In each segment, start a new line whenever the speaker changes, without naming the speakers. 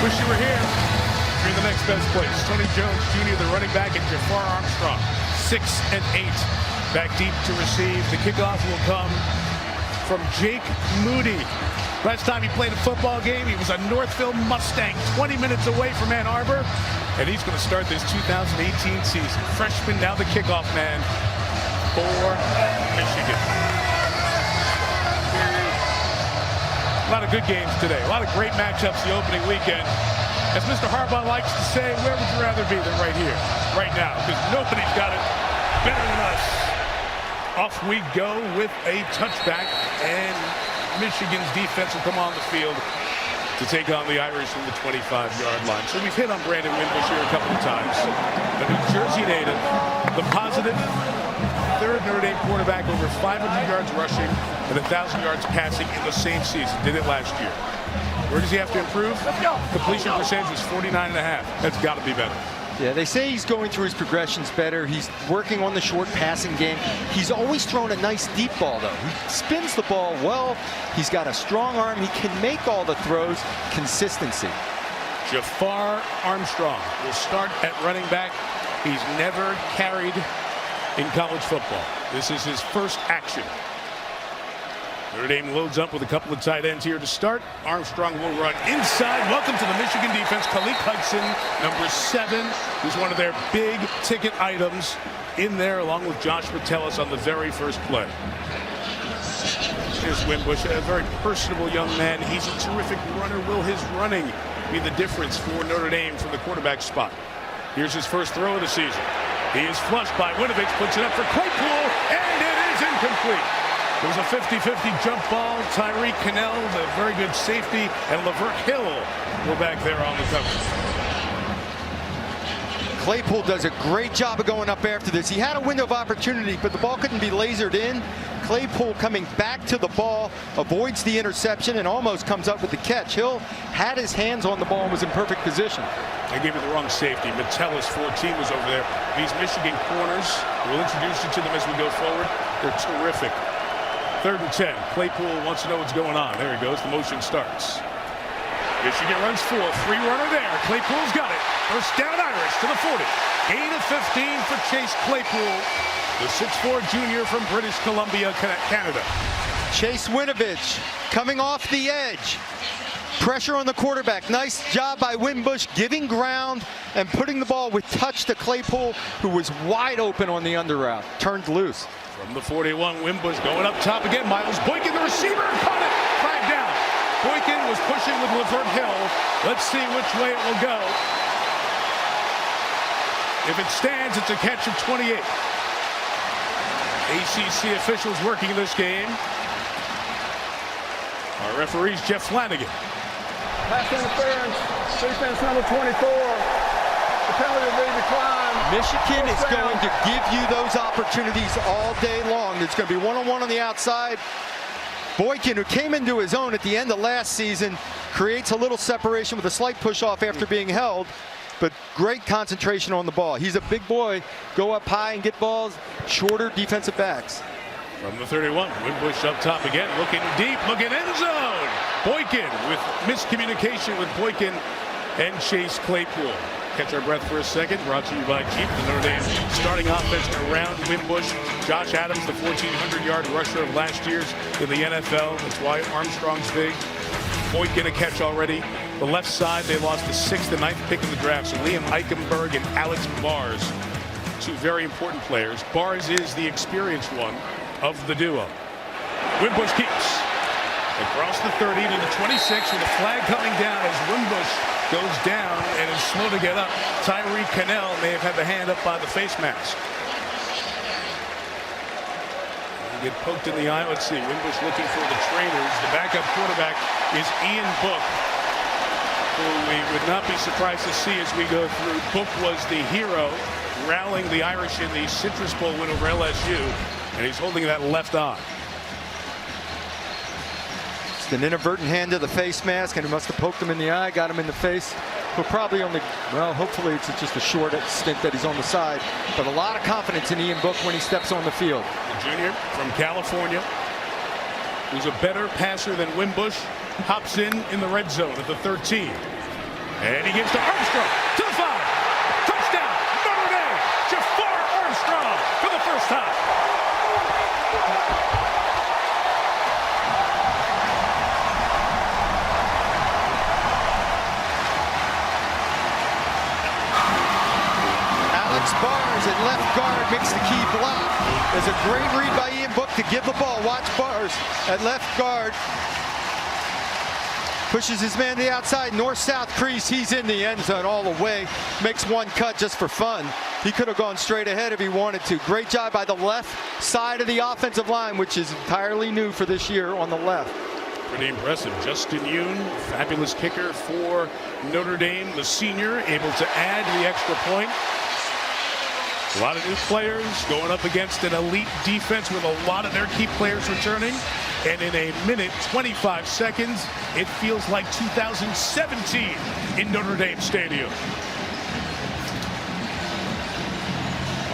Wish you were here. You're in the next best place. Tony Jones Jr., the running back, and Jafar Armstrong, 6 and 8. Back deep to receive. The kickoff will come from Jake Moody. Last time he played a football game, he was a Northville Mustang, 20 minutes away from Ann Arbor. And he's going to start this 2018 season. Freshman, now the kickoff man for Michigan. A lot of good games today. A lot of great matchups the opening weekend. As Mr. Harbaugh likes to say, where would you rather be than right here, right now? Because nobody's got it better than us. Off we go with a touchback, and Michigan's defense will come on the field to take on the Irish from the 25-yard line. So we've hit on Brandon Wimbush here a couple of times. The New Jersey native, the positive third Notre Dame quarterback, over 500 yards rushing and 1,000 yards passing in the same season. Did it last year. Where does he have to improve? Completion percentage was 49.5. That's got to be better.
Yeah, they say he's going through his progressions better. He's working on the short passing game. He's always thrown a nice deep ball, though. He spins the ball well. He's got a strong arm. He can make all the throws. Consistency.
Jafar Armstrong will start at running back. He's never carried in college football. This is his first action. Notre Dame loads up with a couple of tight ends here to start. Armstrong will run inside. Welcome to the Michigan defense. Khalid Hudson, number 7, who's one of their big ticket items in there, along with Josh Metellus on the very first play. Here's Wimbush, a very personable young man. He's a terrific runner. Will his running be the difference for Notre Dame from the quarterback spot? Here's his first throw of the season. He is flushed by Winovich, puts it up for Claypool, and it is incomplete. It was a 50-50 jump ball. Tyreek Cannell, the very good safety, and Lavert Hill were back there on the cover.
Claypool does a great job of going up after this. He had a window of opportunity, but the ball couldn't be lasered in. Claypool coming back to the ball, avoids the interception, and almost comes up with the catch. Hill had his hands on the ball and was in perfect position.
They gave it the wrong safety. Metellus, 14, was over there. These Michigan corners, we'll introduce you to them as we go forward. They're terrific. 3rd and 10. Claypool wants to know what's going on. There he goes. The motion starts. Michigan runs 4. Free runner there. Claypool's got it. First down Irish to the 40. Gain of 15 for Chase Claypool, the 6'4" junior from British Columbia, Canada.
Chase Winovich coming off the edge. Pressure on the quarterback. Nice job by Wimbush giving ground and putting the ball with touch to Claypool, who was wide open on the under route. Turned loose.
From the 41, Wimbush going up top again. Miles Boykin, the receiver, caught it. 5 down. Boykin was pushing with Lavert Hill. Let's see which way it will go. If it stands, it's a catch of 28. ACC officials working this game. Our referee's Jeff Flanagan.
Pass interference. Defense number 24. The penalty will be declined.
Michigan is going to give you those opportunities all day long. There's going to be one-on-one on the outside. Boykin, who came into his own at the end of last season, creates a little separation with a slight push-off after being held, but great concentration on the ball. He's a big boy. Go up high and get balls. Shorter defensive backs.
From the 31, Wimbush up top again, looking deep, looking end zone. Boykin with miscommunication with Boykin and Chase Claypool. Catch our breath for a second. Brought to you by Jeep, the Notre Dame starting offense around Wimbush. Josh Adams, the 1,400-yard rusher of last year's in the NFL. That's why Armstrong's big. Boykin a catch already. The left side, they lost the 6th and 9th pick in the draft. So Liam Eichenberg and Alex Bars, 2 very important players. Bars is the experienced one of the duo. Wimbush keeps across the 30 to the 26 with a flag coming down as Wimbush goes down and is slow to get up. Tyreek Cannell may have had the hand up by the face mask. Get poked in the eye. Let's see. Wimbush looking for the trainers. The backup quarterback is Ian Book, who we would not be surprised to see as we go through. Book was the hero, rallying the Irish in the Citrus Bowl win over LSU, and he's holding that left eye.
An inadvertent hand to the face mask, and it must have poked him in the eye, got him in the face. He'll probably only, well, hopefully it's just a short stint that he's on the side, but a lot of confidence in Ian Book when he steps on the field.
The junior from California, who's a better passer than Wimbush, hops in the red zone at the 13. And he gives to Armstrong to the 5. Touchdown, Notre Dame. Jafar Armstrong for the first time.
Bars at left guard makes the key block. There's a great read by Ian Book to give the ball. Watch Bars at left guard. Pushes his man to the outside, north-south crease. He's in the end zone all the way. Makes one cut just for fun. He could have gone straight ahead if he wanted to. Great job by the left side of the offensive line, which is entirely new for this year on the left.
Pretty impressive. Justin Yoon, fabulous kicker for Notre Dame, the senior, able to add the extra point. A lot of new players going up against an elite defense with a lot of their key players returning. And in a minute, 25 seconds, it feels like 2017 in Notre Dame Stadium.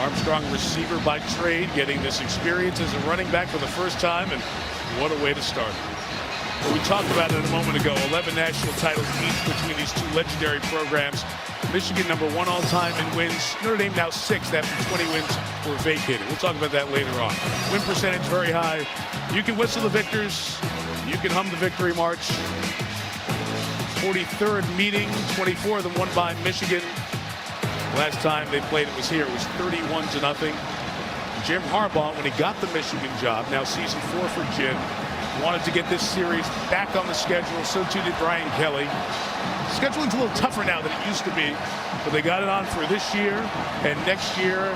Armstrong, receiver by trade, getting this experience as a running back for the first time, and what a way to start. Well, we talked about it a moment ago, 11 national titles each between these two legendary programs. Michigan #1 all-time in wins. Notre Dame now 6th after 20 wins were vacated. We'll talk about that later on. Win percentage very high. You can whistle the victors. You can hum the victory march. 43rd meeting, 24 of them won by Michigan. Last time they played it was here. It was 31-0. Jim Harbaugh, when he got the Michigan job, now season 4 for Jim, wanted to get this series back on the schedule. So too did Brian Kelly. Scheduling's a little tougher now than it used to be, but they got it on for this year and next year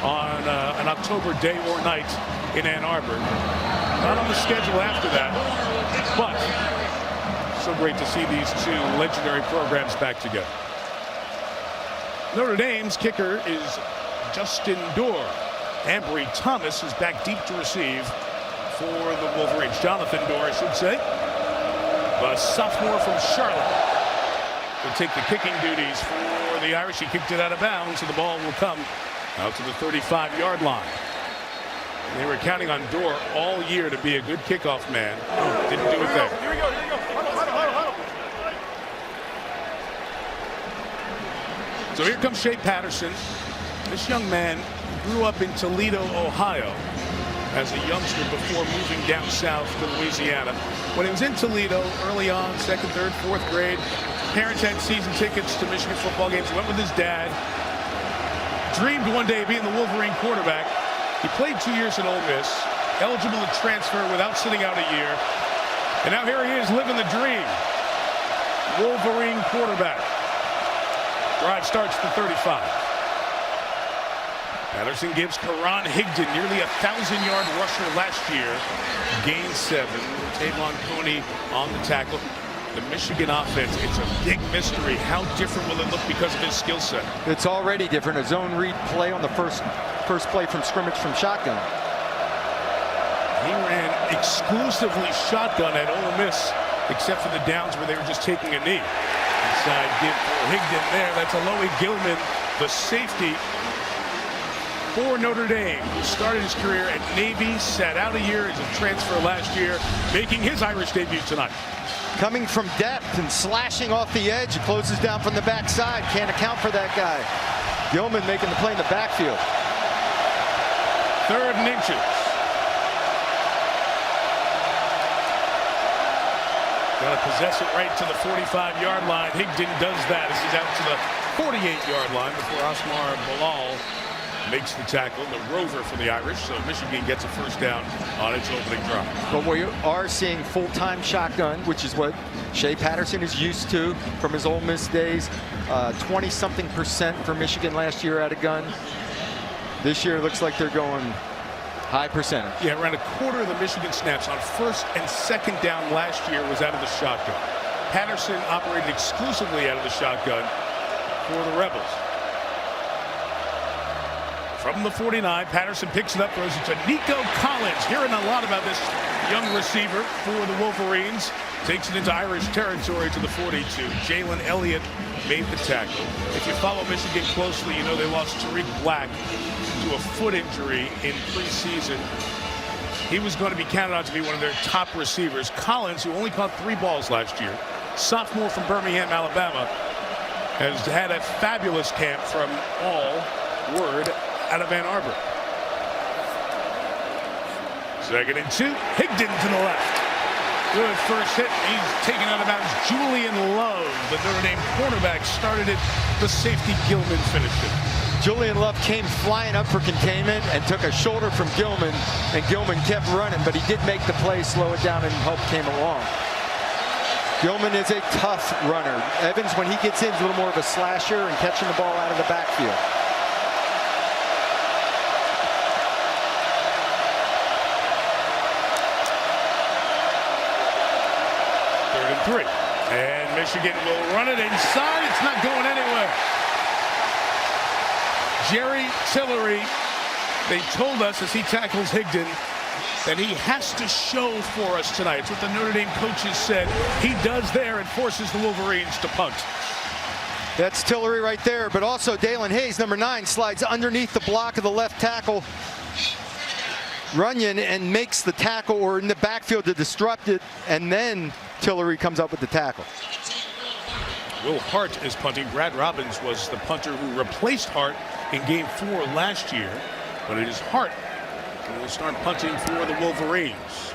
on an October day or night in Ann Arbor. Not on the schedule after that, but so great to see these two legendary programs back together. Notre Dame's kicker is Justin Dorr. Ambry Thomas is back deep to receive for the Wolverines. Jonathan Dorr, I should say. A sophomore from Charlotte will take the kicking duties for the Irish. He kicked it out of bounds, so the ball will come out to the 35-yard line. They were counting on Dorr all year to be a good kickoff man. Didn't do it there.
Here we go. Huddle.
So here comes Shea Patterson. This young man grew up in Toledo, Ohio, as a youngster before moving down south to Louisiana. When he was in Toledo early on, 2nd, 3rd, 4th grade, parents had season tickets to Michigan football games. He went with his dad. Dreamed one day of being the Wolverine quarterback. He played 2 years at Ole Miss, eligible to transfer without sitting out a year. And now here he is living the dream. Wolverine quarterback. Drive starts at the 35. Patterson gives Karan Higdon, nearly 1,000-yard rusher last year. Gain 7. Tavon Coney on the tackle. The Michigan offense, it's a big mystery. How different will it look because of his skill set?
It's already different. A zone read play on the first play from scrimmage from shotgun.
He ran exclusively shotgun at Ole Miss, except for the downs where they were just taking a knee. Inside give for Higdon there. That's Alohi Gilman, the safety for Notre Dame. He started his career at Navy, sat out a year as a transfer last year, making his Irish debut tonight.
Coming from depth and slashing off the edge, closes down from the backside. Can't account for that guy. Gilman making the play in the backfield.
3rd and inches. Got to possess it right to the 45-yard line. Higdon does that as he's out to the 48-yard line before Asmar Bilal makes the tackle. The rover for the Irish, so Michigan gets a first down on its opening drive.
But we are seeing full-time shotgun, which is what Shea Patterson is used to from his Ole Miss days. 20-something% for Michigan last year out of gun. This year it looks like they're going high percentage.
Yeah, around a quarter of the Michigan snaps on 1st and 2nd down last year was out of the shotgun. Patterson operated exclusively out of the shotgun for the Rebels. From the 49, Patterson picks it up, throws it to Nico Collins. Hearing a lot about this young receiver for the Wolverines. Takes it into Irish territory to the 42. Jalen Elliott made the tackle. If you follow Michigan closely, you know they lost Tariq Black to a foot injury in preseason. He was going to be counted on to be one of their top receivers. Collins, who only caught 3 balls last year, sophomore from Birmingham, Alabama, has had a fabulous camp from all word out of Ann Arbor. 2nd and 2. Higdon to the left. Good first hit. He's taken out of bounds. Julian Love, the Notre Dame cornerback, started it. The safety Gilman finished it.
Julian Love came flying up for containment and took a shoulder from Gilman, and Gilman kept running, but he did make the play, slow it down, and help came along. Gilman is a tough runner. Evans, when he gets in, is a little more of a slasher and catching the ball out of the backfield.
Third and 3. And Michigan will run it inside. It's not going anywhere. Jerry Tillery, they told us as he tackles Higdon that he has to show for us tonight. It's what the Notre Dame coaches said. He does there and forces the Wolverines to punt.
That's Tillery right there, but also Dalen Hayes, number 9, slides underneath the block of the left tackle Runyon and makes the tackle, or in the backfield, to disrupt it, and then Tillery comes up with the tackle.
Will Hart is punting. Brad Robbins was the punter who replaced Hart in game 4 last year, but it is Hart who will start punting for the Wolverines.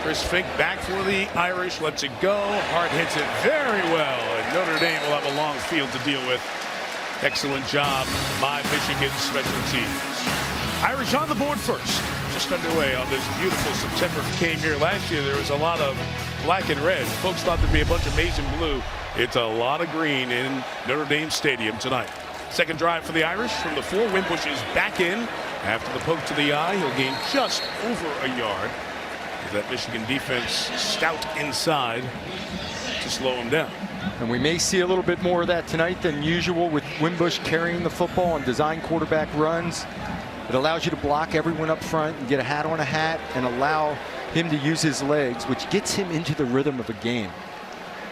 Chris Finke back for the Irish, lets it go. Hart hits it very well, and Notre Dame will have a long field to deal with. Excellent job by Michigan special teams. Irish on the board first, just underway on this beautiful September. Came here last year, there was a lot of black and red. Folks thought there'd be a bunch of maize and blue. It's a lot of green in Notre Dame Stadium tonight. Second drive for the Irish from the 4. Wimbush is back in after the poke to the eye. He'll gain just over a yard. That Michigan defense stout inside to slow him down.
And we may see a little bit more of that tonight than usual, with Wimbush carrying the football on design quarterback runs. It allows you to block everyone up front and get a hat on a hat and allow him to use his legs, which gets him into the rhythm of a game.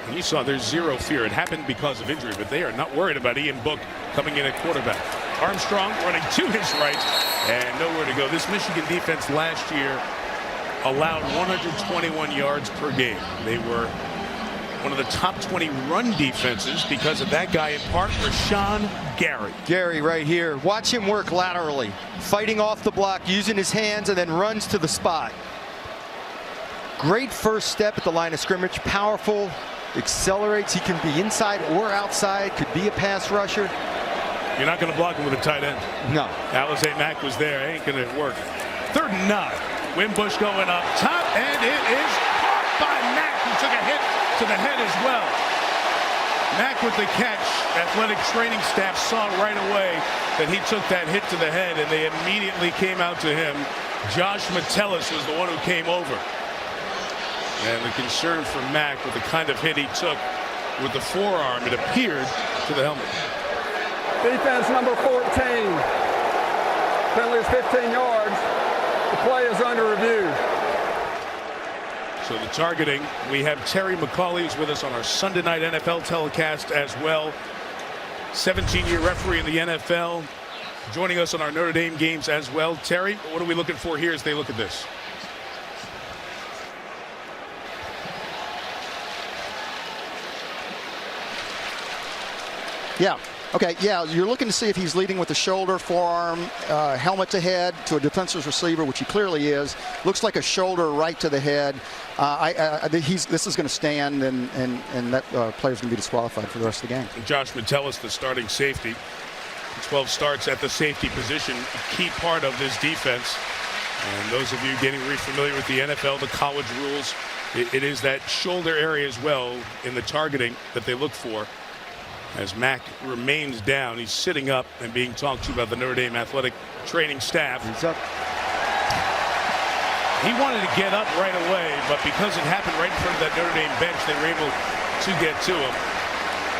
And you saw there's zero fear. It happened because of injury, but they are not worried about Ian Book coming in at quarterback. Armstrong running to his right and nowhere to go. This Michigan defense last year allowed 121 yards per game. They were one of the top 20 run defenses because of that guy in part, Rashawn Gary.
Gary right here. Watch him work laterally, fighting off the block, using his hands, and then runs to the spot. Great first step at the line of scrimmage. Powerful, accelerates. He can be inside or outside, could be a pass rusher.
You're not going to block him with a tight end.
No.
Alizé Mack was there. Ain't going to work. 3rd and 9. Wimbush going up top, and it is caught by Mack, who took a hit to the head as well. Mack with the catch. Athletic training staff saw right away that he took that hit to the head, and they immediately came out to him. Josh Metellus was the one who came over. And the concern for Mack with the kind of hit he took with the forearm, it appeared, to the helmet.
Defense number 14. Penalty is 15 yards. The play is under review.
So the targeting, we have Terry McCauley is with us on our Sunday night NFL telecast as well. 17-year referee in the NFL, joining us on our Notre Dame games as well. Terry, what are we looking for here as they look at this?
Yeah. Okay, yeah, you're looking to see if he's leading with the shoulder, forearm, helmet to head to a defensive receiver, which he clearly is. Looks like a shoulder right to the head. This is going to stand, and that player's going to be disqualified for the rest of the game.
Josh Metellus, the starting safety. 12 starts at the safety position, a key part of this defense. And those of you getting familiar with the NFL, the college rules, it is that shoulder area as well in the targeting that they look for. As Mack remains down, he's sitting up and being talked to by the Notre Dame athletic training staff.
He's up.
He wanted to get up right away, but because it happened right in front of that Notre Dame bench, they were able to get to him.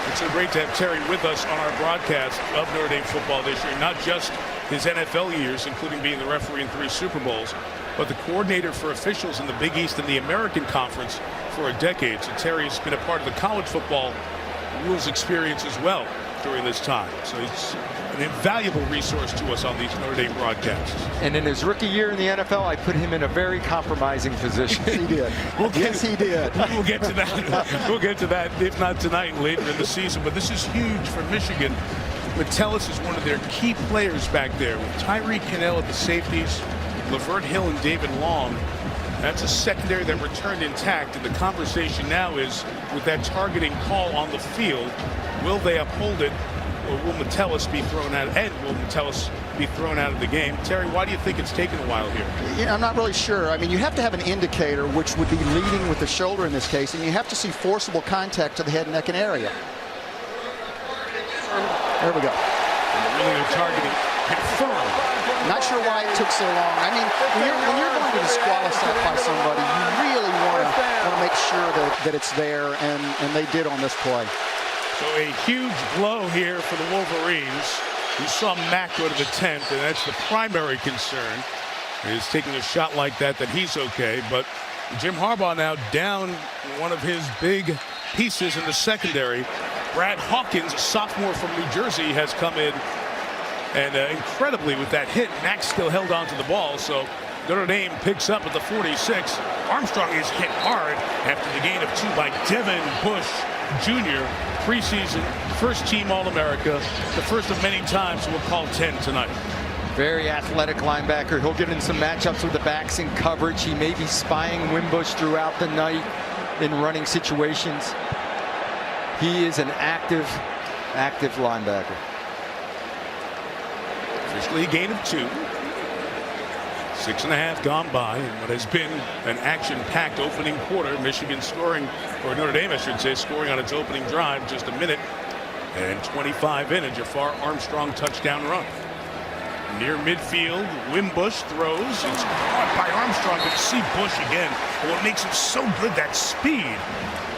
It's so great to have Terry with us on our broadcast of Notre Dame football this year, not just his NFL years, including being the referee in 3 Super Bowls, but the coordinator for officials in the Big East and the American Conference for a decade. So Terry has been a part of the college football rules experience as well. during this time. So he's an invaluable resource to us on these Notre Dame broadcasts.
And in his rookie year in the NFL, I put him in a very compromising position.
He did. Yes, he did.
We'll get to that. We'll get to that, if not tonight, later in the season. But this is huge for Michigan. Metellus is one of their key players back there with Tyree Cannell at the safeties, Lavert Hill and David Long. That's a secondary that returned intact, and the conversation now is, with that targeting call on the field, will they uphold it, or will Metellus be thrown out? And will Metellus be thrown out of the game? Terry, why do you think it's taken a while here?
Yeah, I'm not really sure. I mean, you have to have an indicator, which would be leading with the shoulder in this case, and you have to see forcible contact to the head, neck, and area. There we go.
Really, they're targeting confirmed.
Not sure why it took so long. I mean, when you're going to disqualify somebody, you really want to make sure that it's there, and they did on this play.
So a huge blow here for the Wolverines. You saw Mack go to the 10th, and that's the primary concern, is taking a shot like that he's okay. But Jim Harbaugh now down one of his big pieces in the secondary. Brad Hawkins, a sophomore from New Jersey, has come in, and incredibly with that hit, Mack still held on to the ball. So Notre Dame picks up at the 46. Armstrong is hit hard after the gain of 2 by Devin Bush Jr., preseason first-team All-America, the first of many times we'll call 10 tonight.
Very athletic linebacker. He'll get in some matchups with the backs in coverage. He may be spying Wimbush throughout the night in running situations. He is an active linebacker.
Officially a gain of 2. 6.5 gone by in what has been an action-packed opening quarter. Michigan scoring, or Notre Dame, I should say, scoring on its opening drive, just a minute and 25 in, a Jafar Armstrong touchdown run. Near midfield, Wimbush throws. It's caught by Armstrong, but see Bush again. And what makes him so good, that speed.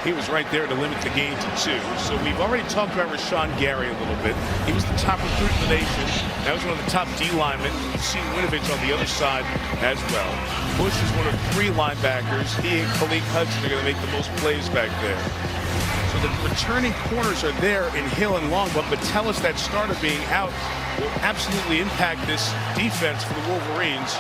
He was right there to limit the gain to 2. So we've already talked about Rashawn Gary a little bit. He was the top recruit in the nation. That was one of the top D linemen. You've seen Winovich on the other side as well. Bush is one of 3 linebackers. He and Khalid Hudson are going to make the most plays back there. So the returning corners are there in Hill and Long, but Metellus, that starter being out, will absolutely impact this defense for the Wolverines.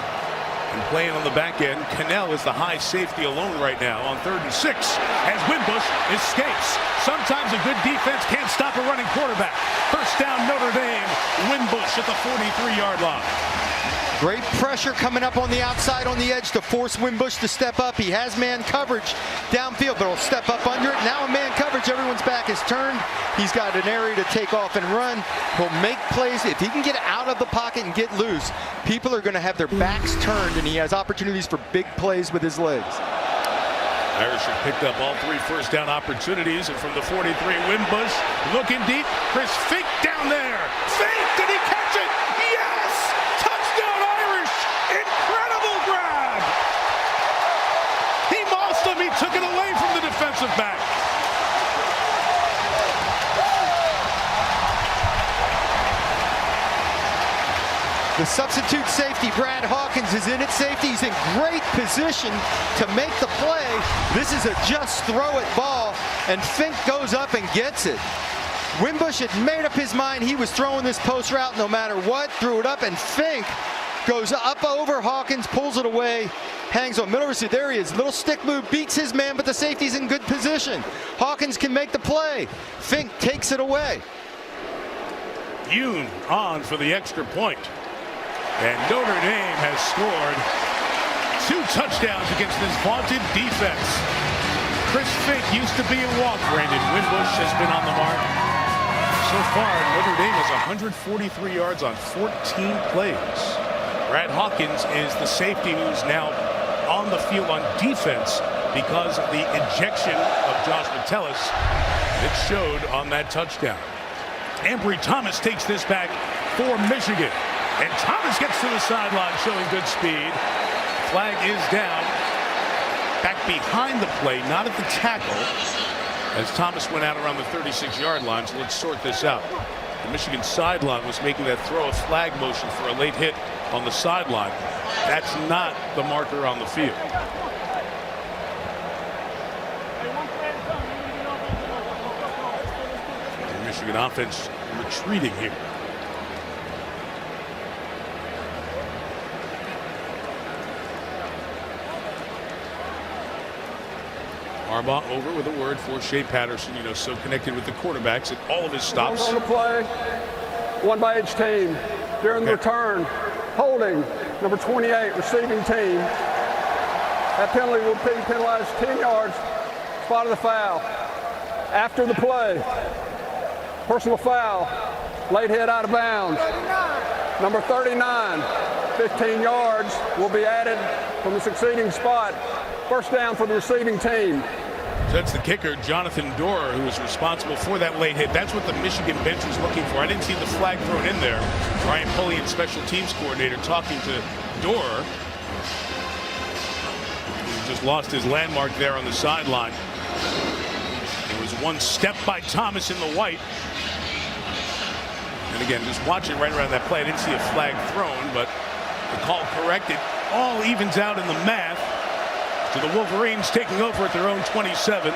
And playing on the back end, Cannell is the high safety alone right now on 3rd and 6 as Wimbush escapes. Sometimes a good defense can't stop a running quarterback. First down, Notre Dame. Wimbush at the 43-yard line.
Great pressure coming up on the outside on the edge to force Wimbush to step up. He has man coverage downfield, but he'll step up under it. Now in man coverage, everyone's back is turned. He's got an area to take off and run. He'll make plays. If he can get out of the pocket and get loose, people are going to have their backs turned, and he has opportunities for big plays with his legs.
Irish have picked up all 3 first down opportunities, and from the 43, Wimbush looking deep. Chris Finke down there. Finke, did he catch it? Yes! Touchdown Irish! Incredible grab! He mossed him. He took it away from the defensive back.
The substitute safety, Brad Hawkins, is in at safety. He's in great position to make the play. This is a just throw it ball, and Finke goes up and gets it. Wimbush had made up his mind he was throwing this post route no matter what, threw it up, and Finke goes up over Hawkins, pulls it away, hangs on middle receiver. There he is. Little stick move, beats his man, but the safety's in good position. Hawkins can make the play. Finke takes it away.
Yoon on for the extra point. And Notre Dame has scored 2 touchdowns against this vaunted defense. Chris Finke used to be a walk. Brandon Wimbush has been on the mark. So far, Notre Dame has 143 yards on 14 plays. Brad Hawkins is the safety who's now on the field on defense because of the ejection of Josh Metellus. It showed on that touchdown. Ambry Thomas takes this back for Michigan. And Thomas gets to the sideline showing good speed. Flag is down. Back behind the play, not at the tackle, as Thomas went out around the 36-yard line. So let's sort this out. The Michigan sideline was making that throw a flag motion for a late hit on the sideline. That's not the marker on the field. Michigan offense retreating here. Harbaugh over with a word for Shea Patterson, you know, so connected with the quarterbacks at all of his stops.
On the play, one by each team. During the return, holding, number 28, receiving team. That penalty will be penalized 10 yards, spot of the foul. After the play, personal foul, late head out of bounds. Number 39, 15 yards will be added from the succeeding spot. First down for the receiving team.
So that's the kicker, Jonathan Doerer, who was responsible for that late hit. That's what the Michigan bench was looking for. I didn't see the flag thrown in there. Brian Pullian, special teams coordinator, talking to Doerer. He just lost his landmark there on the sideline. There was one step by Thomas in the white. And again, just watching right around that play, I didn't see a flag thrown, but the call corrected. All evens out in the math. To the Wolverines taking over at their own 27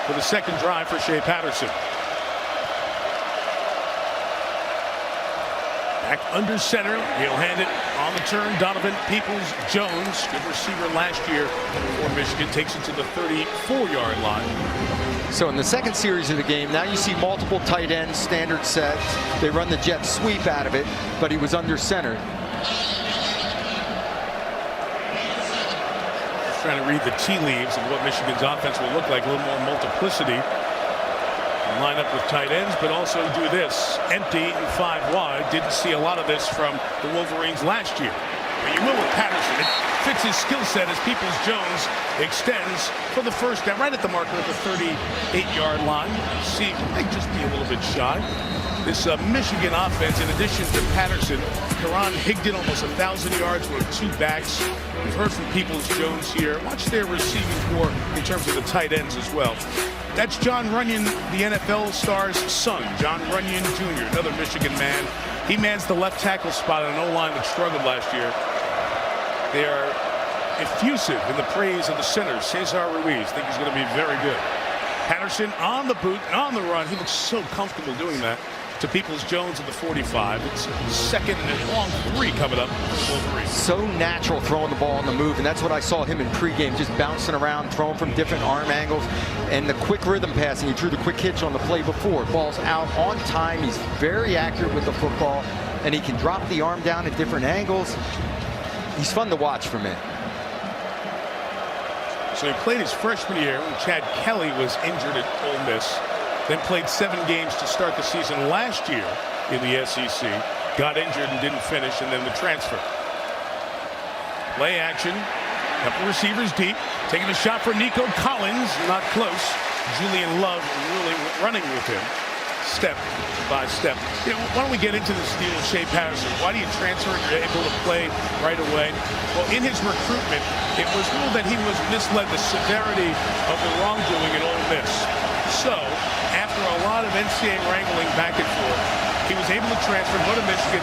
for the second drive for Shea Patterson. Back under center. He'll hand it on the turn. Donovan Peoples-Jones, good receiver last year for Michigan, takes it to the 34-yard line.
So in the second series of the game, now you see multiple tight ends, standard sets. They run the jet sweep out of it, but he was under center.
Trying to read the tea leaves of what Michigan's offense will look like. A little more multiplicity. Line up with tight ends, but also do this. Empty and 5 wide. Didn't see a lot of this from the Wolverines last year. But you will with Patterson. It fits his skill set as Peoples-Jones extends for the first down. Right at the marker at the 38-yard line. See, might just be a little bit shy. This Michigan offense, in addition to Patterson, Karan Higdon almost 1,000 yards with 2 backs. We've heard from Peoples-Jones here. Watch their receiving core in terms of the tight ends as well. That's John Runyon, the NFL star's son, John Runyon Jr., another Michigan man. He mans the left tackle spot on an O-line that struggled last year. They are effusive in the praise of the center, Cesar Ruiz. Think he's going to be very good. Patterson on the boot and on the run. He looks so comfortable doing that. To Peoples-Jones at the 45. It's second and a long 3 coming up for Wolverine.
So natural throwing the ball on the move, and that's what I saw him in pregame, just bouncing around, throwing from different arm angles, and the quick rhythm passing. He drew the quick hitch on the play before. Ball's out on time. He's very accurate with the football, and he can drop the arm down at different angles. He's fun to watch for me.
So he played his freshman year when Chad Kelly was injured at Ole Miss. Then played 7 games to start the season last year in the SEC. Got injured and didn't finish, and then the transfer. Play action. Couple receivers deep. Taking a shot for Nico Collins. Not close. Julian Love really running with him. Step by step. Why don't we get into this deal with Shea Patterson? Why do you transfer and you're able to play right away? Well, in his recruitment, it was ruled that he was misled the severity of the wrongdoing at Ole Miss. So, after a lot of NCAA wrangling back and forth, he was able to transfer, go to Michigan,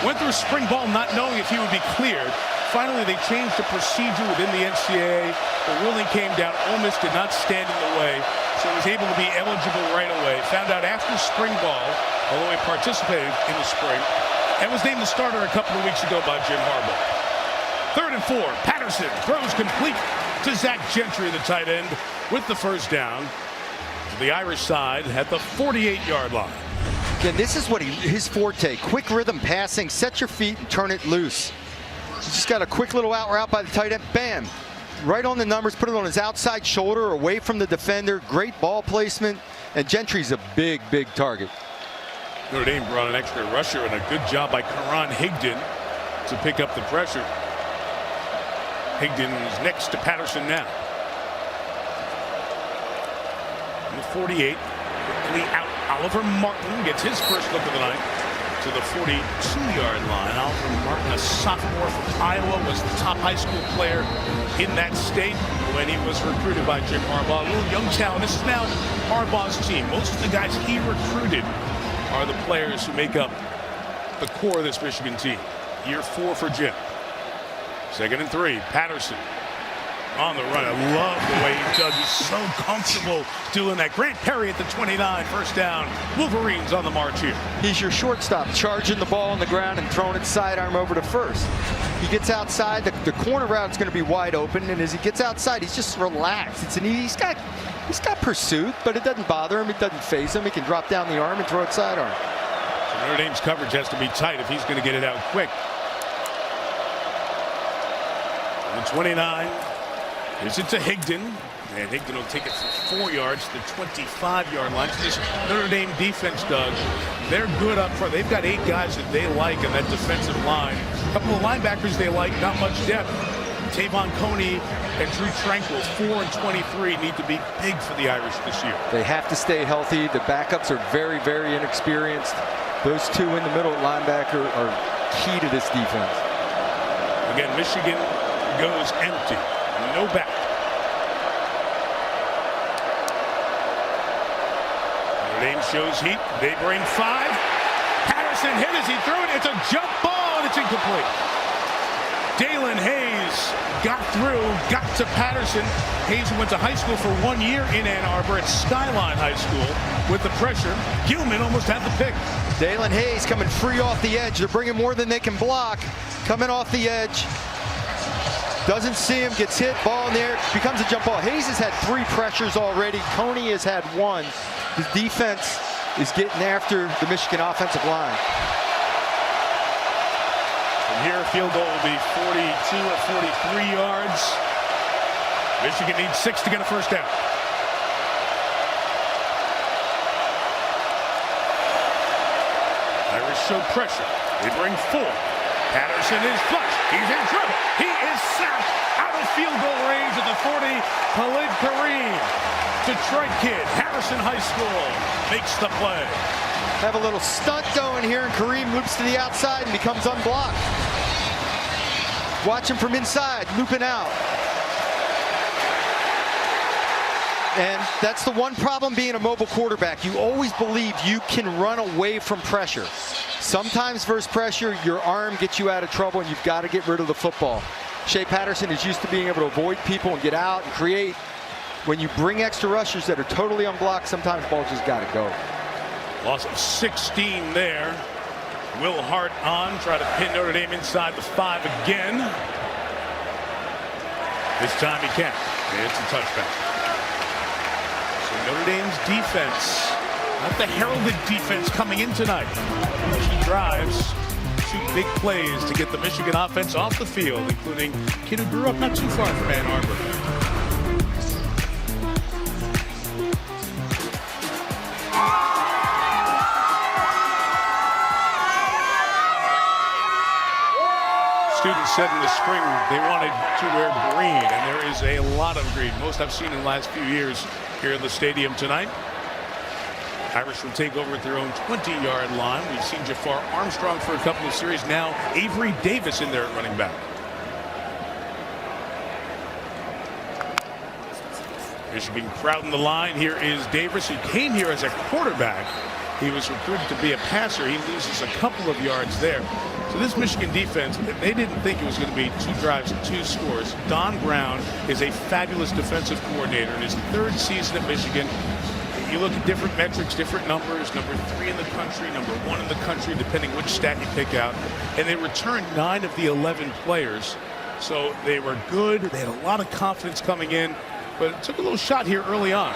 went through spring ball not knowing if he would be cleared. Finally, they changed the procedure within the NCAA. The ruling came down. Ole Miss did not stand in the way, so he was able to be eligible right away. Found out after spring ball, although he participated in the spring, and was named the starter a couple of weeks ago by Jim Harbaugh. 3rd and 4. Patterson throws complete to Zach Gentry, the tight end, with the first down. The Irish side at the 48-yard line.
Again, this is what his forte. Quick rhythm passing. Set your feet and turn it loose. He's just got a quick little out route by the tight end. Bam. Right on the numbers. Put it on his outside shoulder away from the defender. Great ball placement. And Gentry's a big, big target.
Notre Dame brought an extra rusher and a good job by Karan Higdon to pick up the pressure. Higdon is next to Patterson now. The 48, quickly out. Oliver Martin gets his first look of the night to the 42-yard line. Oliver Martin, a sophomore from Iowa, was the top high school player in that state when he was recruited by Jim Harbaugh. A little young talent. This is now Harbaugh's team. Most of the guys he recruited are the players who make up the core of this Michigan team. Year 4 for Jim. 2nd and 3. Patterson on the run. I love the way he does. He's so comfortable doing that. Grant Perry at the 29, first down. Wolverines on the march here.
He's your shortstop, charging the ball on the ground and throwing it sidearm over to first. He gets outside, the corner route's going to be wide open, and as he gets outside, he's just relaxed. He's got pursuit, but it doesn't bother him. It doesn't faze him. He can drop down the arm and throw it sidearm.
So Notre Dame's coverage has to be tight if he's going to get it out quick. The 29. Gives it to Higdon, and Higdon will take it for 4 yards to the 25-yard line. So this Notre Dame defense, Doug, they're good up front. They've got 8 guys that they like in that defensive line. A couple of linebackers they like, not much depth. Tavon Coney and Drew Tranquil, 4 and 23, need to be big for the Irish this year.
They have to stay healthy. The backups are very, very inexperienced. Those 2 in the middle linebacker are key to this defense.
Again, Michigan goes empty. No back. Notre Dame shows heat. They bring 5. Patterson hit as he threw it. It's a jump ball, and it's incomplete. Dalen Hayes got through, got to Patterson. Hayes went to high school for 1 year in Ann Arbor at Skyline High School. With the pressure, Gilman almost had the pick.
Dalen Hayes coming free off the edge. They're bringing more than they can block. Coming off the edge. Doesn't see him, gets hit, ball in there, becomes a jump ball. Hayes has had 3 pressures already. Coney has had 1. His defense is getting after the Michigan offensive line.
From here, field goal will be 42 or 43 yards. Michigan needs 6 to get a first down. Irish show pressure. They bring 4. Patterson is flush. He's in trouble. He is sacked out of field goal range at the 40. Khalid Kareem, Detroit kid, Harrison High School, makes the play.
Have a little stunt going here, and Kareem loops to the outside and becomes unblocked. Watch him from inside, looping out. And that's the one problem being a mobile quarterback. You always believe you can run away from pressure. Sometimes versus pressure, your arm gets you out of trouble, and you've got to get rid of the football. Shea Patterson is used to being able to avoid people and get out and create. When you bring extra rushers that are totally unblocked, sometimes balls just got to go.
Loss of 16 there. Will Hart on, try to pin Notre Dame inside the 5 again. This time he can't. It's a touchdown. So Notre Dame's defense, not the heralded defense coming in tonight. 2 drives, 2 big plays to get the Michigan offense off the field, including a kid who grew up not too far from Ann Arbor. Students said in the spring they wanted to wear green, and there is a lot of green, most I've seen in the last few years here in the stadium tonight. Irish will take over at their own 20-yard line. We've seen Jafar Armstrong for a couple of series now. Avery Davis in there at running back. Michigan crowding the line. Here is Davis, who came here as a quarterback. He was recruited to be a passer. He loses a couple of yards there. So this Michigan defense, they didn't think it was going to be 2 drives and 2 scores. Don Brown is a fabulous defensive coordinator in his 3rd season at Michigan. You look at different metrics, different numbers, number 3 in the country, number 1 in the country, depending which stat you pick out. And they returned 9 of the 11 players. So they were good. They had a lot of confidence coming in, but it took a little shot here early on.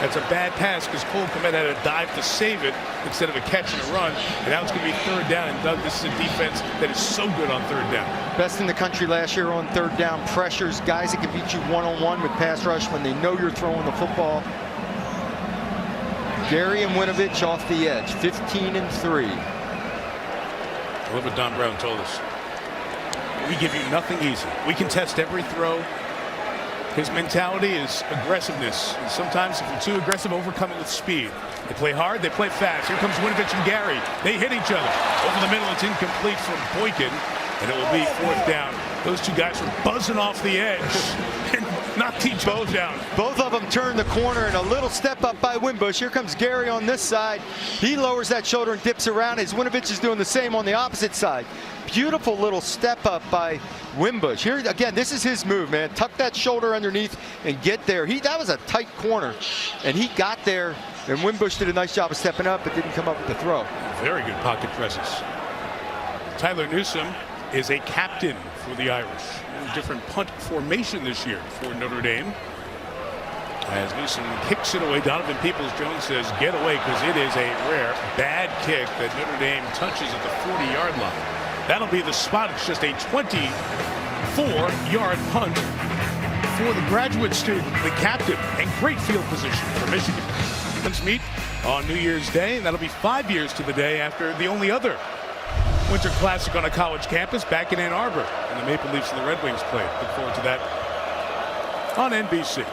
That's a bad pass because Cole Kmet had a dive to save it instead of a catch and a run. And now it's going to be 3rd down. And Doug, this is a defense that is so good on 3rd down.
Best in the country last year on 3rd down pressures. Guys that can beat you one-on-one with pass rush when they know you're throwing the football. Gary and Winovich off the edge, 15-3.
I love what Don Brown told us. We give you nothing easy. We can test every throw. His mentality is aggressiveness. And sometimes if you're too aggressive, overcome it with speed. They play hard, they play fast. Here comes Winovich and Gary. They hit each other. Over the middle, it's incomplete from Boykin. And it will be 4th down Those two guys were buzzing off the edge and knocked each both down.
Both of them turn the corner, and a little step up by Wimbush. Here comes Gary on this side. He lowers that shoulder and dips around as Winovich is doing the same on the opposite side. Beautiful little step up by Wimbush. Here again, this is his move, man. Tuck that shoulder underneath and get there. That was a tight corner, and he got there. And Wimbush did a nice job of stepping up, but didn't come up with the throw.
Very good pocket presence. Tyler Newsome is a captain for the Irish. Different punt formation this year for Notre Dame. As Newsome kicks it away, Donovan Peoples-Jones says get away, because it is a rare bad kick that Notre Dame touches at the 40-yard line. That'll be the spot. It's just a 24-yard punt for the graduate student, the captain, and great field position for Michigan. Let's meet on New Year's Day, and that'll be 5 years to the day after the only other Winter Classic on a college campus back in Ann Arbor, and the Maple Leafs and the Red Wings played. Look forward to that on NBC.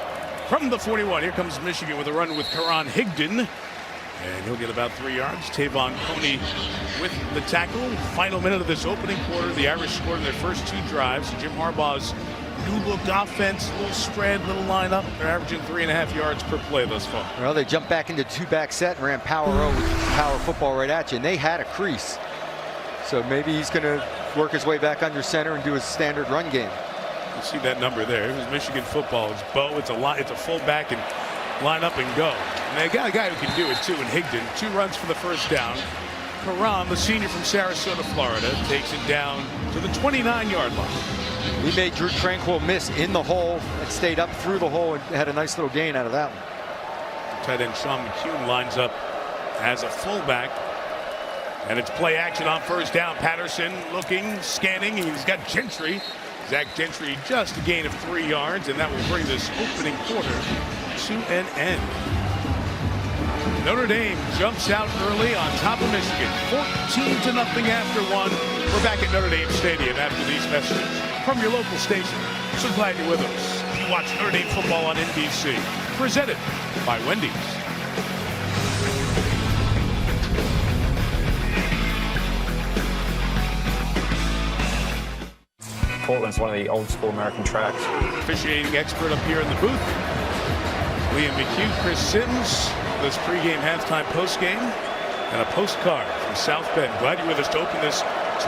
From the 41, here comes Michigan with a run with Karan Higdon, and he'll get about 3 yards. Tavon Coney with the tackle. Final minute of this opening quarter, the Irish scored in their first 2 drives. Jim Harbaugh's new-look offense, little spread, little lineup. They're averaging 3.5 yards per play thus far.
Well, they jumped back into 2-back set and ran power O with power football right at you, and they had a crease. So maybe he's going to work his way back under center and do his standard run game.
You see that number there. It was Michigan football. It's Bo. It's a fullback and line up and go. And they got a guy who can do it too in Higdon. 2 runs for the first down. Karam, the senior from Sarasota, Florida, takes it down to the 29-yard line.
He made Drew Tranquil miss in the hole and stayed up through the hole and had a nice little gain out of that one.
Tight end Sean McCune lines up as a fullback. And it's play action on first down. Patterson looking, scanning. He's got Gentry. Zach Gentry just a gain of 3 yards, and that will bring this opening quarter to an end. Notre Dame jumps out early on top of Michigan, 14-0 after 1. We're back at Notre Dame Stadium after these messages from your local station. So glad you're with us. You watch Notre Dame football on NBC, presented by Wendy's.
Portland's one of the old school American tracks.
Officiating expert up here in the booth, Liam McHugh, Chris Sims, this pregame, halftime, postgame, and a postcard from South Bend. Glad you're with us to open this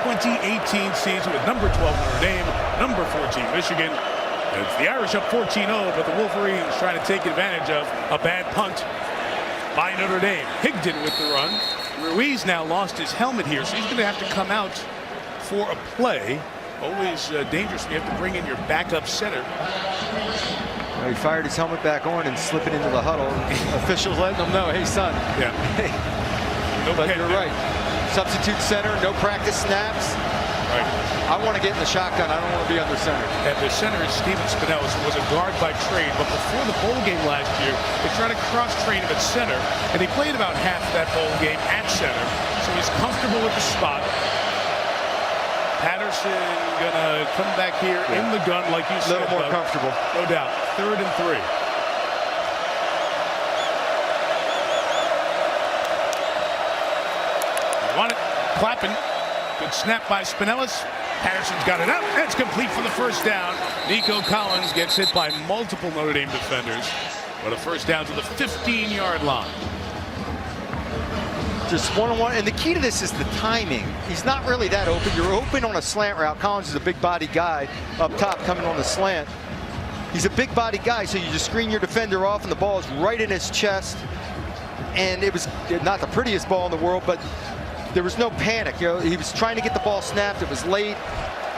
2018 season with number 12 Notre Dame, number 14 Michigan. And it's the Irish up 14-0, but the Wolverines trying to take advantage of a bad punt by Notre Dame. Higdon with the run. Ruiz now lost his helmet here, so he's going to have to come out for a play. Always dangerous when you have to bring in your backup center.
Well, he fired his helmet back on and slipped it into the huddle. Officials letting him know, hey, son.
Yeah.
Hey.
No,
but you're right. Substitute center, no practice snaps.
Right.
I want to get in the shotgun. I don't want to be under center.
And the center is Steven Spinellis, who was a guard by trade. But before the bowl game last year, they tried to cross-train him at center, and he played about half that bowl game at center. So he's comfortable with the spot. Patterson gonna come back here in the gun, like you said.
A little more comfortable.
No doubt. 3rd and 3. Want it. Clapping. Good snap by Spinellis. Patterson's got it out. That's complete for the first down. Nico Collins gets hit by multiple Notre Dame defenders. But a first down to the 15-yard line.
Just one-on-one, and the key to this is the timing. He's not really that open. You're open on a slant route. Collins is a big body guy up top coming on the slant. He's a big body guy, so you just screen your defender off, and the ball is right in his chest. And it was not the prettiest ball in the world, but there was no panic. You know, he was trying to get the ball snapped. It was late,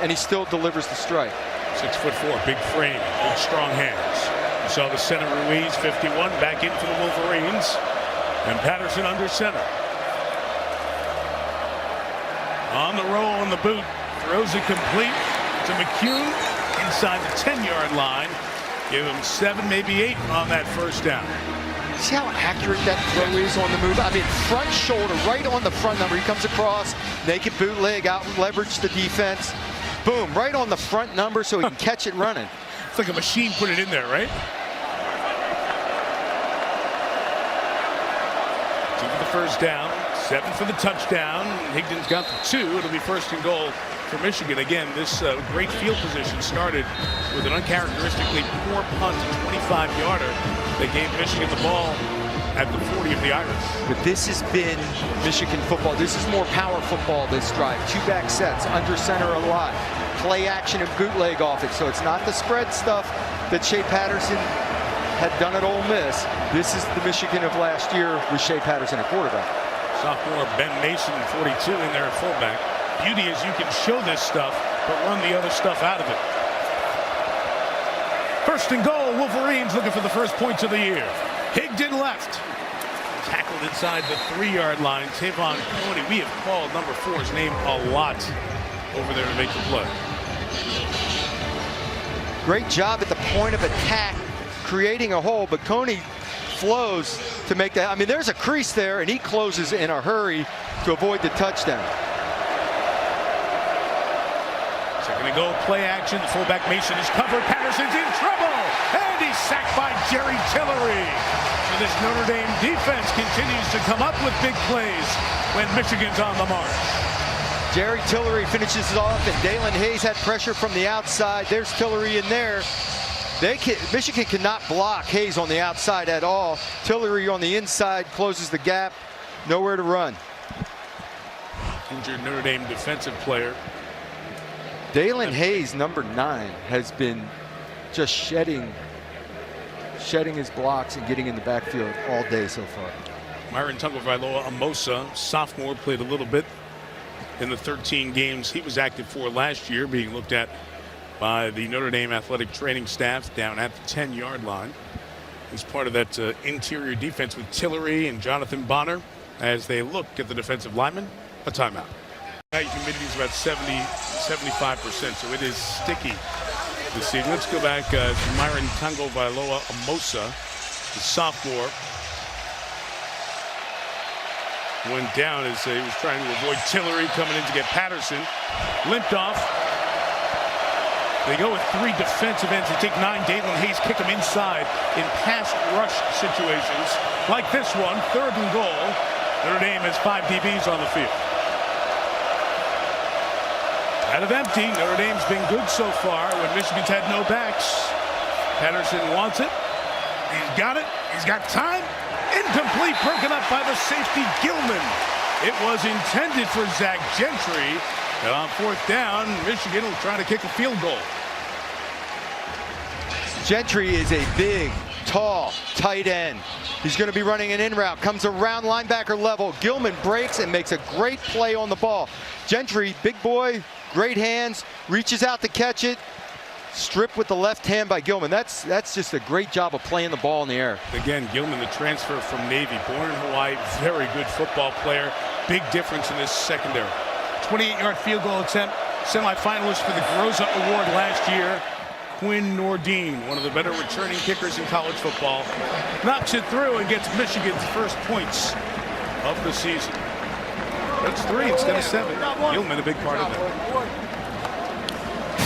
and he still delivers the strike.
6'4", big frame, big strong hands. You saw the center Ruiz, 51, back in for the Wolverines, and Patterson under center. On the roll in the boot, throws it complete to McCune inside the 10-yard line. Give him 7, maybe 8 on that first down.
See how accurate that throw is on the move? I mean, front shoulder, right on the front number. He comes across, naked bootleg, out leverage the defense. Boom, right on the front number so he can catch it running.
It's like a machine put it in there, right? 2 for the first down, 7 for the touchdown. Higdon's got the 2. It'll be 1st and goal for Michigan. Again, this great field position started with an uncharacteristically poor punt, a 25-yarder that gave Michigan the ball at the 40 of the Irish.
But this has been Michigan football. This is more power football this drive. 2-back sets, under center a lot. Play action and bootleg off it. So it's not the spread stuff that Shea Patterson had done at Ole Miss. This is the Michigan of last year with Shea Patterson at quarterback.
Sophomore Ben Mason, 42, in there at fullback. Beauty is you can show this stuff, but run the other stuff out of it. First and goal, Wolverines looking for the first points of the year. Higdon left. Tackled inside the 3-yard line. Tavon Coney, we have called number 4's name a lot over there to make the play.
Great job at the point of attack, creating a hole, but Coney flows to make that. I mean, there's a crease there, and he closes in a hurry to avoid the touchdown.
Second and goal, play action. The fullback Mason is covered. Patterson's in trouble, and he's sacked by Jerry Tillery. And this Notre Dame defense continues to come up with big plays when Michigan's on the march.
Jerry Tillery finishes it off, and Dalen Hayes had pressure from the outside. There's Tillery in there. Michigan cannot block Hayes on the outside at all. Tillery on the inside closes the gap. Nowhere to run.
Injured Notre Dame defensive player.
Dalen Hayes, number 9, has been just shedding his blocks and getting in the backfield all day so far.
Myron Tagovailoa Amosa, sophomore, played a little bit in the 13 games he was active for last year, being looked at by the Notre Dame athletic training staff down at the 10-yard line. He's part of that interior defense with Tillery and Jonathan Bonner as they look at the defensive lineman. A timeout. Humidity is about 75%, so it is sticky this season. Let's go back to Myron Tagovailoa Amosa, the sophomore. Went down as he was trying to avoid Tillery coming in to get Patterson. Limped off. They go with 3 defensive ends. They take 9. Dalen Hayes kick him inside in pass rush situations. Like this one, 3rd and goal. Notre Dame has 5 DBs on the field. Out of empty, Notre Dame's been good so far when Michigan's had no backs. Patterson wants it. He's got it. He's got time. Incomplete, broken up by the safety Gilman. It was intended for Zach Gentry. And on 4th down, Michigan will try to kick a field goal.
Gentry is a big, tall, tight end. He's going to be running an in route. Comes around linebacker level. Gilman breaks and makes a great play on the ball. Gentry, big boy, great hands, reaches out to catch it. Stripped with the left hand by Gilman. That's just a great job of playing the ball in the air.
Again, Gilman, the transfer from Navy, born in Hawaii, very good football player. Big difference in this secondary. 28-yard field goal attempt. Semifinalist for the Groza Award last year. Quinn Nordine, one of the better returning kickers in college football, knocks it through and gets Michigan's first points of the season. That's 3 instead of 7. Gilman, a big part of that.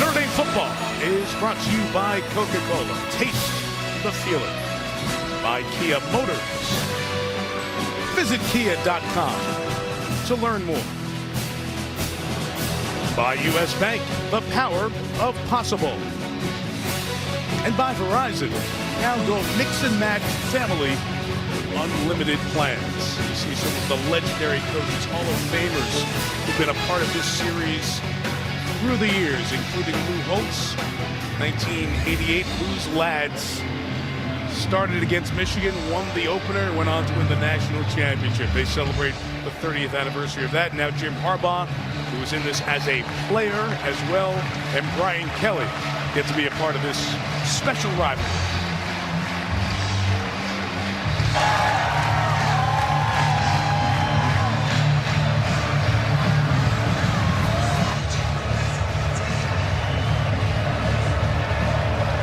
Notre Dame football is brought to you by Coca-Cola. Taste the feeling. By Kia Motors. Visit kia.com to learn more. By U.S. Bank, the power of possible. And by Verizon, now go mix and match family unlimited plans. You see some of the legendary coaches, Hall of Famers, who've been a part of this series through the years, including Lou Holtz, 1988. Lou's lads started against Michigan, won the opener, and went on to win the national championship. They celebrate the 30th anniversary of that. Now Jim Harbaugh, who was in this as a player as well, and Brian Kelly get to be a part of this special rivalry.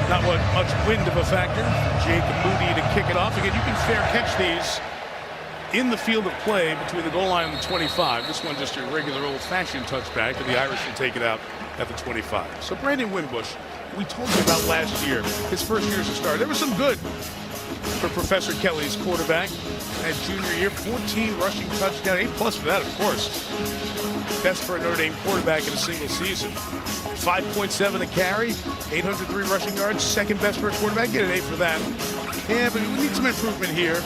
Not much wind of a factor. Jake Moody to kick it off. Again, you can fair catch these in the field of play between the goal line and the 25. This one just a regular old-fashioned touchback, and the Irish will take it out at the 25. So Brandon Wimbush, we told you about last year, his first year as a starter. There was some good for Professor Kelly's quarterback at junior year. 14 rushing touchdowns, A+ for that, of course. Best for a Notre Dame quarterback in a single season. 5.7 a carry, 803 rushing yards, second best for a quarterback. Get an A for that. Yeah, but we need some improvement here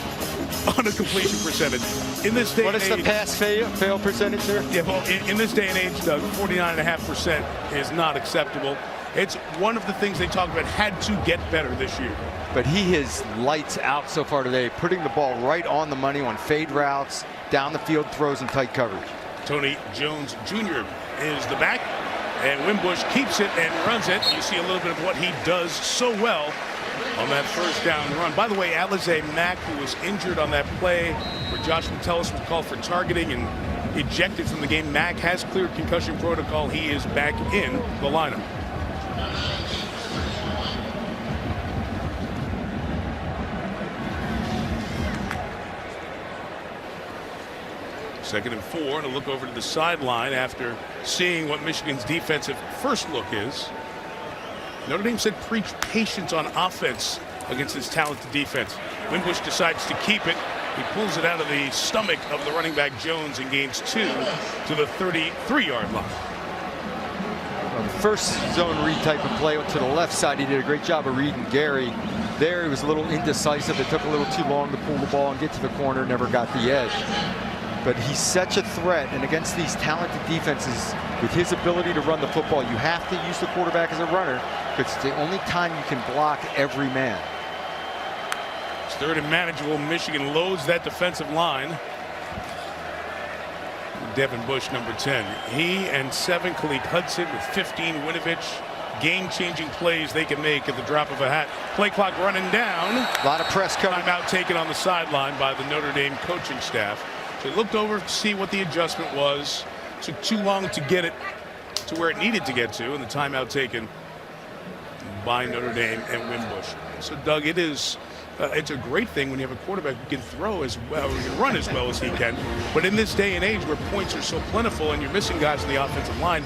on a completion percentage. In this day
What is
and
the
age,
pass fail percentage there?
yeah, well, in this day and age, Doug, 49.5% is not acceptable. It's one of the things they talk about had to get better this year.
But he is lights out so far today, putting the ball right on the money on fade routes, down the field throws, and tight coverage.
Tony Jones Jr. is the back, and Wimbush keeps it and runs it. You see a little bit of what he does so well on that first down run. By the way, Alize Mack, who was injured on that play where Josh Metellus was called for targeting and ejected from the game, Mack has cleared concussion protocol. He is back in the lineup. Second and 4, and a look over to the sideline after seeing what Michigan's defensive first look is. Notre Dame said preach patience on offense against this talented defense. Wimbush decides to keep it. He pulls it out of the stomach of the running back Jones and gains 2 to the 33-yard line.
Well, the first zone read type of play to the left side, he did a great job of reading Gary. There he was a little indecisive. It took a little too long to pull the ball and get to the corner, never got the edge. But he's such a threat, and against these talented defenses, with his ability to run the football, you have to use the quarterback as a runner, because it's the only time you can block every man.
It's third and manageable. Michigan loads that defensive line. Devin Bush, number 10. He and 7, Khalid Hudson with 15, Winovich. Game-changing plays they can make at the drop of a hat. Play clock running down.
A lot of press coverage.
Timeout taken on the sideline by the Notre Dame coaching staff. So they looked over to see what the adjustment was. Took too long to get it to where it needed to get to, and the timeout taken by Notre Dame and Wimbush. So, Doug, it is it's a great thing when you have a quarterback who can throw as well, or can run as well as he can. But in this day and age where points are so plentiful and you're missing guys on the offensive line,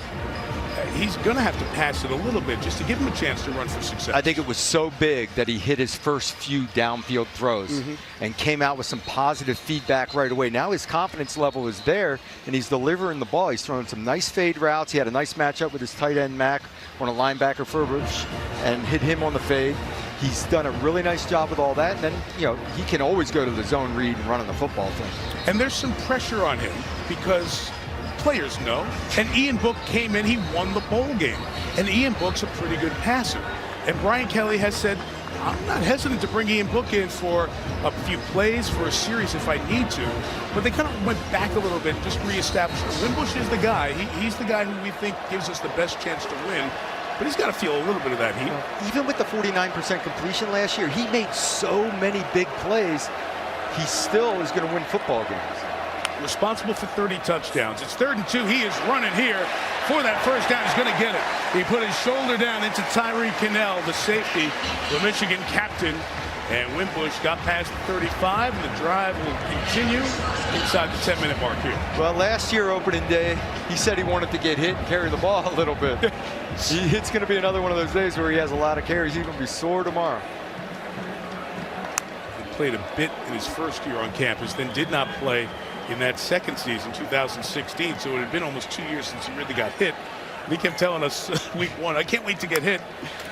he's going to have to pass it a little bit just to give him a chance to run for success.
I think it was so big that he hit his first few downfield throws and came out with some positive feedback right away. Now his confidence level is there, and he's delivering the ball. He's throwing some nice fade routes. He had a nice matchup with his tight end Mack on a linebacker Furbush and hit him on the fade. He's done a really nice job with all that. And then, you know, he can always go to the zone read and run on the football thing.
And there's some pressure on him because players know. And Ian Book came in, he won the bowl game. And Ian Book's a pretty good passer. And Brian Kelly has said, I'm not hesitant to bring Ian Book in for a few plays, for a series if I need to. But they kind of went back a little bit and just reestablished. Wimbush is the guy. He's the guy who we think gives us the best chance to win. But he's got to feel a little bit of that heat.
Even with the 49% completion last year, he made so many big plays. He still is going to win football games.
Responsible for 30 touchdowns. It's 3rd and 2. He is running here for that first down. He's going to get it. He put his shoulder down into Tyree Cannell, the safety, the Michigan captain. And Wimbush got past the 35, and the drive will continue inside the 10-minute mark here.
Well, last year, opening day, he said he wanted to get hit and carry the ball a little bit. It's going to be another one of those days where he has a lot of carries. He's going to be sore tomorrow.
He played a bit in his first year on campus, then did not play in that second season, 2016. So it had been almost 2 years since he really got hit. And he kept telling us week 1, I can't wait to get hit.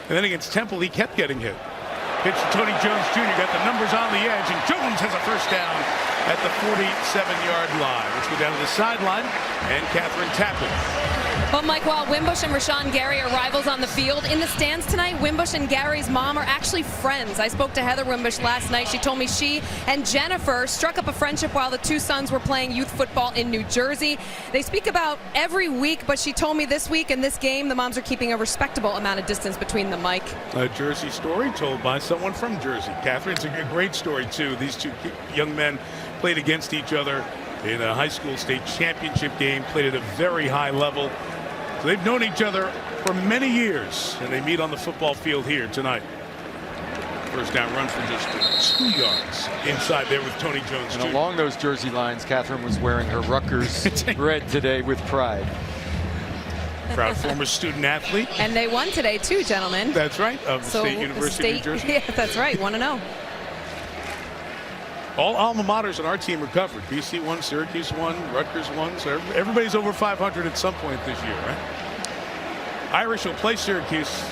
And then against Temple, he kept getting hit. Pitch to Tony Jones Jr. Got the numbers on the edge, and Jones has a first down at the 47-yard line. Let's go down to the sideline, and Catherine Tappan.
Well, Mike, while Wimbush and Rashawn Gary are rivals on the field, in the stands tonight, Wimbush and Gary's mom are actually friends. I spoke to Heather Wimbush last night. She told me she and Jennifer struck up a friendship while the two sons were playing youth football in New Jersey. They speak about every week, but she told me this week in this game, the moms are keeping a respectable amount of distance between them, Mike.
A Jersey story told by someone from Jersey. Catherine, it's a great story, too. These two young men played against each other in a high school state championship game, played at a very high level. So they've known each other for many years, and they meet on the football field here tonight. First down run for just 2 yards inside there with Tony Jones
And
Jr.
along those jersey lines, Catherine was wearing her Rutgers red today with pride.
Proud former student athlete.
And they won today, too, gentlemen.
That's right, of the State University of New Jersey.
Yeah, that's right, 1-0.
All alma maters on our team are covered. BC won, Syracuse won, Rutgers won. So everybody's over 500 at some point this year, right? Irish will play Syracuse,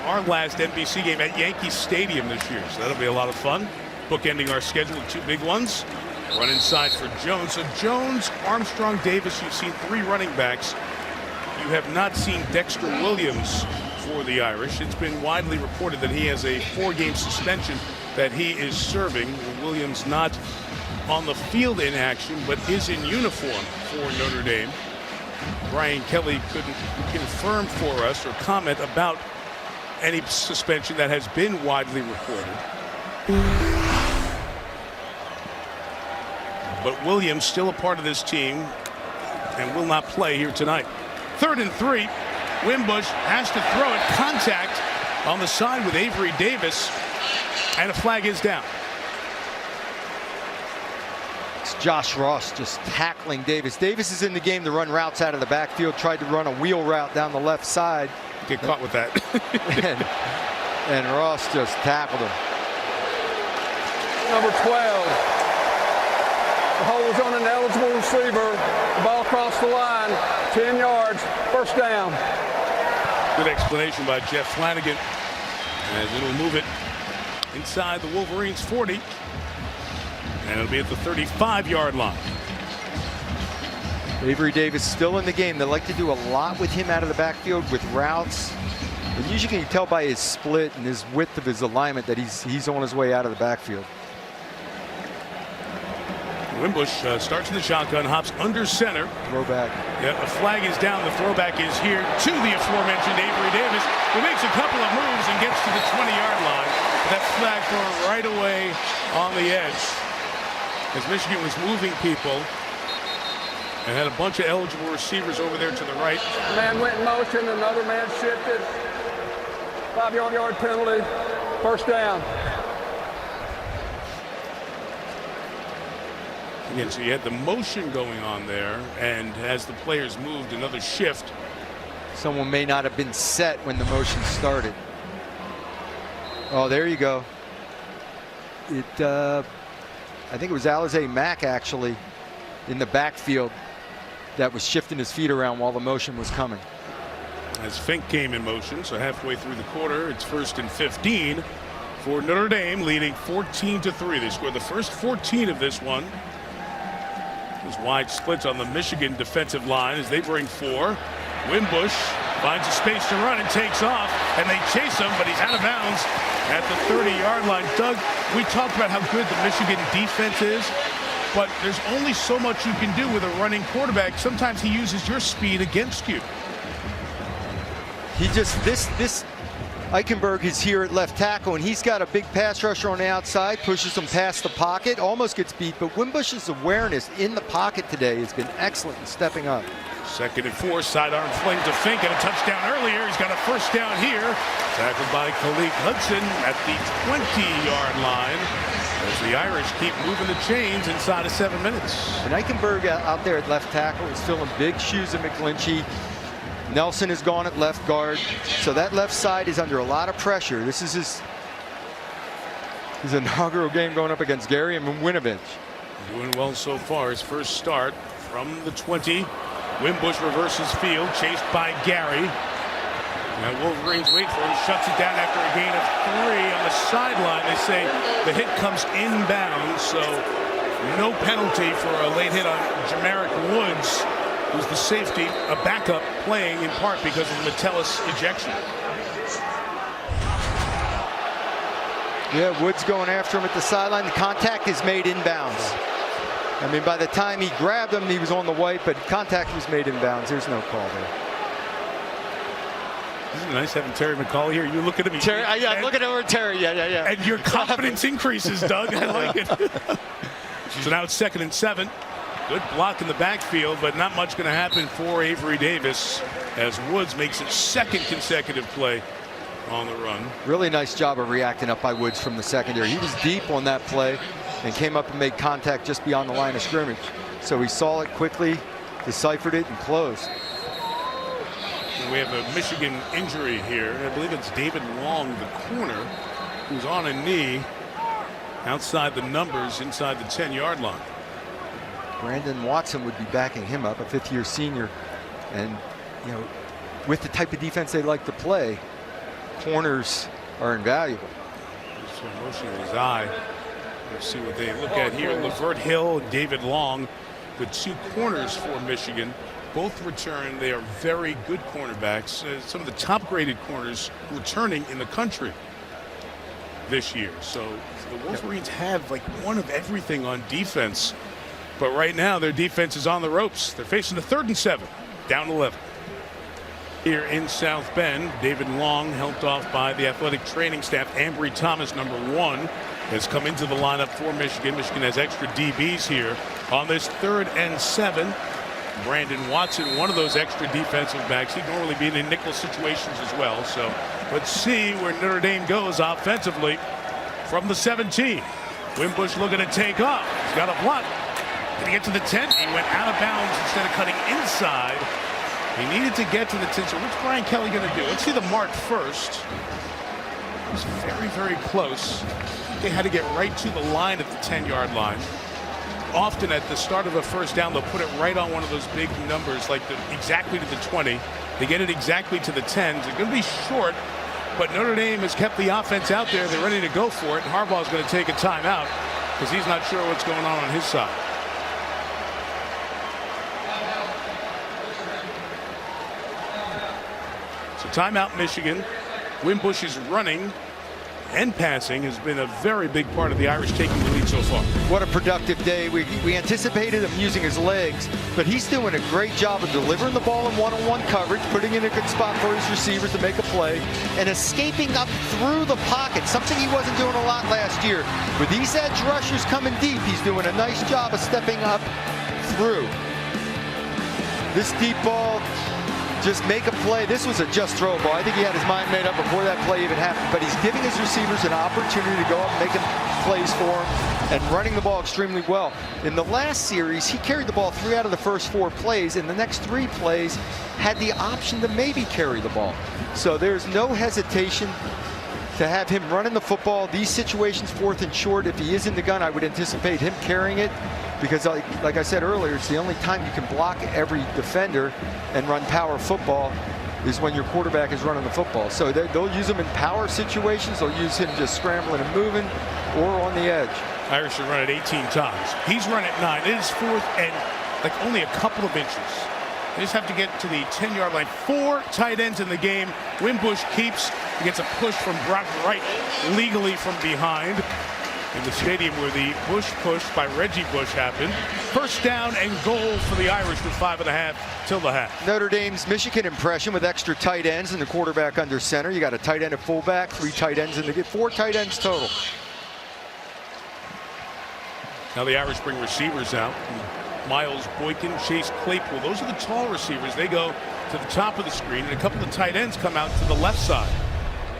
our last NBC game, at Yankee Stadium this year. So that'll be a lot of fun. Bookending our schedule with 2 big ones. Run inside for Jones. So Jones, Armstrong, Davis, you've seen 3 running backs. You have not seen Dexter Williams for the Irish. It's been widely reported that he has a 4-game suspension that he is serving. Williams not on the field in action, but is in uniform for Notre Dame. Brian Kelly couldn't confirm for us or comment about any suspension that has been widely reported. But Williams still a part of this team and will not play here tonight. 3rd and 3. Wimbush has to throw it. Contact on the side with Avery Davis, and a flag is down.
It's Josh Ross just tackling Davis. Davis is in the game to run routes out of the backfield. Tried to run a wheel route down the left side.
Get caught with that.
and Ross just tackled him.
Number 12. The hold was on an eligible receiver. The ball crossed the line. 10 yards. First down.
Good explanation by Jeff Flanagan, as it'll move it inside the Wolverines' 40, and it'll be at the 35-yard line.
Avery Davis still in the game. They like to do a lot with him out of the backfield with routes. And usually you can tell by his split and his width of his alignment that he's on his way out of the backfield.
Wimbush starts in the shotgun, hops under center.
Throwback.
Yeah, the flag is down. The throwback is here to the aforementioned Avery Davis, who makes a couple of moves and gets to the 20-yard line. That flag thrown right away on the edge, as Michigan was moving people and had a bunch of eligible receivers over there to the right.
Man went in motion, another man shifted. 5-yard penalty. First down.
Again, so you had the motion going on there, and as the players moved, another shift.
Someone may not have been set when the motion started. Oh, there you go. I think it was Alize Mack actually in the backfield that was shifting his feet around while the motion was coming.
As Finke came in motion, so halfway through the quarter, it's 1st and 15 for Notre Dame, leading 14-3. They scored the first 14 of this one. There's wide splits on the Michigan defensive line as they bring 4. Wimbush finds a space to run and takes off, and they chase him, but he's out of bounds at the 30-yard line. Doug, we talked about how good the Michigan defense is, but there's only so much you can do with a running quarterback. Sometimes he uses your speed against you.
He just, this Eichenberg is here at left tackle, and he's got a big pass rusher on the outside, pushes him past the pocket, almost gets beat, but Wimbush's awareness in the pocket today has been excellent in stepping up.
2nd and 4, sidearm fling to Finke, and a touchdown earlier. He's got a first down here. Tackled by Khalid Hudson at the 20-yard line, as the Irish keep moving the chains inside of 7 minutes.
And Eichenberg out there at left tackle is filling big shoes of McGlinchey. Nelson is gone at left guard, so that left side is under a lot of pressure. This is his inaugural game going up against Gary and Winovich.
Doing well so far. His first start from the 20. Wimbush reverses field, chased by Gary. Now Wolverines wait for him, shuts it down after a gain of 3 on the sideline. They say the hit comes inbounds, so no penalty for a late hit on Jamarick Woods, who's the safety, a backup playing in part because of the Metellus ejection.
Yeah, Woods going after him at the sideline. The contact is made inbounds. I mean, by the time he grabbed him, he was on the white, but contact was made inbounds. There's no call there.
Isn't it nice having Terry McCauley here? You look at him.
Terry, yeah, I'm looking over Terry. Yeah.
And your confidence increases, Doug. I like it. So now it's 2nd and 7. Good block in the backfield, but not much going to happen for Avery Davis as Woods makes his 2nd consecutive play on the run.
Really nice job of reacting up by Woods from the secondary. He was deep on that play and came up and made contact just beyond the line of scrimmage. So he saw it quickly, deciphered it, and closed.
And we have a Michigan injury here. I believe it's David Long, the corner, who's on a knee. outside the numbers inside the 10-yard line.
Brandon Watson would be backing him up, a fifth-year senior. And, you know, with the type of defense they like to play, corners are invaluable.
Just motioning his eye. Let's see what they look at here. Lavert Hill and David Long, the two corners for Michigan. Both return. They are very good cornerbacks. Some of the top-graded corners returning in the country this year. So the Wolverines have like one of everything on defense. But right now, their defense is on the ropes. They're facing the 3rd and 7, down 11. Here in South Bend, David Long, helped off by the athletic training staff. Ambry Thomas, number 1, has come into the lineup for Michigan. Michigan has extra DBs here on this 3rd and 7. Brandon Watson, one of those extra defensive backs. He'd normally be in nickel situations as well. So let's see where Notre Dame goes offensively from the 17. Wimbush looking to take off. He's got a block. Did he get to the 10? He went out of bounds instead of cutting inside. He needed to get to the 10. So what's Brian Kelly going to do? Let's see the mark first. It's very, very close. They had to get right to the line at the 10-yard line. Often at the start of a first down, they'll put it right on one of those big numbers, like exactly to the 20. They get it exactly to the 10. It's going to be short, but Notre Dame has kept the offense out there. They're ready to go for it, and Harbaugh's going to take a timeout because he's not sure what's going on his side. So timeout, Michigan. Wimbush is running and passing has been a very big part of the Irish taking the lead so far.
What a productive day. We anticipated him using his legs, but he's doing a great job of delivering the ball in one-on-one coverage, putting in a good spot for his receivers to make a play, and escaping up through the pocket, something he wasn't doing a lot last year. With these edge rushers coming deep, he's doing a nice job of stepping up through. This deep ball, just make a play. This was a just throw ball. I think he had his mind made up before that play even happened, but he's giving his receivers an opportunity to go up and making plays for him and running the ball extremely well. In the last series, he carried the ball 3 out of the first 4 plays, and the next 3 plays had the option to maybe carry the ball. So there's no hesitation to have him running the football. These situations, 4th and short, if he is in the gun, I would anticipate him carrying it, because like I said earlier, it's the only time you can block every defender and run power football is when your quarterback is running the football. So they'll use him in power situations. They'll use him just scrambling and moving or on the edge.
Irish have run it 18 times. He's run it 9. It is 4th and like only a couple of inches. They just have to get to the 10-yard line. 4 tight ends in the game. Wimbush keeps. He gets a push from Brock Wright legally from behind in the stadium where the Bush push by Reggie Bush happened. First down and goal for the Irish with 5.5 till the half.
Notre Dame's Michigan impression with extra tight ends and the quarterback under center. You got a tight end at fullback, 3 tight ends in the game, 4 tight ends total.
Now the Irish bring receivers out. Miles Boykin, Chase Claypool. Those are the tall receivers. They go to the top of the screen, and a couple of tight ends come out to the left side.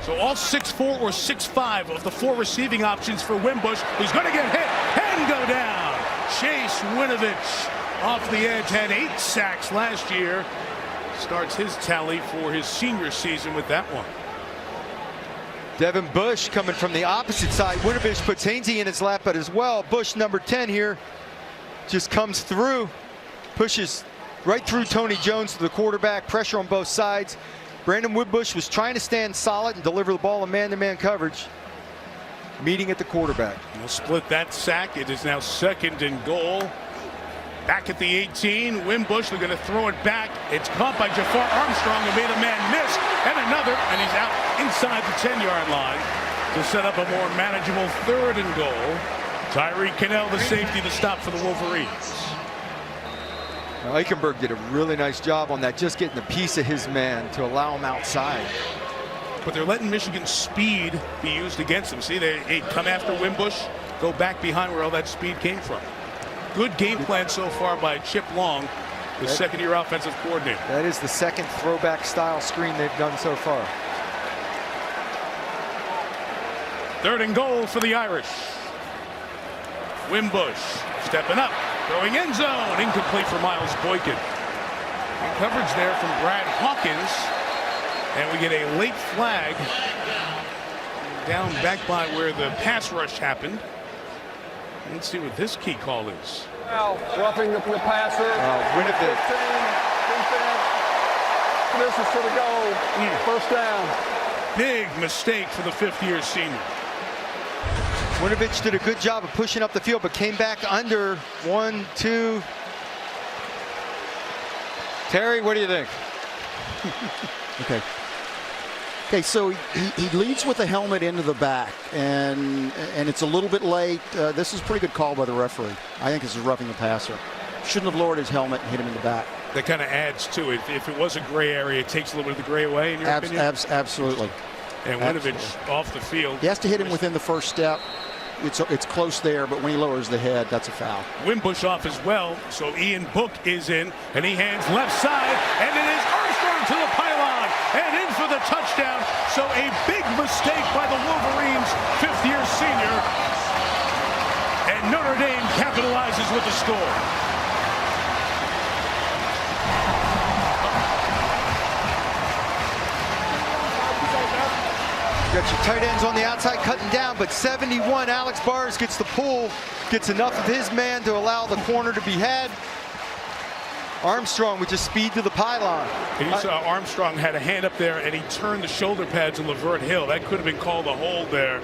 So all 6'4" or 6'5" of the 4 receiving options for Wimbush, who's going to get hit and go down. Chase Winovich off the edge, had 8 sacks last year. Starts his tally for his senior season with that one.
Devin Bush coming from the opposite side. Winovich puts Hainsey in his lap, but as well, Bush, number 10 here, just comes through, pushes right through Tony Jones to the quarterback, pressure on both sides. Brandon Wimbush was trying to stand solid and deliver the ball in man-to-man coverage, meeting at the quarterback.
We'll split that sack. It is now 2nd and goal. Back at the 18, Wimbush, they're going to throw it back. It's caught by Jafar Armstrong, who made a man miss, and another, and he's out inside the 10-yard line to set up a more manageable 3rd and goal. Tyree Cannell, the safety, to stop for the Wolverines.
Now, Eichenberg did a really nice job on that, just getting a piece of his man to allow him outside.
But they're letting Michigan's speed be used against them. See, they come after Wimbush, go back behind where all that speed came from. Good game plan so far by Chip Long, the second-year offensive coordinator.
That is the 2nd throwback style screen they've done so far.
3rd and goal for the Irish. Wimbush stepping up, throwing end zone, incomplete for Miles Boykin. Good coverage there from Brad Hawkins, and we get a late flag down back by where the pass rush happened. Let's see what this key call is.
Now, roughing the passer.
Winovich.
15, defense. This is for the goal. First down.
Big mistake for the fifth-year senior.
Winovich did a good job of pushing up the field, but came back under 1, 2. Terry, what do you think?
Okay, so he leads with the helmet into the back, and it's a little bit late. This is a pretty good call by the referee. I think this is roughing the passer. Shouldn't have lowered his helmet and hit him in the back.
That kind of adds to it. If it was a gray area, it takes a little bit of the gray away, in your opinion?
Absolutely.
And Winovich off the field.
He has to hit him within the first step. It's close there, but when he lowers the head, that's a foul.
Wimbush off as well, so Ian Book is in, and he hands left side, and it is Armstrong to the pylon, and in for the touchdown. So a big mistake by the Wolverines, fifth-year senior, and Notre Dame capitalizes with the score.
Got your tight ends on the outside cutting down, but 71, Alex Bars gets the pull, gets enough of his man to allow the corner to be had. Armstrong with just speed to the pylon.
And you saw Armstrong had a hand up there, and he turned the shoulder pad to Lavert Hill. That could have been called a hold there.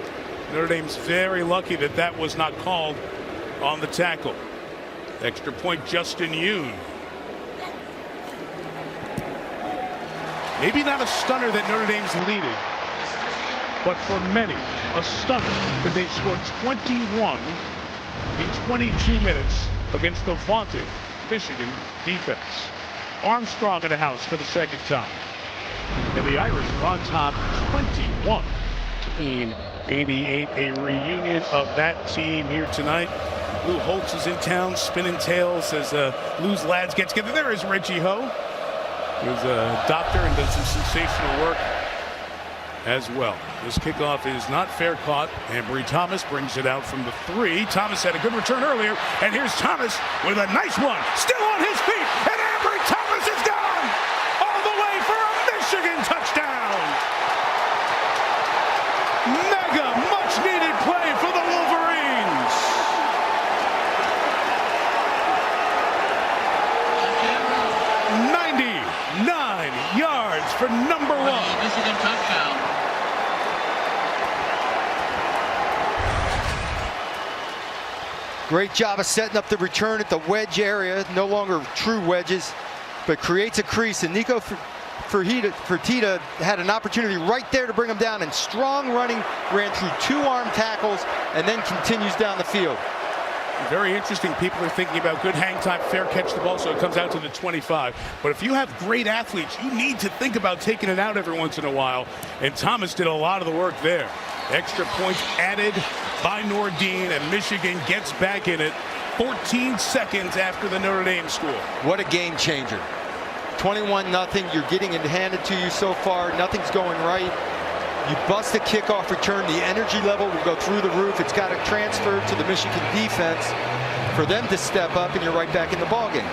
Notre Dame's very lucky that that was not called on the tackle. Extra point, Justin Yoon. Maybe not a stunner that Notre Dame's leading, but for many, a stunner, because they scored 21 in 22 minutes against the vaunted Michigan defense. Armstrong in the house for the second time. And the Irish are on top 21-88. A reunion of that team here tonight. Lou Holtz is in town, spinning tails as Lou's lads get together. There is Reggie Ho, who's a doctor and does some sensational work as well. This kickoff is not fair caught. Ambry Thomas brings it out from the 3. Thomas had a good return earlier, and here's Thomas with a nice one. Still on his feet, and Ambry Thomas is gone all the way for a Michigan touchdown. Mega, much-needed play for the Wolverines. $99 yards for number 1.
Michigan touchdown.
Great job of setting up the return at the wedge area. No longer true wedges, but creates a crease. And Nico Fertitta had an opportunity right there to bring him down. And strong running, ran through 2 arm tackles, and then continues down the field.
Very interesting. People are thinking about good hang time, fair catch the ball, so it comes out to the 25. But if you have great athletes, you need to think about taking it out every once in a while. And Thomas did a lot of the work there. Extra points added by Nordine, and Michigan gets back in it 14 seconds after the Notre Dame score.
What a game changer. 21-0. You're getting it handed to you so far. Nothing's going right. You bust a kickoff return. The energy level will go through the roof. It's got to transfer to the Michigan defense for them to step up, and you're right back in the ballgame.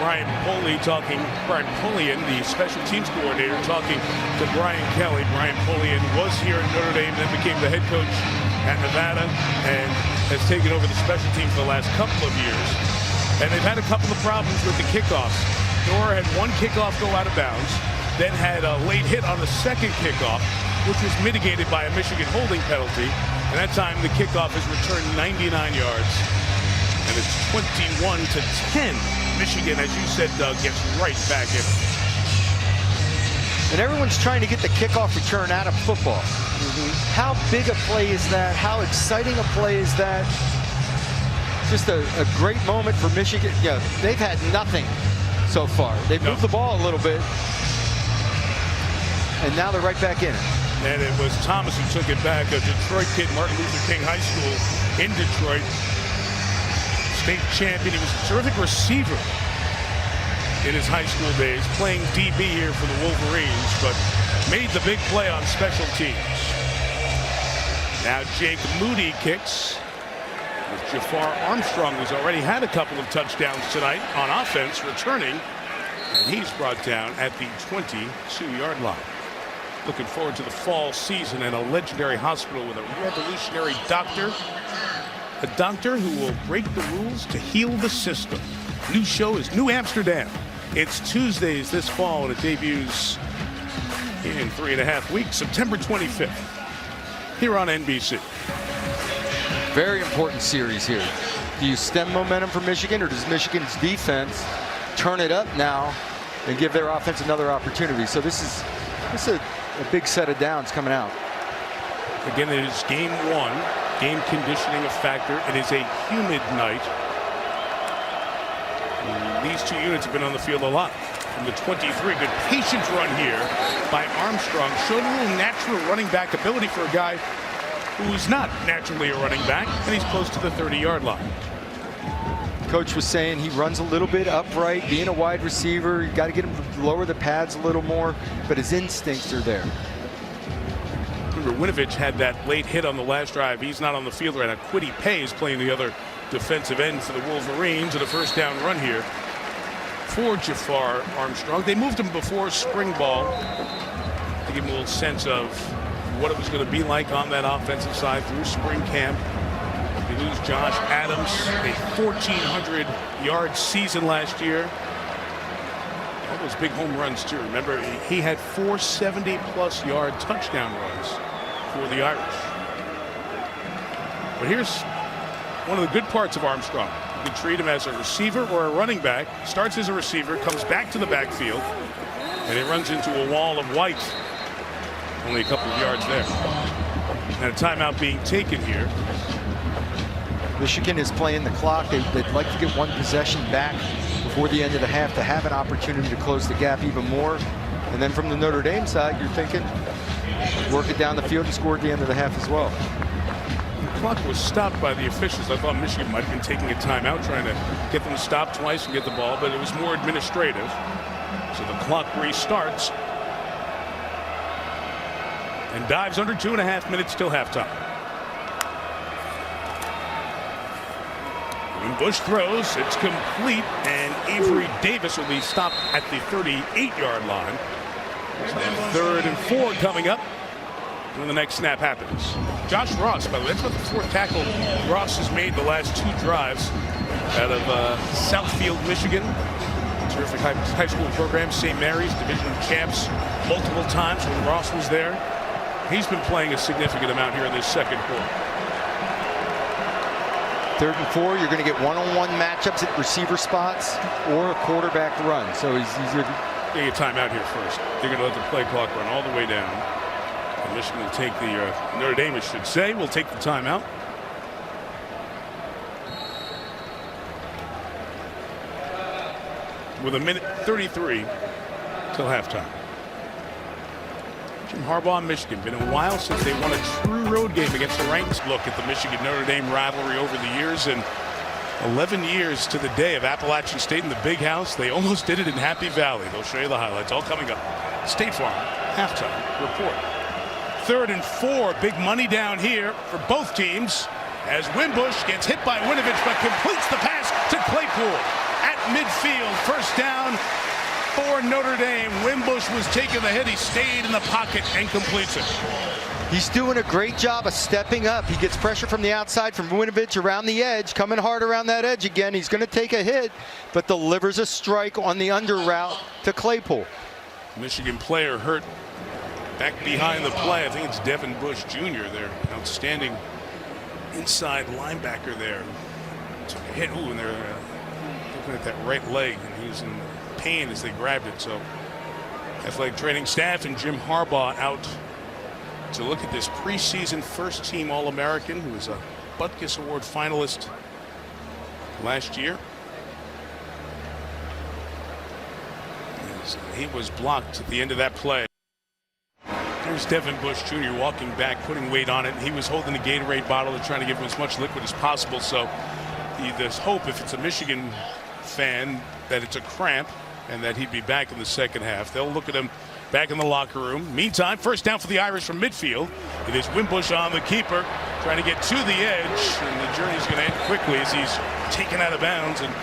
Brian Pullian, the special teams coordinator, talking to Brian Kelly. Brian Pullian was here at Notre Dame, then became the head coach at Nevada, and has taken over the special teams for the last couple of years. And they've had a couple of problems with the kickoffs. Nora had one kickoff go out of bounds, then had a late hit on the second kickoff, which was mitigated by a Michigan holding penalty. And that time the kickoff has returned 99 yards. And it's 21-10. Michigan, as you said, Doug, gets right back in.
And everyone's trying to get the kickoff return out of football. How big a play is that? How exciting a play is that? Just a great moment for Michigan. Yeah, they've had nothing so far. They've moved the ball a little bit, and now they're right back in it.
And it was Thomas who took it back, a Detroit kid, Martin Luther King High School in Detroit. State champion. He was a terrific receiver in his high school days, playing DB here for the Wolverines, but made the big play on special teams. Now Jake Moody kicks with Jafar Armstrong, who's already had a couple of touchdowns tonight on offense, returning, and he's brought down at the 22-yard line. Looking forward to the fall season and a legendary hospital with a revolutionary doctor a doctor who will break the rules to heal the system. New show is New Amsterdam. It's Tuesdays this fall, and it debuts in 3.5 weeks, September 25th, here on NBC.
Very important series here. Do you stem momentum for Michigan, or does Michigan's defense turn it up now and give their offense another opportunity? So this is a big set of downs coming out.
Again, it is game one. Game conditioning a factor. It is a humid night. These two units have been on the field a lot. From the 23, good patient run here by Armstrong. Showed a little natural running back ability for a guy who's not naturally a running back, and he's close to the 30-yard line.
Coach was saying he runs a little bit upright, being a wide receiver. You got to get him to lower the pads a little more, but his instincts are there.
Remember, Winovich had that late hit on the last drive. He's not on the field right now. Kwity Paye is playing the other defensive end for the Wolverines, and a first down run here for Jafar Armstrong. They moved him before spring ball to give him a little sense of what it was going to be like on that offensive side through spring camp. They lose Josh Adams, a 1,400-yard season last year. All those big home runs, too. Remember, he had 4 70-plus-yard touchdown runs for the Irish. But here's one of the good parts of Armstrong. You can treat him as a receiver or a running back. Starts as a receiver, comes back to the backfield, and he runs into a wall of white. Only a couple of yards there. And a timeout being taken here.
Michigan is playing the clock. They'd like to get one possession back before the end of the half to have an opportunity to close the gap even more. And then from the Notre Dame side, you're thinking work it down the field and score at the end of the half as well.
The clock was stopped by the officials. I thought Michigan might have been taking a timeout, trying to get them to stop twice and get the ball, but it was more administrative. So the clock restarts and dives under 2.5 minutes till halftime. Wimbush throws, it's complete, and Avery Davis will be stopped at the 38-yard line. So 3rd and 4 coming up when the next snap happens. Josh Ross, by the way, that's about the 4th tackle Ross has made the last 2 drives out of Southfield, Michigan. Terrific high school program, St. Mary's, division champs multiple times when Ross was there. He's been playing a significant amount here in this second quarter.
3rd and 4, you're going to get one-on-one matchups at receiver spots or a quarterback run. So he's
going to get timeout here first. They're going to let the play clock run all the way down. And Michigan will take the, Notre Dame, I should say, will take the timeout. With 1:33 till halftime. Jim Harbaugh and Michigan. Been a while since they won a true road game against the ranked. Look at the Michigan-Notre Dame rivalry over the years, and 11 years to the day of Appalachian State in the Big House. They almost did it in Happy Valley. They'll show you the highlights all coming up. State Farm halftime report. 3rd and 4, big money down here for both teams as Wimbush gets hit by Winovich but completes the pass to Claypool at midfield. First down for Notre Dame. Wimbush was taking the hit. He stayed in the pocket and completes it.
He's doing a great job of stepping up. He gets pressure from the outside from Winovich around the edge, coming hard around that edge again. He's going to take a hit, but delivers a strike on the under route to Claypool.
Michigan player hurt back behind the play. I think it's Devin Bush Jr. there. Outstanding inside linebacker there. Took a hit. Ooh, and they're looking at that right leg, and he was in pain as they grabbed it. So athletic training staff and Jim Harbaugh out to look at this preseason first-team All-American who was a Butkus Award finalist last year. He was blocked at the end of that play. There's Devin Bush Jr. walking back, putting weight on it. He was holding the Gatorade bottle and trying to give him as much liquid as possible. So there's hope, if it's a Michigan fan, that it's a cramp and that he'd be back in the second half. They'll look at him back in the locker room. Meantime, first down for the Irish from midfield. It is Wimbush on the keeper, trying to get to the edge, and the journey's going to end quickly as he's taken out of bounds and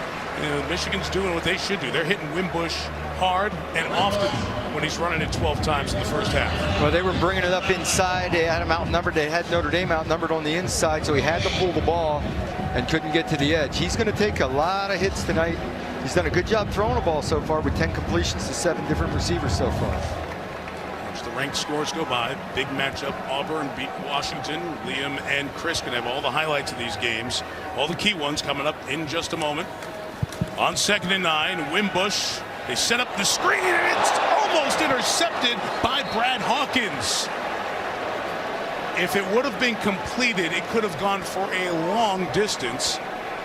You know, Michigan's doing what they should do. They're hitting Wimbush hard and often when he's running it 12 times in the first half.
Well, they were bringing it up inside. They had him outnumbered. They had Notre Dame outnumbered on the inside, so he had to pull the ball and couldn't get to the edge. He's going to take a lot of hits tonight. He's done a good job throwing the ball so far with 10 completions to 7 different receivers so far.
As the ranked scores go by, big matchup. Auburn beat Washington. Liam and Chris can have all the highlights of these games. All the key ones coming up in just a moment. On 2nd and 9, Wimbush. They set up the screen and it's almost intercepted by Brad Hawkins. If it would have been completed, it could have gone for a long distance.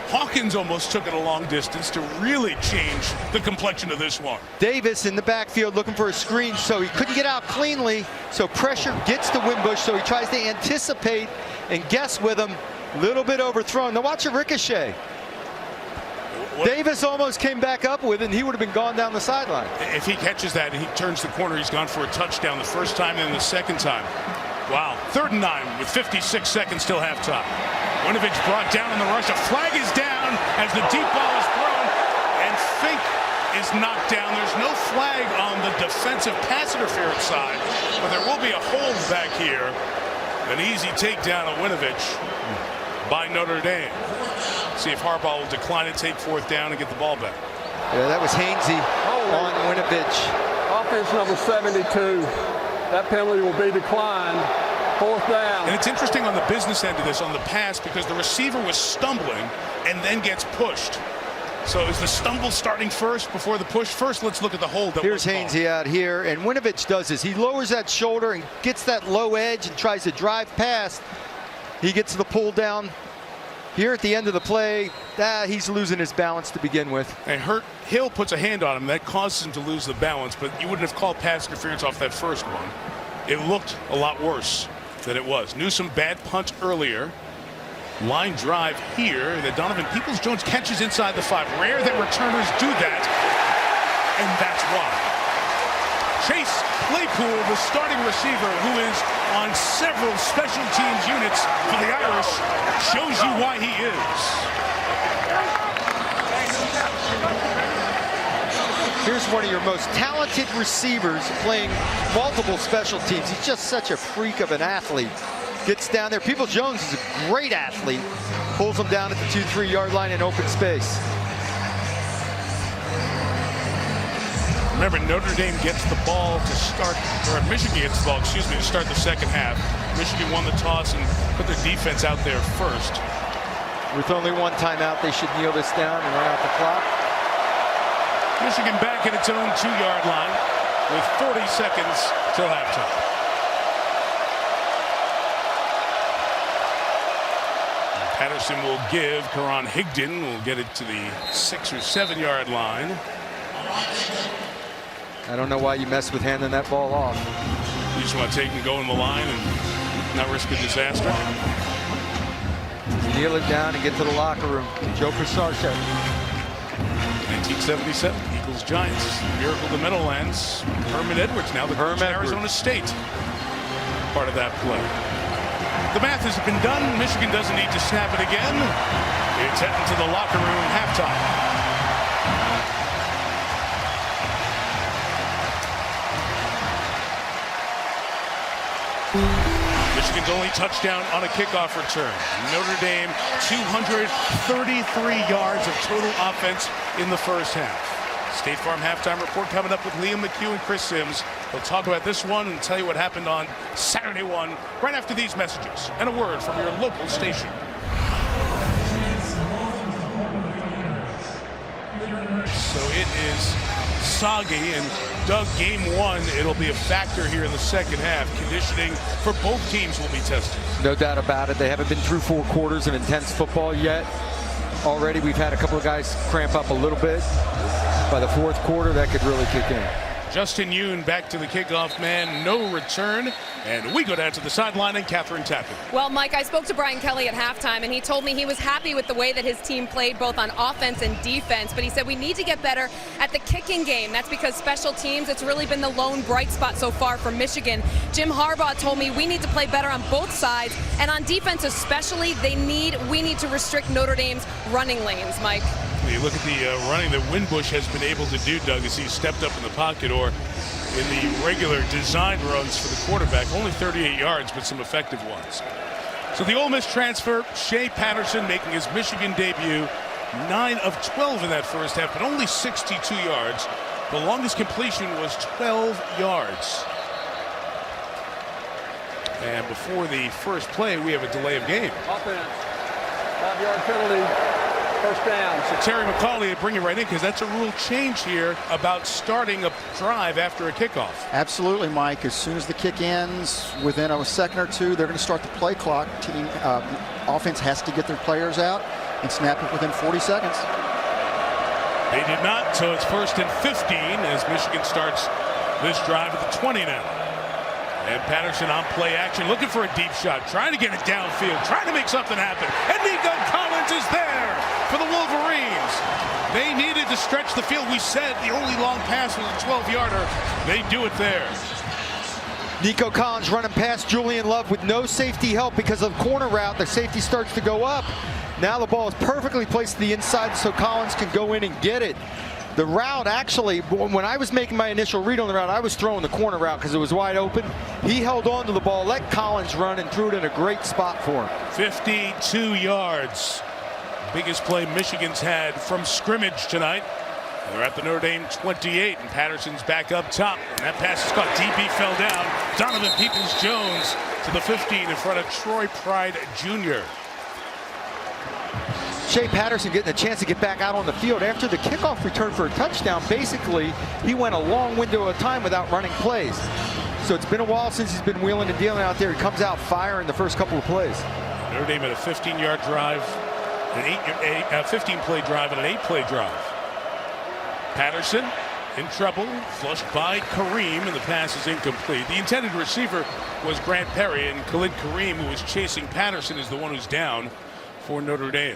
Hawkins almost took it a long distance to really change the complexion of this one.
Davis in the backfield looking for a screen, so he couldn't get out cleanly. So pressure gets to Wimbush, so he tries to anticipate and guess with him. Little bit overthrown. Now watch a ricochet. Davis almost came back up with it, and he would have been gone down the sideline.
If he catches that and he turns the corner, he's gone for a touchdown the first time and the second time. Wow. 3rd and 9 with 56 seconds till halftime. Winovich brought down in the rush. A flag is down as the deep ball is thrown, and Finke is knocked down. There's no flag on the defensive pass interference side, but there will be a hold back here. An easy takedown of Winovich by Notre Dame. See if Harbaugh will decline it, take 4th down, and get the ball back.
Yeah, that was Hainsey on Winovich.
Offense number 72. That penalty will be declined. 4th down.
And it's interesting on the business end of this, on the pass, because the receiver was stumbling and then gets pushed. So is the stumble starting first before the push? First, let's look at the hold.
Here's Hainsey out here, and Winovich does this. He lowers that shoulder and gets that low edge and tries to drive past. He gets the pull down. Here at the end of the play, he's losing his balance to begin with.
And Hill puts a hand on him. That causes him to lose the balance, but you wouldn't have called pass interference off that first one. It looked a lot worse than it was. Newsome bad punt earlier. Line drive here that Donovan Peoples-Jones catches inside the 5. Rare that returners do that, and that's why. Chase Claypool, the starting receiver, who is on several special teams units for the Irish, shows you why he is.
Here's one of your most talented receivers playing multiple special teams. He's just such a freak of an athlete. Gets down there. Peoples-Jones is a great athlete. Pulls him down at the 2-3 yard line in open space.
Remember, Notre Dame gets the ball to start, or Michigan gets the ball, excuse me, to start the second half. Michigan won the toss and put their defense out there first.
With only one timeout, they should kneel this down and run out the clock.
Michigan back at its own 2-yard line with 40 seconds till halftime. Patterson will give. Karan Higdon will get it to the 6 or 7 yard line.
I don't know why you mess with handing that ball off.
You just want to take and go in the line and not risk a disaster.
Kneel it down and get to the locker room. Joe Pisarcek.
1977, Eagles Giants, Miracle of the Meadowlands. Herman Edwards now the coach at Arizona State. Part of that play. The math has been done. Michigan doesn't need to snap it again. It's heading to the locker room halftime. Michigan's only touchdown on a kickoff return. Notre Dame 233 yards of total offense in the first half. State Farm halftime report coming up with Liam McHugh and Chris Sims. They'll talk about this one and tell you what happened on Saturday 1 right after these messages and a word from your local station. So it is soggy, and Doug, game 1, it'll be a factor here in the second half. Conditioning for both teams will be tested.
No doubt about it. They haven't been through 4 quarters of intense football yet. Already we've had a couple of guys cramp up a little bit. By the 4th quarter, that could really kick in.
Justin Yoon back to the kickoff man, no return, and we go down to the sideline and Catherine Tappan.
Well, Mike, I spoke to Brian Kelly at halftime, and he told me he was happy with the way that his team played both on offense and defense, but he said we need to get better at the kicking game. That's because special teams, it's really been the lone bright spot so far for Michigan. Jim Harbaugh told me we need to play better on both sides, and on defense especially, we need to restrict Notre Dame's running lanes, Mike.
You look at the running that Wimbush has been able to do, Doug, as he's stepped up in the pocket or in the regular design runs for the quarterback. Only 38 yards, but some effective ones. So the Ole Miss transfer, Shea Patterson, making his Michigan debut. 9 of 12 in that first half, but only 62 yards. The longest completion was 12 yards. And before the first play, we have a delay of game.
Offense. 5-yard penalty. First down.
So Terry McCauley, bring it right in, because that's a rule change here about starting a drive after a kickoff.
Absolutely, Mike. As soon as the kick ends, within a second or two, they're going to start the play clock. Team offense has to get their players out and snap it within 40 seconds.
They did not, so it's 1st and 15 as Michigan starts this drive at the 20 now. And Patterson on play action, looking for a deep shot, trying to get it downfield, trying to make something happen. And Nico Collins is there for the Wolverines. They needed to stretch the field. We said the only long pass was a 12-yarder. They do it there.
Nico Collins running past Julian Love with no safety help because of the corner route. The safety starts to go up. Now the ball is perfectly placed to the inside so Collins can go in and get it. The route, actually, when I was making my initial read on the route, I was throwing the corner route because it was wide open. He held on to the ball, let Collins run, and threw it in a great spot for him.
52 yards. Biggest play Michigan's had from scrimmage tonight. They're at the Notre Dame 28, and Patterson's back up top. And that pass is caught deep. He fell down. Donovan Peoples-Jones to the 15 in front of Troy Pride Jr.
Shea Patterson getting a chance to get back out on the field after the kickoff return for a touchdown. Basically, he went a long window of time without running plays. So it's been a while since he's been wheeling and dealing out there. He comes out firing the first couple of plays.
Notre Dame had a 15-yard drive, an 15-play drive, and an 8-play drive. Patterson in trouble, flushed by Kareem, and the pass is incomplete. The intended receiver was Grant Perry, and Khalid Kareem, who was chasing Patterson, is the one who's down for Notre Dame.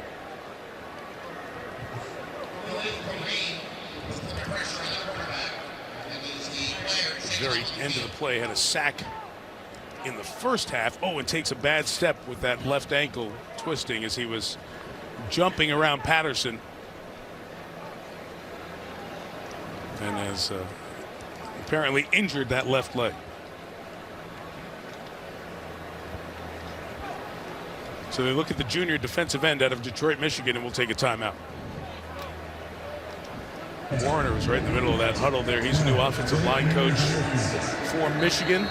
The very end of the play had a sack in the first half. Oh, and takes a bad step with that left ankle twisting as he was jumping around Patterson. And has apparently injured that left leg. So they look at the junior defensive end out of Detroit, Michigan, and we'll take a timeout. Warner was right in the middle of that huddle there. He's the new offensive line coach for Michigan.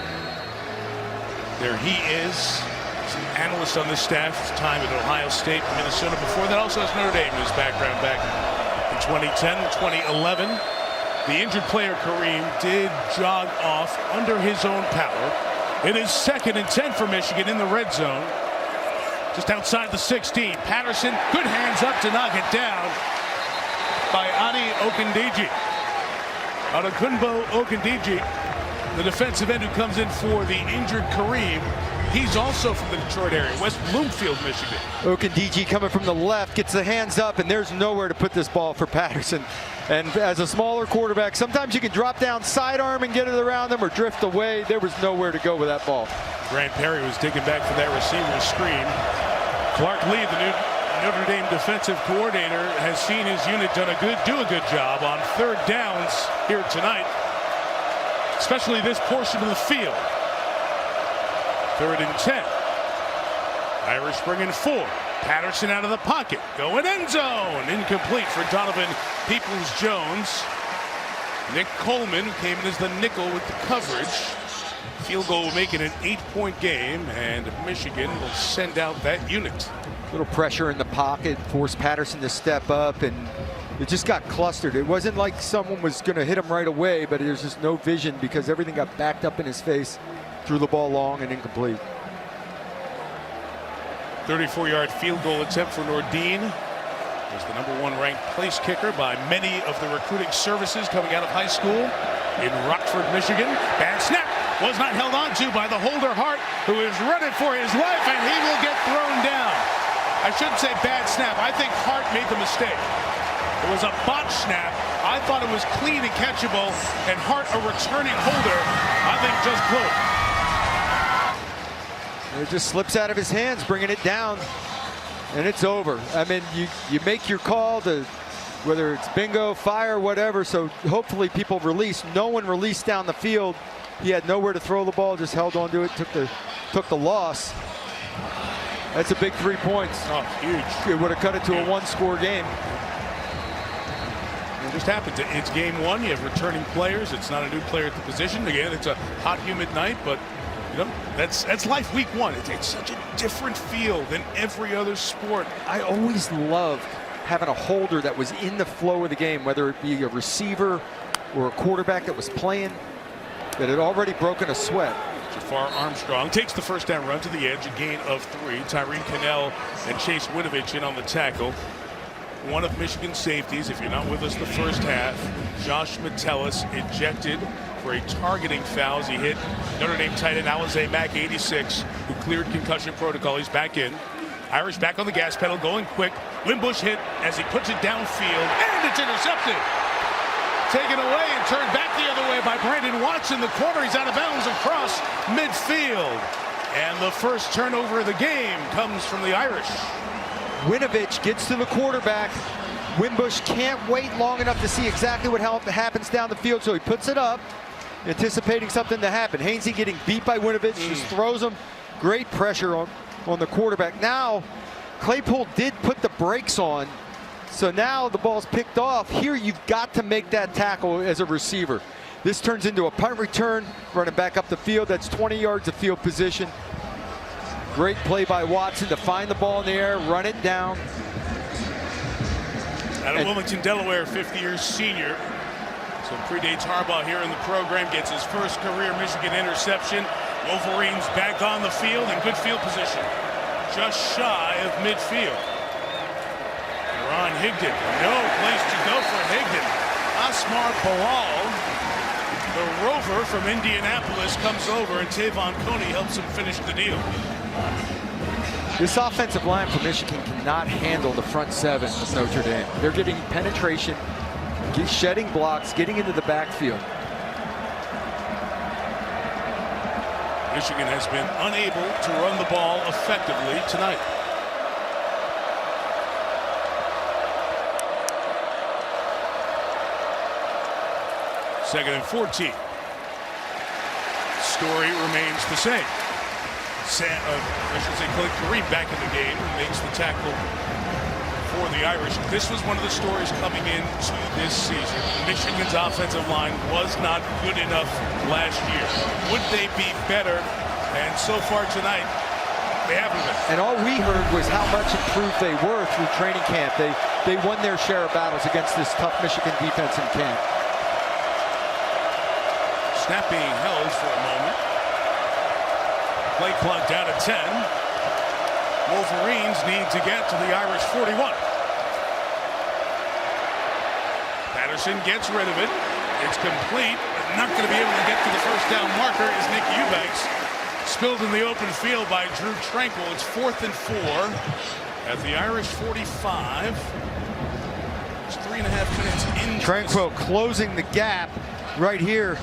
There he is. He's an analyst on this staff. His time at Ohio State, Minnesota. Before that, also has Notre Dame in his background back in 2010, 2011. The injured player, Kareem, did jog off under his own power. It is 2nd and 10 for Michigan in the red zone. Just outside the 16. Patterson, good hands up to knock it down by Adi Okundiji. Adekunbo Okundiji, the defensive end who comes in for the injured Kareem. He's also from the Detroit area, West Bloomfield, Michigan.
Okundiji coming from the left, gets the hands up, and there's nowhere to put this ball for Patterson. And as a smaller quarterback, sometimes you can drop down sidearm and get it around them or drift away. There was nowhere to go with that ball.
Grant Perry was digging back for that receiver screen. Clark Lee, the new Notre Dame defensive coordinator, has seen his unit do a good job on 3rd downs here tonight, especially this portion of the field. 3rd and 10. Irish bringing 4. Patterson out of the pocket, going end zone, incomplete for Donovan Peoples-Jones. Nick Coleman came in as the nickel with the coverage. Field goal will make it an 8-point game, and Michigan will send out that unit.
Little pressure in the pocket, forced Patterson to step up, and it just got clustered. It wasn't like someone was going to hit him right away, but there's just no vision because everything got backed up in his face. Threw the ball long and incomplete. 34-yard field goal attempt for Nordine. Was the #1 ranked place kicker by many of the recruiting services coming out of high school in Rockford, Michigan. Bad snap. Was not held on to by the holder Hart, who is running for his life, and he will get thrown down. I shouldn't say bad snap. I think Hart made the mistake. It was a botch snap. I thought it was clean and catchable, and Hart, a returning holder, I think just blew it. It just slips out of his hands, bringing it down, and it's over. I mean, you make your call to whether it's bingo, fire, whatever. So hopefully people release. No one released down the field. He had nowhere to throw the ball, just held on to it, took the loss. That's a big 3 points.
Oh, huge.
It would have cut it to a one-score game.
It just happened. It's game one. You have returning players. It's not a new player at the position. Again, it's a hot, humid night, but you know that's life week one. It's such a different feel than every other sport.
I always loved having a holder that was in the flow of the game, whether it be a receiver or a quarterback that was playing, that had already broken a sweat.
Jafar Armstrong takes the first down run to the edge, a gain of 3. Tyree Cannell and Chase Winovich in on the tackle. One of Michigan's safeties, if you're not with us the first half, Josh Metellus, ejected for a targeting foul as he hit Notre Dame tight end Alize Mack, 86, who cleared concussion protocol. He's back in. Irish back on the gas pedal, going quick. Wimbush hit as he puts it downfield, and it's intercepted. Taken away and turned back the other way by Brandon Watson. The corner, he's out of bounds across midfield. And the first turnover of the game comes from the Irish.
Winovich gets to the quarterback. Wimbush can't wait long enough to see exactly what happens down the field, so he puts it up, anticipating something to happen. Hainsey getting beat by Winovich, just throws him. Great pressure on the quarterback. Now, Claypool did put the brakes on, so now the ball's picked off. Here, you've got to make that tackle as a receiver. This turns into a punt return, running back up the field. That's 20 yards of field position. Great play by Watson to find the ball in the air, run it down.
Out of Wilmington, Delaware, 50-year senior. So predates Harbaugh here in the program, gets his first career Michigan interception. Wolverines back on the field in good field position, just shy of midfield. Ron Higdon, no place to go for Higdon. Asmar Bilal, the rover from Indianapolis, comes over, and Tavon Coney helps him finish the deal.
This offensive line for Michigan cannot handle the front seven of Notre Dame. They're getting penetration, shedding blocks, getting into the backfield.
Michigan has been unable to run the ball effectively tonight. Second and 14. Story remains the same. I should say Kareem back in the game, who makes the tackle for the Irish. This was one of the stories coming into this season. Michigan's offensive line was not good enough last year. Would they be better? And so far tonight, they haven't been.
And all we heard was how much improved they were through training camp. They won their share of battles against this tough Michigan defense in camp.
Snap being held for a moment. Play clock down to 10. Wolverines need to get to the Irish 41. Patterson gets rid of it. It's complete, but not going to be able to get to the first down marker is Nick Eubanks. Spilled in the open field by Drew Tranquill. It's 4th and 4 at the Irish 45. It's 3.5 minutes in.
Tranquill closing the gap right here.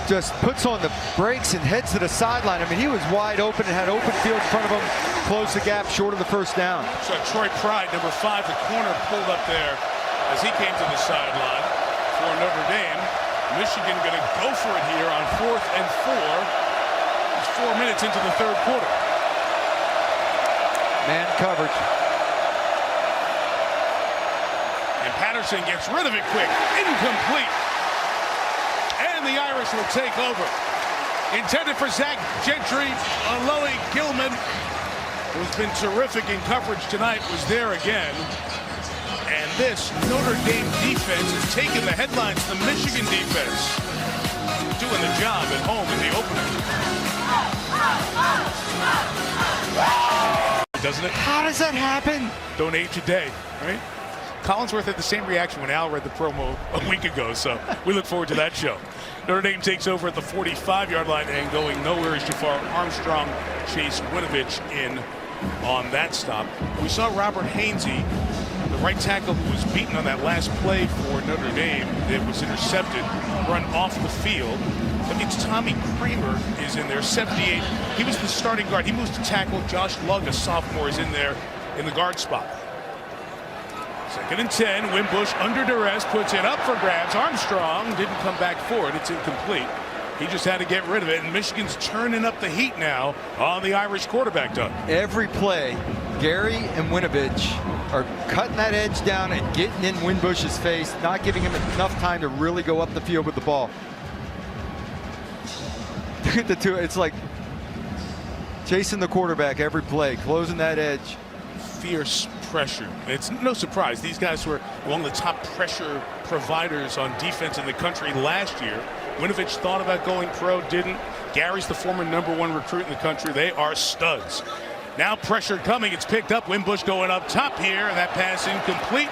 Just puts on the brakes and heads to the sideline. I mean, he was wide open and had open field in front of him. Closed the gap short of the first down.
So Troy Pride, number 5, the corner, pulled up there as he came to the sideline for Notre Dame. Michigan going to go for it here on 4th and 4. It's 4 minutes into the third quarter.
Man coverage.
And Patterson gets rid of it quick. Incomplete. And the Irish will take over. Intended for Zach Gentry. Alohi Gilman, who's been terrific in coverage tonight, was there again. And this Notre Dame defense is taking the headlines. The Michigan defense doing the job at home in the opener. Doesn't it?
How does that happen?
Don't age a day, right? Collinsworth had the same reaction when Al read the promo a week ago, so we look forward to that show. Notre Dame takes over at the 45-yard line, and going nowhere is Jafar Armstrong. Chase Winovich in on that stop. We saw Robert Hainsey, the right tackle who was beaten on that last play for Notre Dame that was intercepted, run off the field. That means Tommy Kramer is in there, 78. He was the starting guard. He moves to tackle. Josh Lugg, a sophomore, is in there in the guard spot. Second and 10. Wimbush under duress puts it up for grabs. Armstrong didn't come back for it. It's incomplete. He just had to get rid of it, and Michigan's turning up the heat now on the Irish quarterback, Doug.
Every play, Gary and Winovich are cutting that edge down and getting in Wimbush's face, not giving him enough time to really go up the field with the ball. The two, it's like chasing the quarterback every play, closing that edge.
Fierce pressure. It's no surprise. These guys were among the top pressure providers on defense in the country last year. Winovich thought about going pro, didn't. Gary's the former #1 recruit in the country. They are studs. Now pressure coming. It's picked up. Wimbush going up top here, and that pass incomplete.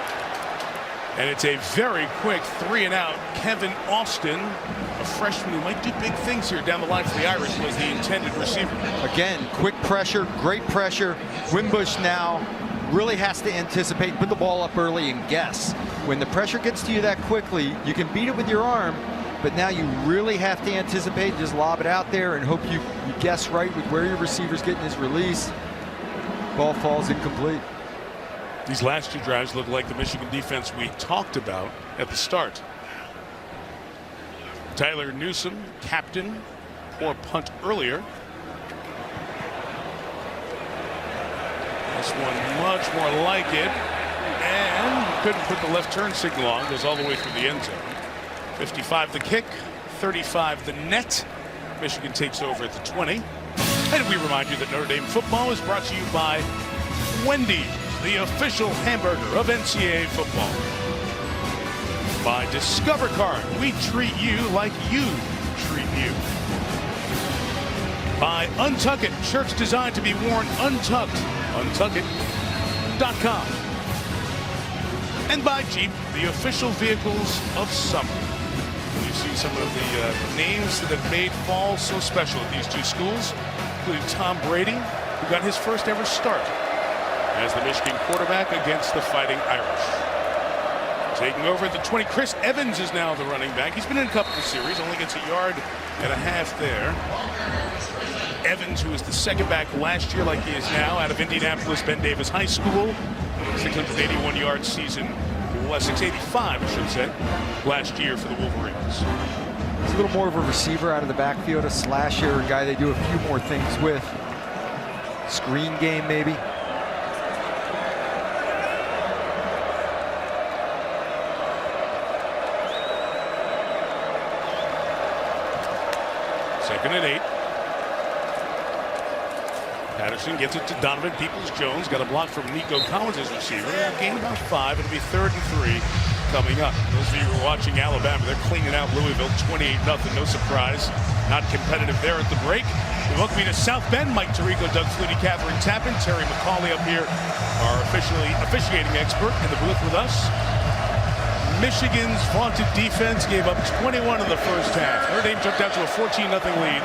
And it's a very quick 3-and-out. Kevin Austin, a freshman who might do big things here down the line for the Irish, was the intended receiver.
Again, quick pressure, great pressure. Wimbush now really has to anticipate, put the ball up early and guess. When the pressure gets to you that quickly, you can beat it with your arm, but now you really have to anticipate and just lob it out there and hope you guess right with where your receiver's getting his release. Ball falls incomplete.
These last two drives look like the Michigan defense we talked about at the start. Tyler Newsome, captain, poor punt earlier. This one much more like it, and couldn't put the left turn signal on. Goes all the way through the end zone. 55 the kick, 35 the net. Michigan takes over at the 20. And we remind you that Notre Dame football is brought to you by Wendy's, the official hamburger of NCAA football. By Discover Card, we treat you like you treat you. By Untuck It, shirts designed to be worn untucked. Untuckit.com. And by Jeep, the official vehicles of summer. You see some of the names that have made fall so special at these two schools, including Tom Brady, who got his first ever start as the Michigan quarterback against the Fighting Irish. Taking over at the 20, Chris Evans is now the running back. He's been in a couple of series, only gets 1.5 yards there. Evans, who was the second back last year like he is now, out of Indianapolis Ben Davis High School. 681-yard season, 685, I should say, last year for the Wolverines.
He's a little more of a receiver out of the backfield, a slasher, a guy they do a few more things with. Screen game, maybe.
Second and 8. Patterson gets it to Donovan Peoples-Jones. Got a block from Nico Collins, his receiver. Gain about 5. It'll be 3rd and 3 coming up. Those of you who are watching Alabama, they're cleaning out Louisville 28-0. No surprise. Not competitive there at the break. We welcome you to South Bend. Mike Tirico, Doug Flutie, Catherine Tappan, Terry McCauley up here, our officiating expert in the booth with us. Michigan's vaunted defense gave up 21 in the first half. Notre Dame jumped out to a 14-0 lead.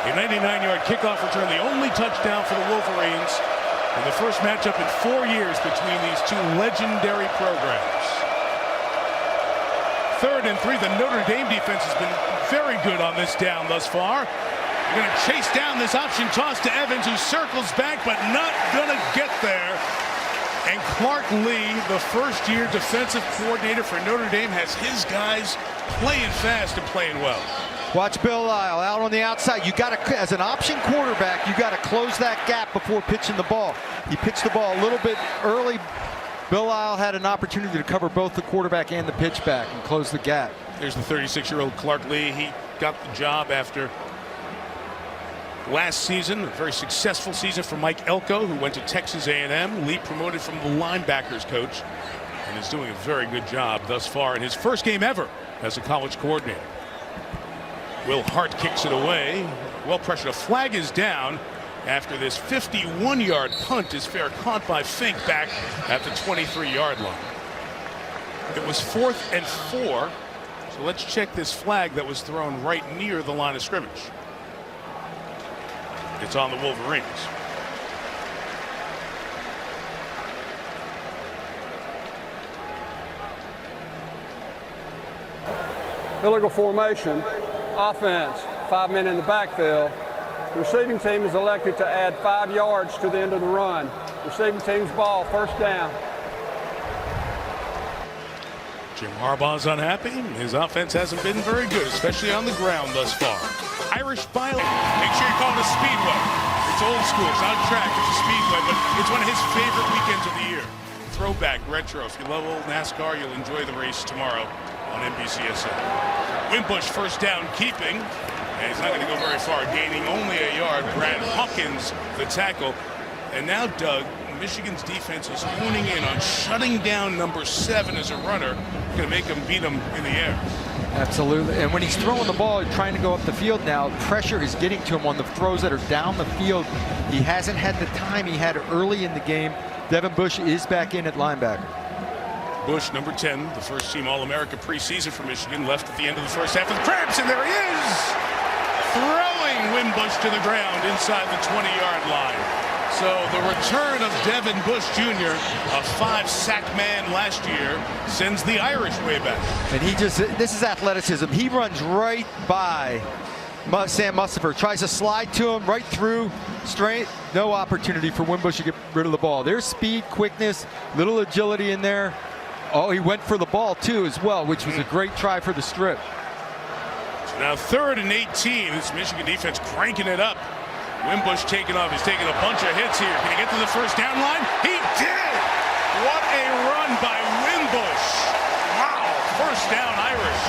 A 99-yard kickoff return, the only touchdown for the Wolverines in the first matchup in 4 years between these two legendary programs. 3rd and 3. The Notre Dame defense has been very good on this down thus far. They're going to chase down this option toss to Evans, who circles back, but not going to get there. And Clark Lee, the first-year defensive coordinator for Notre Dame, has his guys playing fast and playing well.
Watch Bill Lyle out on the outside. You got to, as an option quarterback, you got to close that gap before pitching the ball. He pitched the ball a little bit early. Bill Lyle had an opportunity to cover both the quarterback and the pitchback and close the gap.
There's the 36-year-old Clark Lee. He got the job after last season, a very successful season for Mike Elko, who went to Texas A&M. Lee promoted from the linebackers coach and is doing a very good job thus far in his first game ever as a college coordinator. Will Hart kicks it away. Well pressured. A flag is down after this 51-yard punt is fair caught by Fink back at the 23-yard line. It was 4th and 4. So let's check this flag that was thrown right near the line of scrimmage. It's on the Wolverines.
Illegal formation. Offense, 5 men in the backfield. The receiving team is elected to add 5 yards to the end of the run. Receiving team's ball, first down.
Jim Harbaugh's unhappy. His offense hasn't been very good, especially on the ground thus far. Irish File. Make sure you call it a speedway. It's old school. It's not a track. It's a speedway, but it's one of his favorite weekends of the year. Throwback, retro. If you love old NASCAR, you'll enjoy the race tomorrow on NBCSN. Wimbush first down, keeping. And he's not going to go very far, gaining only a yard. Brad Hawkins, the tackle. And now, Doug, Michigan's defense is honing in on shutting down number 7 as a runner. Going to make him beat him in the air.
Absolutely. And when he's throwing the ball, trying to go up the field now, pressure is getting to him on the throws that are down the field. He hasn't had the time he had early in the game. Devin Bush is back in at linebacker.
Bush, number 10, the first team All-America preseason for Michigan, left at the end of the first half of the Cramps, and there he is! Throwing Wimbush to the ground inside the 20-yard line. So the return of Devin Bush Jr., a 5-sack man last year, sends the Irish way back.
And this is athleticism. He runs right by Sam Mustipher, tries to slide to him right through, straight. No opportunity for Wimbush to get rid of the ball. There's speed, quickness, little agility in there. Oh, he went for the ball too as well, which was a great try for the strip.
So now 3rd and 18. This Michigan defense cranking it up. Wimbush taking off. He's taking a bunch of hits here. Can he get to the first down line? He did! What a run by Wimbush. Wow, first down Irish.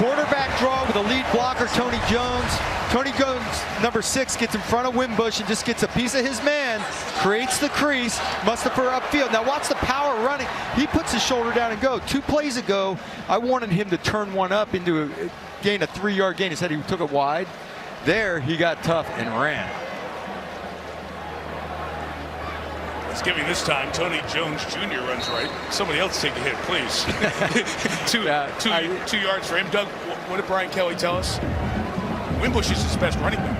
Quarterback draw with a lead blocker, Tony Jones. Tony Jones, number 6, gets in front of Wimbush and just gets a piece of his man, creates the crease, Mustipher upfield. Now watch the power running. He puts his shoulder down and go. 2 plays ago, I wanted him to turn one up into a 3-yard gain. He said he took it wide. There, he got tough and ran.
Let's give him this time. Tony Jones Jr. runs right. Somebody else take the hit, please. two yards for him. Doug, what did Brian Kelly tell us? Wimbush is his best running back.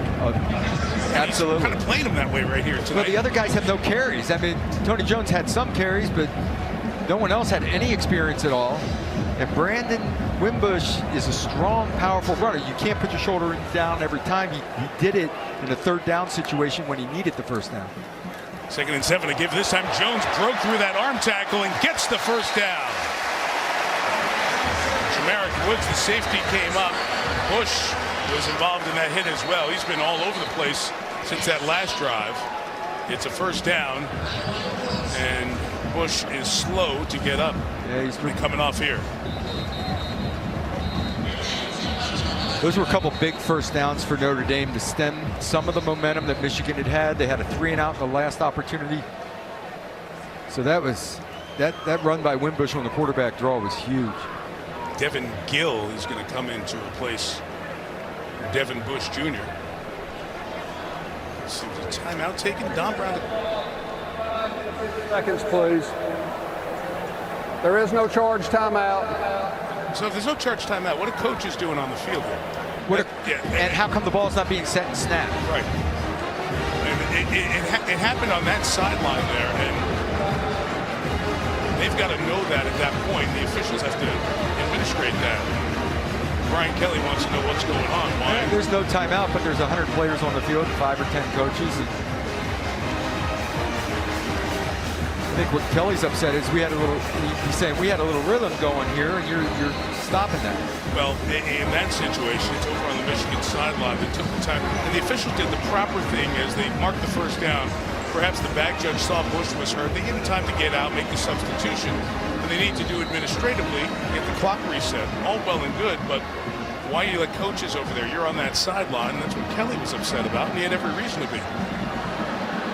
Absolutely.
He's kind of playing him that way right here tonight.
Well, the other guys have no carries. I mean, Tony Jones had some carries, but no one else had any experience at all. And Brandon Wimbush is a strong, powerful runner. You can't put your shoulder down every time. He did it in a 3rd down situation when he needed the first down.
2nd and 7 to give. This time Jones broke through that arm tackle and gets the first down. Jamaric Woods, the safety, came up. Bush was involved in that hit as well. He's been all over the place since that last drive. It's a first down, and Bush is slow to get up.
Yeah, he's
coming off here.
Those were a couple big first downs for Notre Dame to stem some of the momentum that Michigan had had. They had a 3-and-out in the last opportunity. So that run by Wimbush on the quarterback draw was huge.
Devin Gill is going to come in to replace Devin Bush Jr. Seems a timeout taken. Don Brown.
Seconds, please. There is no charge timeout.
So if there's no charge timeout, what are coaches doing on the field here?
And how come the ball's not being set and snapped?
Right. It happened on that sideline there, and they've got to know that at that point. The officials have to administrate that. Brian Kelly wants to know what's going on. Why?
There's no timeout, but there's 100 players on the field, 5 or 10 coaches. And I think what Kelly's upset is he's saying we had a little rhythm going here, and you're stopping that.
Well, in that situation, it's over on the Michigan sideline. They took the time, and the officials did the proper thing as they marked the first down. Perhaps the back judge saw Bush was hurt. They gave him time to get out, make the substitution. And they need to do administratively, get the clock reset. All well and good, but why you let coaches over there? You're on that sideline. That's what Kelly was upset about, and he had every reason to be.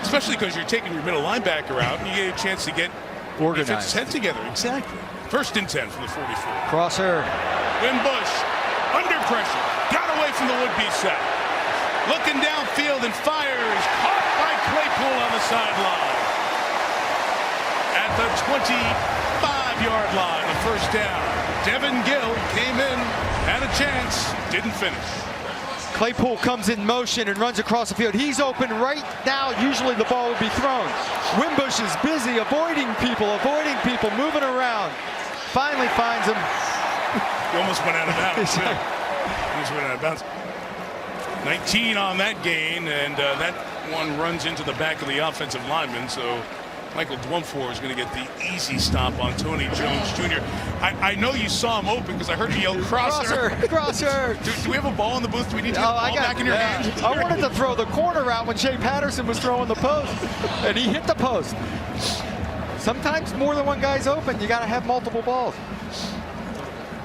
Especially because you're taking your middle linebacker out, and you get a chance to get
organized,
head together. Exactly. 1st and 10 from the 44.
Crosshair.
Wimbush under pressure, got away from the would-be sack. Looking downfield and fires, caught by Claypool on the sideline. At the 25-yard line, a first down. Devin Gill came in, had a chance, didn't finish.
Claypool comes in motion and runs across the field. He's open right now. Usually the ball would be thrown. Wimbush is busy avoiding people, moving around. Finally finds him.
He almost went out of bounds. Almost went out of bounds. 19 on that gain, and that one runs into the back of the offensive lineman, so Michael Dwumfor is going to get the easy stop on Tony Jones Jr. I know you saw him open because I heard you yell crosser.
Crosser.
Do we have a ball in the booth? Do we need to get the ball back in your hands?
I wanted to throw the corner out when Shea Patterson was throwing the post, and he hit the post. Sometimes more than one guy's open. You got to have multiple balls.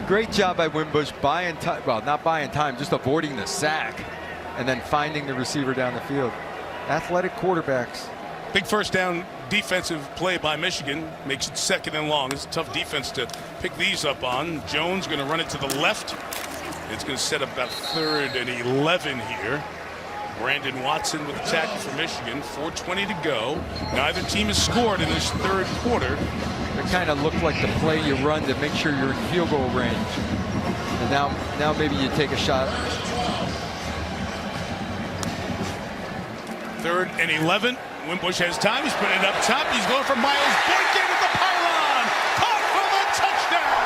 Great job by Wimbush buying time. Well, not buying time, just avoiding the sack, and then finding the receiver down the field. Athletic quarterbacks.
Big first down defensive play by Michigan. Makes it 2nd and long. It's a tough defense to pick these up on. Jones going to run it to the left. It's going to set up about 3rd and 11 here. Brandon Watson with the tackle for Michigan. 4:20 to go. Neither team has scored in this 3rd quarter.
It kind of looked like the play you run to make sure you're in field goal range. And now maybe you take a shot.
3rd and 11. Wimbush has time. He's putting it up top. He's going for Miles Boykin at the pylon. Caught for the touchdown.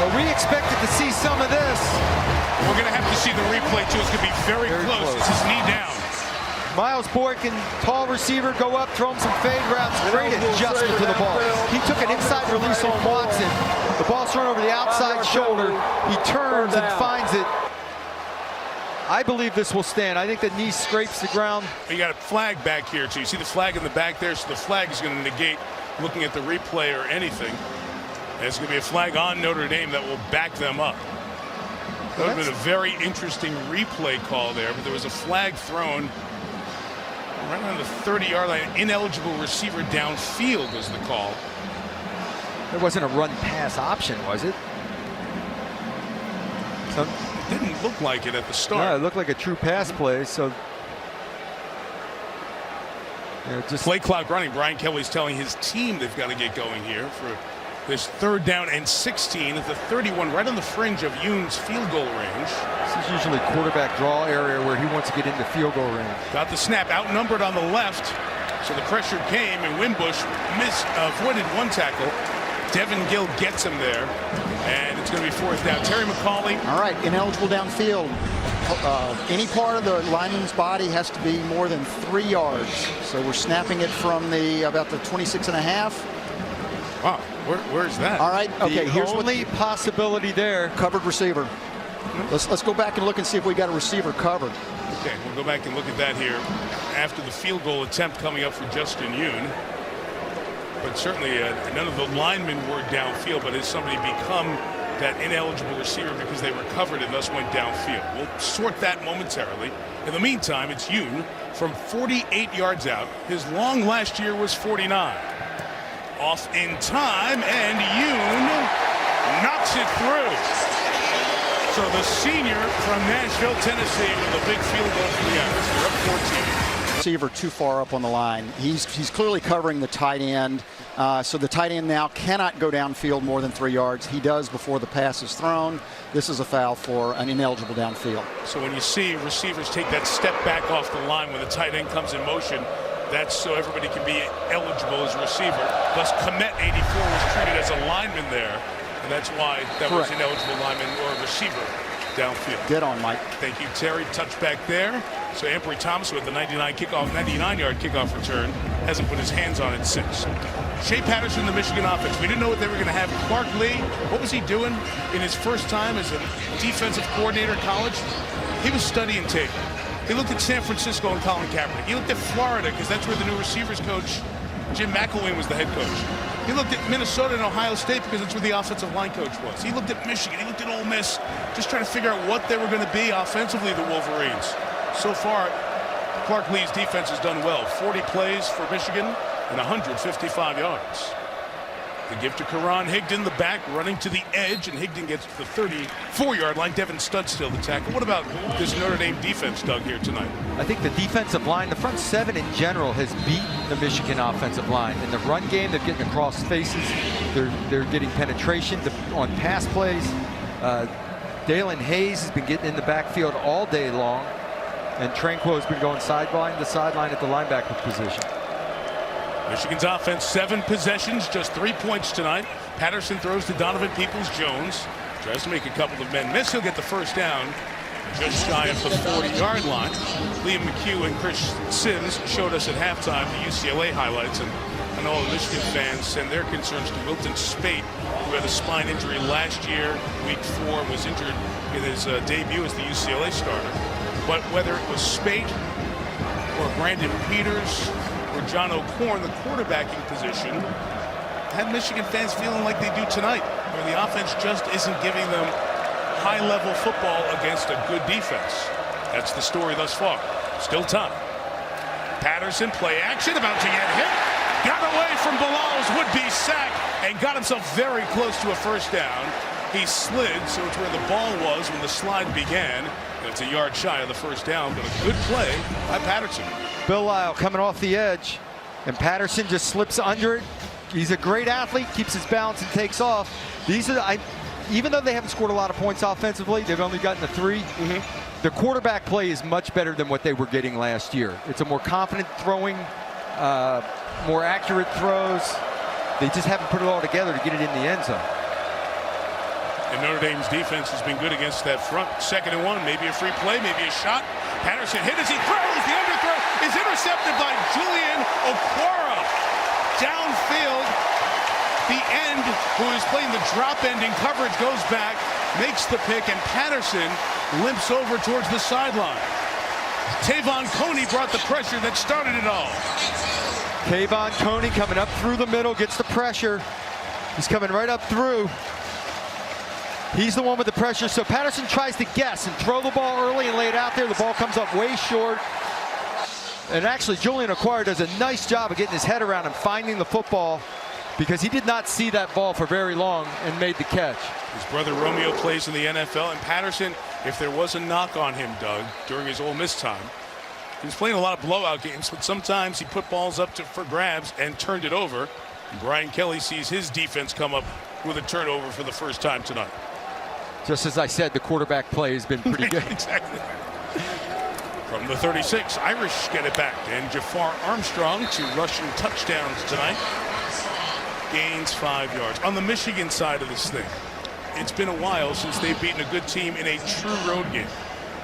Well, we expected to see some of this.
We're going to have to see the replay, too. It's going to be very close. It's his knee down.
Miles Boykin, tall receiver, go up, throw him some fade routes. Great adjustment to the ball. He took an inside release on Watson. The ball's thrown over the outside shoulder. He turns and finds it. I believe this will stand. I think the knee scrapes the ground.
You got a flag back here, too. You see the flag in the back there, so the flag is going to negate looking at the replay or anything. There's going to be a flag on Notre Dame that will back them up. That would have been a very interesting replay call there, but there was a flag thrown right on the 30-yard line. Ineligible receiver downfield was the call.
There wasn't a run-pass option, was it? So,
it didn't look like it at the start.
No, it looked like a true pass play. So, just
play clock running. Brian Kelly's telling his team they've got to get going here for this 3rd down and 16 at the 31, right on the fringe of Yoon's field goal range.
This is usually quarterback draw area where he wants to get into field goal range.
Got the snap, outnumbered on the left, so the pressure came, and Wimbush avoided one tackle. Devin Gill gets him there, and it's going to be 4th down. Terry McCauley.
All right, ineligible downfield. Any part of the lineman's body has to be more than 3 yards. So we're snapping it from about the 26.5.
Wow, where's that?
All right, okay.
The
Here's
only possibility there.
Covered receiver. Let's go back and look and see if we got a receiver covered.
Okay, we'll go back and look at that here after the field goal attempt coming up for Justin Yoon. But certainly none of the linemen were downfield, but has somebody become that ineligible receiver because they were covered and thus went downfield? We'll sort that momentarily. In the meantime, it's Yoon from 48 yards out. His long last year was 49. Off in time, and Yoon knocks it through. So the senior from Nashville, Tennessee, with a big field goal for the Irish. They're up 14.
Receiver too far up on the line. He's clearly covering the tight end. So the tight end now cannot go downfield more than 3 yards. He does before the pass is thrown. This is a foul for an ineligible downfield.
So when you see receivers take that step back off the line when the tight end comes in motion, that's so everybody can be eligible as a receiver. Thus, Komet 84 was treated as a lineman there, and that's why that was an eligible lineman or a receiver downfield.
Dead on, Mike.
Thank you, Terry. Touchback there. So Ambry Thomas with the 99-yard kickoff return hasn't put his hands on it since. Shea Patterson, the Michigan offense. We didn't know what they were going to have. Clark Lee, what was he doing in his first time as a defensive coordinator in college? He was studying tape. He looked at San Francisco and Colin Kaepernick. He looked at Florida because that's where the new receivers coach, Jim McElwain, was the head coach. He looked at Minnesota and Ohio State because that's where the offensive line coach was. He looked at Michigan. He looked at Ole Miss, just trying to figure out what they were going to be offensively, the Wolverines. So far, Clark Lee's defense has done well. 40 plays for Michigan and 155 yards. The give to Karan Higdon, the back, running to the edge, and Higdon gets to the 34-yard line. Devin Studstill, the tackle. What about this Notre Dame defense, Doug, here tonight?
I think the defensive line, the front seven in general, has beaten the Michigan offensive line. In the run game, they're getting across faces. They're getting penetration on pass plays. Dalen Hayes has been getting in the backfield all day long, and Tranquo has been going sideline to sideline at the linebacker position.
Michigan's offense, 7 possessions, just 3 points tonight. Patterson throws to Donovan Peoples-Jones. Tries to make a couple of men miss. He'll get the first down just shy of the 40-yard line. Liam McHugh and Chris Sims showed us at halftime the UCLA highlights, and I know all the Michigan fans send their concerns to Wilton Spate, who had a spine injury last year. Week 4 was injured in his debut as the UCLA starter. But whether it was Spate or Brandon Peters or John O'Korn, the quarterbacking position, had Michigan fans feeling like they do tonight, where the offense just isn't giving them high-level football against a good defense. That's the story thus far. Still time. Patterson, play action, about to get hit. Got away from Bilal's would-be sack and got himself very close to a first down. He slid, so it's where the ball was when the slide began. And it's a yard shy of the first down, but a good play by Patterson.
Bill Lyle coming off the edge, and Patterson just slips under it. He's a great athlete, keeps his balance and takes off. These are even though they haven't scored a lot of points offensively, they've only gotten to 3. The quarterback play is much better than what they were getting last year. It's a more confident throwing, more accurate throws. They just haven't put it all together to get it in the end zone.
And Notre Dame's defense has been good against that front. 2nd and 1, maybe a free play, maybe a shot. Patterson hit as he throws. The underthrow is intercepted by Julian Okwara. Downfield, the end, who is playing the drop end in coverage, goes back, makes the pick, and Patterson limps over towards the sideline. Tavon Coney brought the pressure that started it all.
Tavon Coney coming up through the middle, gets the pressure. He's coming right up through. He's the one with the pressure, so Patterson tries to guess and throw the ball early and lay it out there. The ball comes up way short. And actually, Julian Okwara does a nice job of getting his head around and finding the football, because he did not see that ball for very long and made the catch.
His brother Romeo plays in the NFL, and Patterson, if there was a knock on him, Doug, during his Ole Miss time, he was playing a lot of blowout games, but sometimes he put balls up for grabs and turned it over. And Brian Kelly sees his defense come up with a turnover for the first time tonight.
Just as I said, the quarterback play has been pretty good.
Exactly. From the 36, Irish get it back, and Jafar Armstrong, 2 rushing touchdowns tonight. Gains 5 yards. On the Michigan side of this thing, it's been a while since they've beaten a good team in a true road game.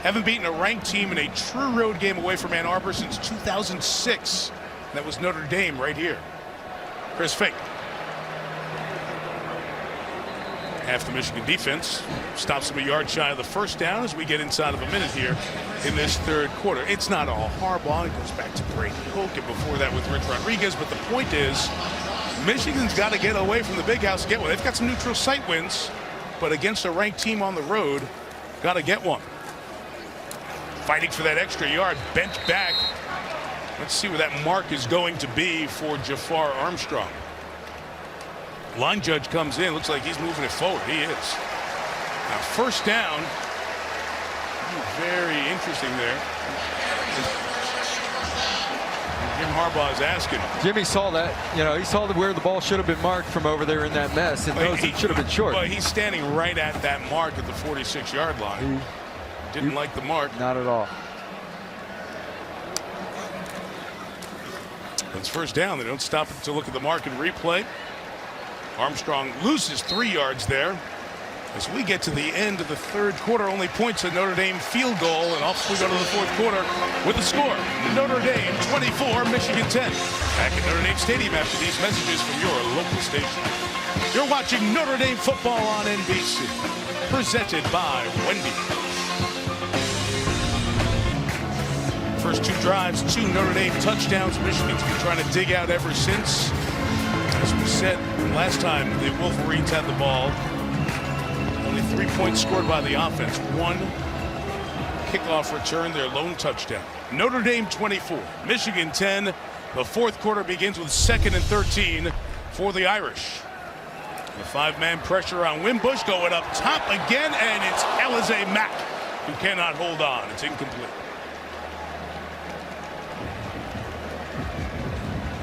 Haven't beaten a ranked team in a true road game away from Ann Arbor since 2006. That was Notre Dame right here. Chris Finke. Half the Michigan defense stops them a yard shy of the first down as we get inside of a minute here in this 3rd quarter. It's not all Harbaugh. It goes back to Brady Hoke and before that with Rich Rodriguez. But the point is, Michigan's got to get away from the big house to get one. They've got some neutral site wins, but against a ranked team on the road, got to get one. Fighting for that extra yard, bent back. Let's see where that mark is going to be for Jafar Armstrong. Line judge comes in. Looks like he's moving it forward. He is. Now, first down. Very interesting there. Jim Harbaugh is asking.
Jimmy saw that. You know, he saw where the ball should have been marked from over there in that mess, and knows it should have been short.
But he's standing right at that mark at the 46-yard line. Didn't like the mark.
Not at all.
It's first down. They don't stop to look at the mark and replay. Armstrong loses 3 yards there. As we get to the end of the 3rd quarter, only points at Notre Dame field goal, and off we go to the 4th quarter with the score. Notre Dame 24, Michigan 10. Back at Notre Dame Stadium after these messages from your local station. You're watching Notre Dame football on NBC, presented by Wendy's. First 2 drives, 2 Notre Dame touchdowns. Michigan's been trying to dig out ever since. As we said last time, the Wolverines had the ball. Only 3 points scored by the offense. 1 kickoff return, their lone touchdown. Notre Dame 24, Michigan 10. The 4th quarter begins with 2nd and 13 for the Irish. The 5-man pressure on Wimbush going up top again, and it's Alize Mack who cannot hold on. It's incomplete.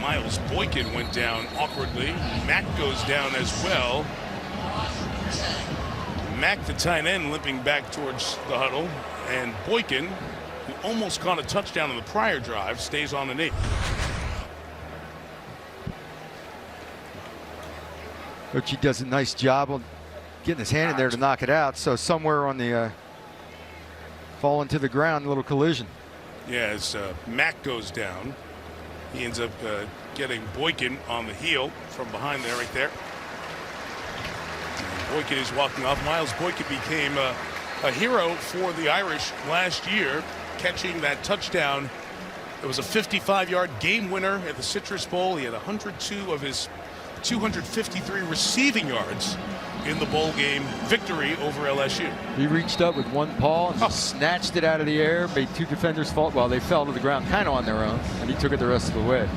Miles Boykin went down awkwardly. Mack goes down as well. Mack, the tight end, limping back towards the huddle. And Boykin, who almost caught a touchdown on the prior drive, stays on the knee.
He does a nice job on getting his hand in there to knock it out. So somewhere on the falling to the ground, a little collision.
Yeah, as Mack goes down, he ends up getting Boykin on the heel from behind there, right there. And Boykin is walking off. Miles Boykin became a hero for the Irish last year, catching that touchdown. It was a 55-yard game winner at the Citrus Bowl. He had 102 of his 253 receiving yards in the bowl game victory over LSU.
He reached up with one paw and just snatched it out of the air, made two defenders fall. Well, they fell to the ground kind of on their own, and he took it the rest of the way.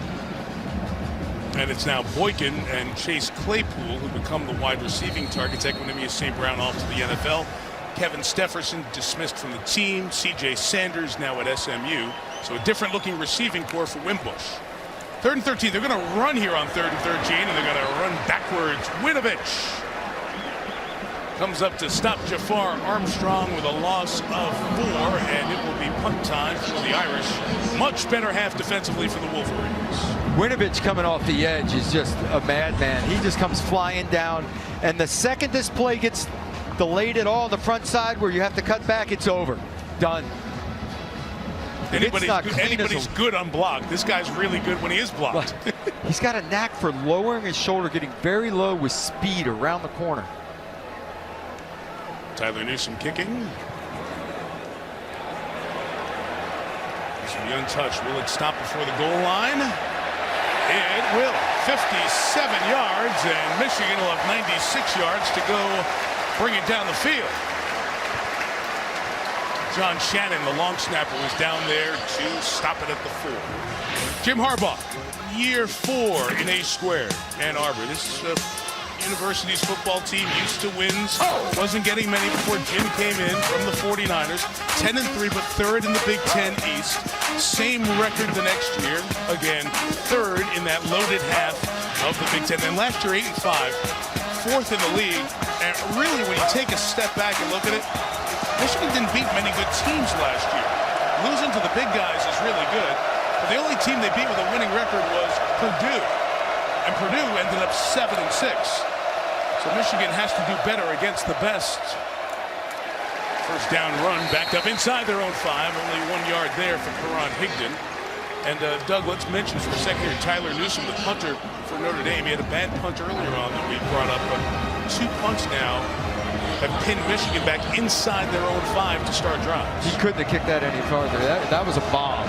And it's now Boykin and Chase Claypool who become the wide receiving targets. Equinemius St. Brown off to the NFL. Kevin Stefferson dismissed from the team. C.J. Sanders now at SMU. So a different looking receiving corps for Wimbush. 3rd and 13. They're going to run here on 3rd and 13, and they're going to run backwards. Winovich comes up to stop Jafar Armstrong with a loss of 4, and it will be punt time for the Irish. Much better half defensively for the Wolverines.
Winovich coming off the edge is just a madman. He just comes flying down, and the second this play gets delayed at all on the front side where you have to cut back, it's over. Done.
Anybody's good unblocked. This guy's really good when he is blocked.
He's got a knack for lowering his shoulder, getting very low with speed around the corner.
Tyler Newsome kicking. This will be untouched. Will it stop before the goal line? It will. 57 yards, and Michigan will have 96 yards to go bring it down the field. John Shannon, the long snapper, was down there to stop it at the 4. Jim Harbaugh, year 4 in A Squared, Ann Arbor. This university's football team used to wins. Wasn't getting many before Jim came in from the 49ers. 10-3, but 3rd in the Big Ten East. Same record the next year. Again, 3rd in that loaded half of the Big Ten. And last year, 8-5, 4th in the league. And really, when you take a step back and look at it, Michigan didn't beat many good teams last year. Losing to the big guys is really good. But the only team they beat with a winning record was Purdue. And Purdue ended up 7-6. So Michigan has to do better against the best. First down run backed up inside their own 5. Only 1 yard there for Karan Higdon. And Doug, let's mention for a second here Tyler Newsome, the punter for Notre Dame. He had a bad punt earlier on that we brought up, but 2 punts now have pinned Michigan back inside their own 5 to start drives.
He couldn't have kicked that any farther. That was a bomb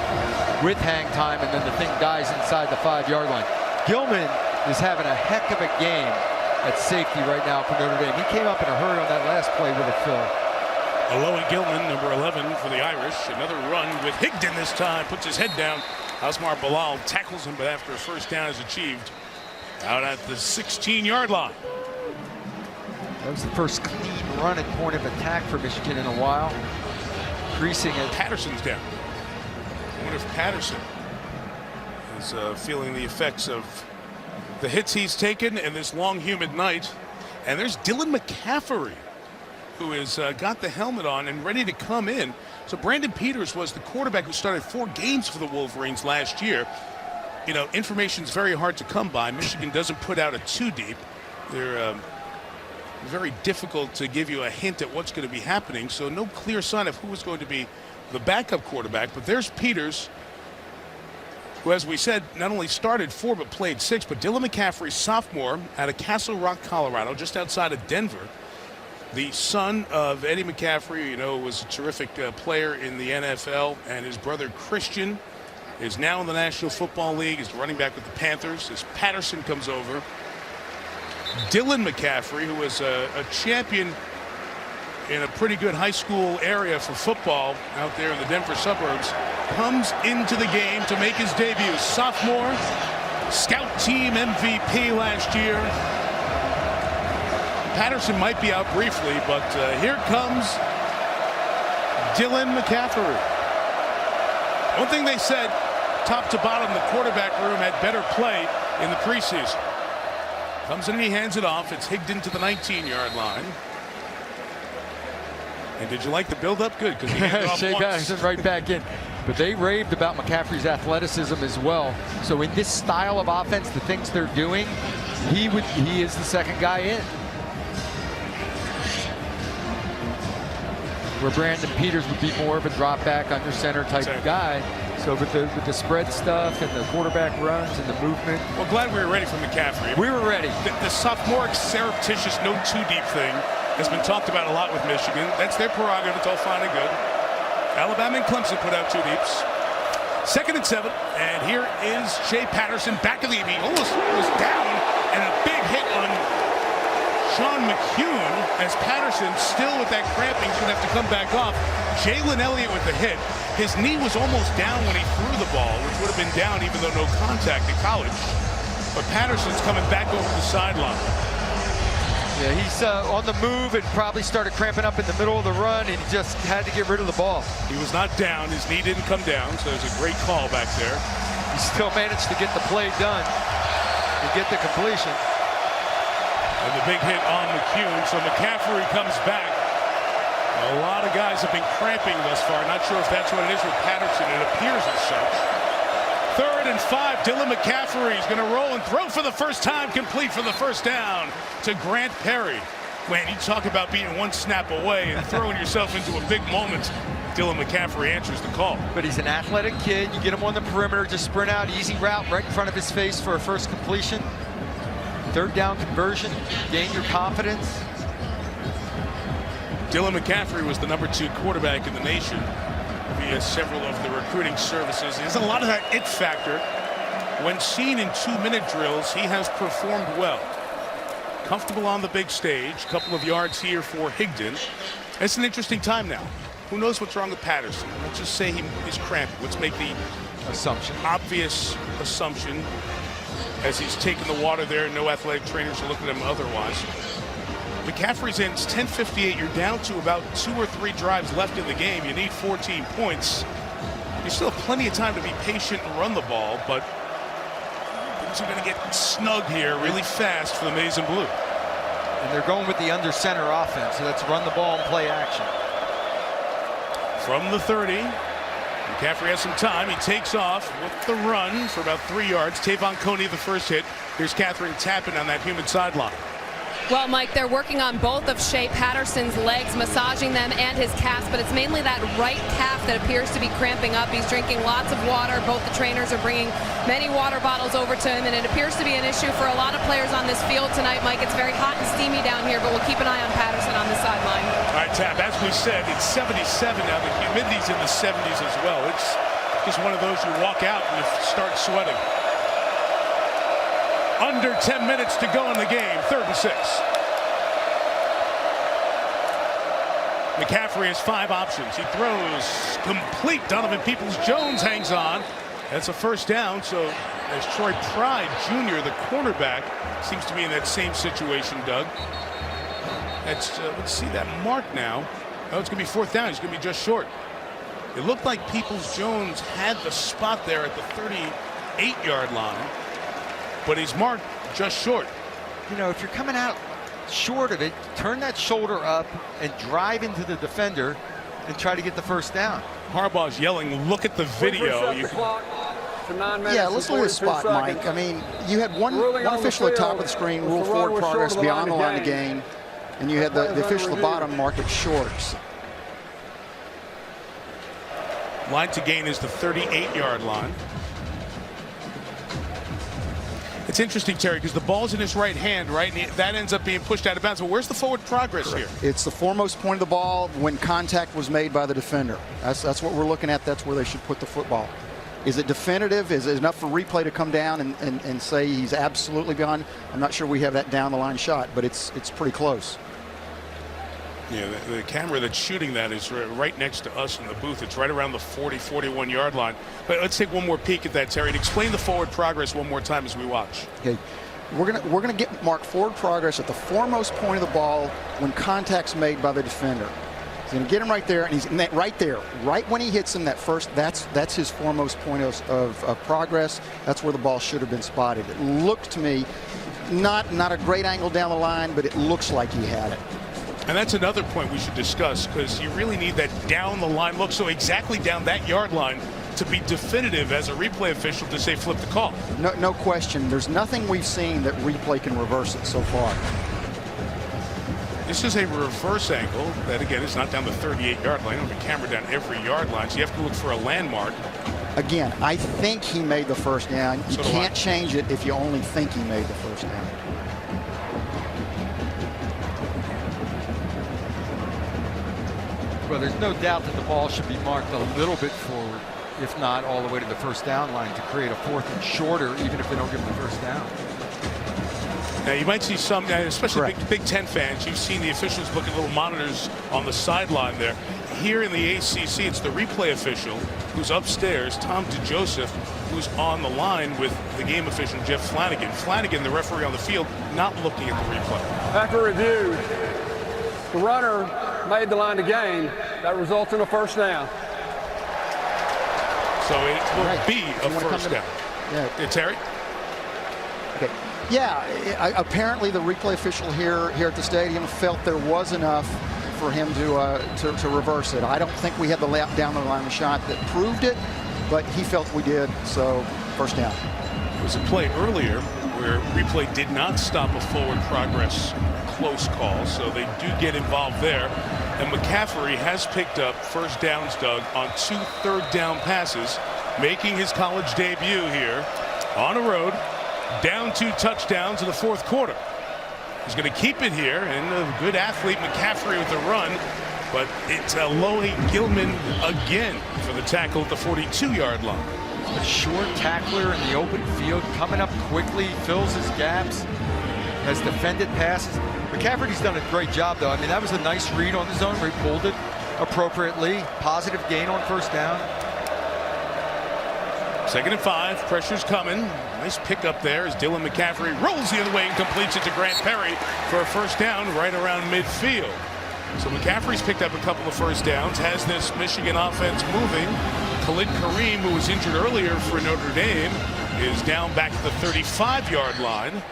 with hang time, and then the thing dies inside the 5-yard line. Gilman is having a heck of a game at safety right now for Notre Dame. He came up in a hurry on that last play with a fill.
Alohi Gilman, number 11 for the Irish. Another run with Higdon this time. Puts his head down. Asmar Bilal tackles him, but after a first down is achieved out at the 16-yard line.
That was the first clean run at point of attack for Michigan in a while. Creasing it.
Patterson's down. I wonder if Patterson is feeling the effects of the hits he's taken in this long, humid night. And there's Dylan McCaffrey, who has got the helmet on and ready to come in. So Brandon Peters was the quarterback who started 4 games for the Wolverines last year. You know, information's very hard to come by. Michigan doesn't put out a 2-deep. They're very difficult to give you a hint at what's going to be happening. So no clear sign of who is going to be the backup quarterback. But there's Peters, who, as we said, not only started 4 but played 6. But Dylan McCaffrey, sophomore, out of Castle Rock, Colorado, just outside of Denver. The son of Eddie McCaffrey, you know, was a terrific player in the NFL, and his brother Christian is now in the National Football League. He's running back with the Panthers. As Patterson comes over, Dylan McCaffrey, who was a champion in a pretty good high school area for football out there in the Denver suburbs, comes into the game to make his debut. Sophomore, scout team MVP last year. Patterson might be out briefly, but here comes Dylan McCaffrey. One thing they said, top to bottom, the quarterback room had better play in the preseason. Comes in and he hands it off. It's Higdon to the 19-yard line. And did you like the build-up? Good, because he handed it off
Shea
once.
Patterson right back in. But they raved about McCaffrey's athleticism as well. So in this style of offense, the things they're doing, He is the second guy in. Where Brandon Peters would be more of a drop back under center type of guy. So with the spread stuff and the quarterback runs and the movement.
Well, glad we were ready for McCaffrey.
We were ready.
The sophomoric surreptitious no too deep thing has been talked about a lot with Michigan. That's their prerogative. It's all fine and good. Alabama and Clemson put out 2 deeps. 2nd and 7, and here is Shea Patterson back of the he almost was down, and a big hit on Sean McCune as Patterson, still with that cramping, is going to have to come back off. Jalen Elliott with the hit. His knee was almost down when he threw the ball, which would have been down even though no contact in college. But Patterson's coming back over the sideline.
Yeah, he's on the move and probably started cramping up in the middle of the run, and he just had to get rid of the ball.
He was not down. His knee didn't come down, so there's a great call back there.
He still managed to get the play done and get the completion.
And the big hit on McCune, so McCaffrey comes back. A lot of guys have been cramping thus far. Not sure if that's what it is with Patterson. It appears as such. 3rd and 5. Dylan McCaffrey is going to roll and throw for the first time, complete for the first down to Grant Perry. Man, you talk about being one snap away and throwing yourself into a big moment. Dylan McCaffrey answers the call.
But he's an athletic kid. You get him on the perimeter, just sprint out, easy route right in front of his face for a first completion. 3rd down conversion, gain your confidence.
Dylan McCaffrey was the #2 quarterback in the nation via several of the recruiting services. There's a lot of that it factor. When seen in 2-minute drills, he has performed well. Comfortable on the big stage. A couple of yards here for Higdon. It's an interesting time now. Who knows what's wrong with Patterson? Let's just say he is cramping. Let's make the obvious assumption as he's taking the water there. No athletic trainers are looking at him otherwise. McCaffrey's in. It's 10:58. You're down to about 2 or 3 drives left in the game. You need 14 points. You still have plenty of time to be patient and run the ball, but things are going to get snug here really fast for the Maize and Blue.
And they're going with the under center offense, so that's run the ball and play action.
From the 30, McCaffrey has some time. He takes off with the run for about 3 yards. Tavon Coney, the first hit. Here's Catherine Tappan on that human sideline.
Well, Mike, they're working on both of Shea Patterson's legs, massaging them and his calf, but it's mainly that right calf that appears to be cramping up. He's drinking lots of water. Both the trainers are bringing many water bottles over to him, and it appears to be an issue for a lot of players on this field tonight, Mike. It's very hot and steamy down here, but we'll keep an eye on Patterson on the sideline.
All right, Tab, as we said, it's 77 now. The humidity's in the 70s as well. It's just one of those you walk out and you start sweating. Under 10 minutes to go in the game. 3rd and 6. McCaffrey has 5 options. He throws complete. Donovan Peoples-Jones hangs on. That's a first down. So as Troy Pride Jr., the cornerback, seems to be in that same situation, Doug. That's let's see that mark now. Oh, it's going to be 4th down. He's going to be just short. It looked like Peoples-Jones had the spot there at the 38-yard line, but he's marked just short.
You know, if you're coming out short of it, turn that shoulder up and drive into the defender and try to get the first down.
Harbaugh's yelling, look at the video.
Yeah, let's look at the spot, Mike. I mean, you had one official at the top of the screen, rule forward progress beyond the line of gain, and you had the official at the bottom mark it shorts.
Line to gain is the 38-yard line. It's interesting, Terry, because the ball's in his right hand, right? And that ends up being pushed out of bounds. But where's the forward progress here?
It's the foremost point of the ball when contact was made by the defender. That's what we're looking at. That's where they should put the football. Is it definitive? Is it enough for replay to come down and say he's absolutely behind? I'm not sure we have that down the line shot, but it's pretty close.
Yeah, the camera that's shooting that is right next to us in the booth. It's right around the 40-41 yard line. But let's take one more peek at that, Terry, and explain the forward progress one more time as we watch.
Okay, we're gonna get marked forward progress at the foremost point of the ball when contact's made by the defender. He's gonna get him right there, and he's right there, right when he hits him. That first, that's his foremost point of progress. That's where the ball should have been spotted. It looked to me not a great angle down the line, but it looks like he had it.
And that's another point we should discuss, because you really need that down the line look. So exactly down that yard line to be definitive as a replay official to say flip the call.
No question. There's nothing we've seen that replay can reverse it so far.
This is a reverse angle that, again, is not down the 38-yard line. It'll be camera down every yard line, so you have to look for a landmark.
Again, I think he made the first down. You can't change it if you only think he made the first down.
Well, there's no doubt that the ball should be marked a little bit forward, if not all the way to the first down line, to create a 4th and shorter, even if they don't give them the first down.
Now, you might see some, especially Big Ten fans, you've seen the officials look at little monitors on the sideline there. Here in the ACC, it's the replay official who's upstairs, Tom DeJoseph, who's on the line with the game official, Jeff Flanagan. Flanagan, the referee on the field, not looking at the replay.
After review, the runner made the line to gain. That results in a first down.
So it will be a first down.
Yeah.
Terry?
Okay. Yeah, apparently the replay official here at the stadium felt there was enough for him to reverse it. I don't think we had the lap down the line shot that proved it, but he felt we did, so first down.
There was a play earlier where replay did not stop a forward progress close call, so they do get involved there. And McCaffrey has picked up first downs, Doug, on 2 third-down passes, making his college debut here on the road, down 2 touchdowns in the 4th quarter. He's going to keep it here, and a good athlete, McCaffrey, with the run, but it's Alohi Gilman again for the tackle at the 42-yard line.
A short tackler in the open field, coming up quickly, fills his gaps, has defended passes. McCaffrey's done a great job, though. I mean, that was a nice read on the zone where he pulled it appropriately. Positive gain on first down.
2nd and 5, pressure's coming. Nice pickup there as Dylan McCaffrey rolls the other way and completes it to Grant Perry for a first down right around midfield. So McCaffrey's picked up a couple of first downs, has this Michigan offense moving. Khalid Kareem, who was injured earlier for Notre Dame, is down back at the 35-yard line.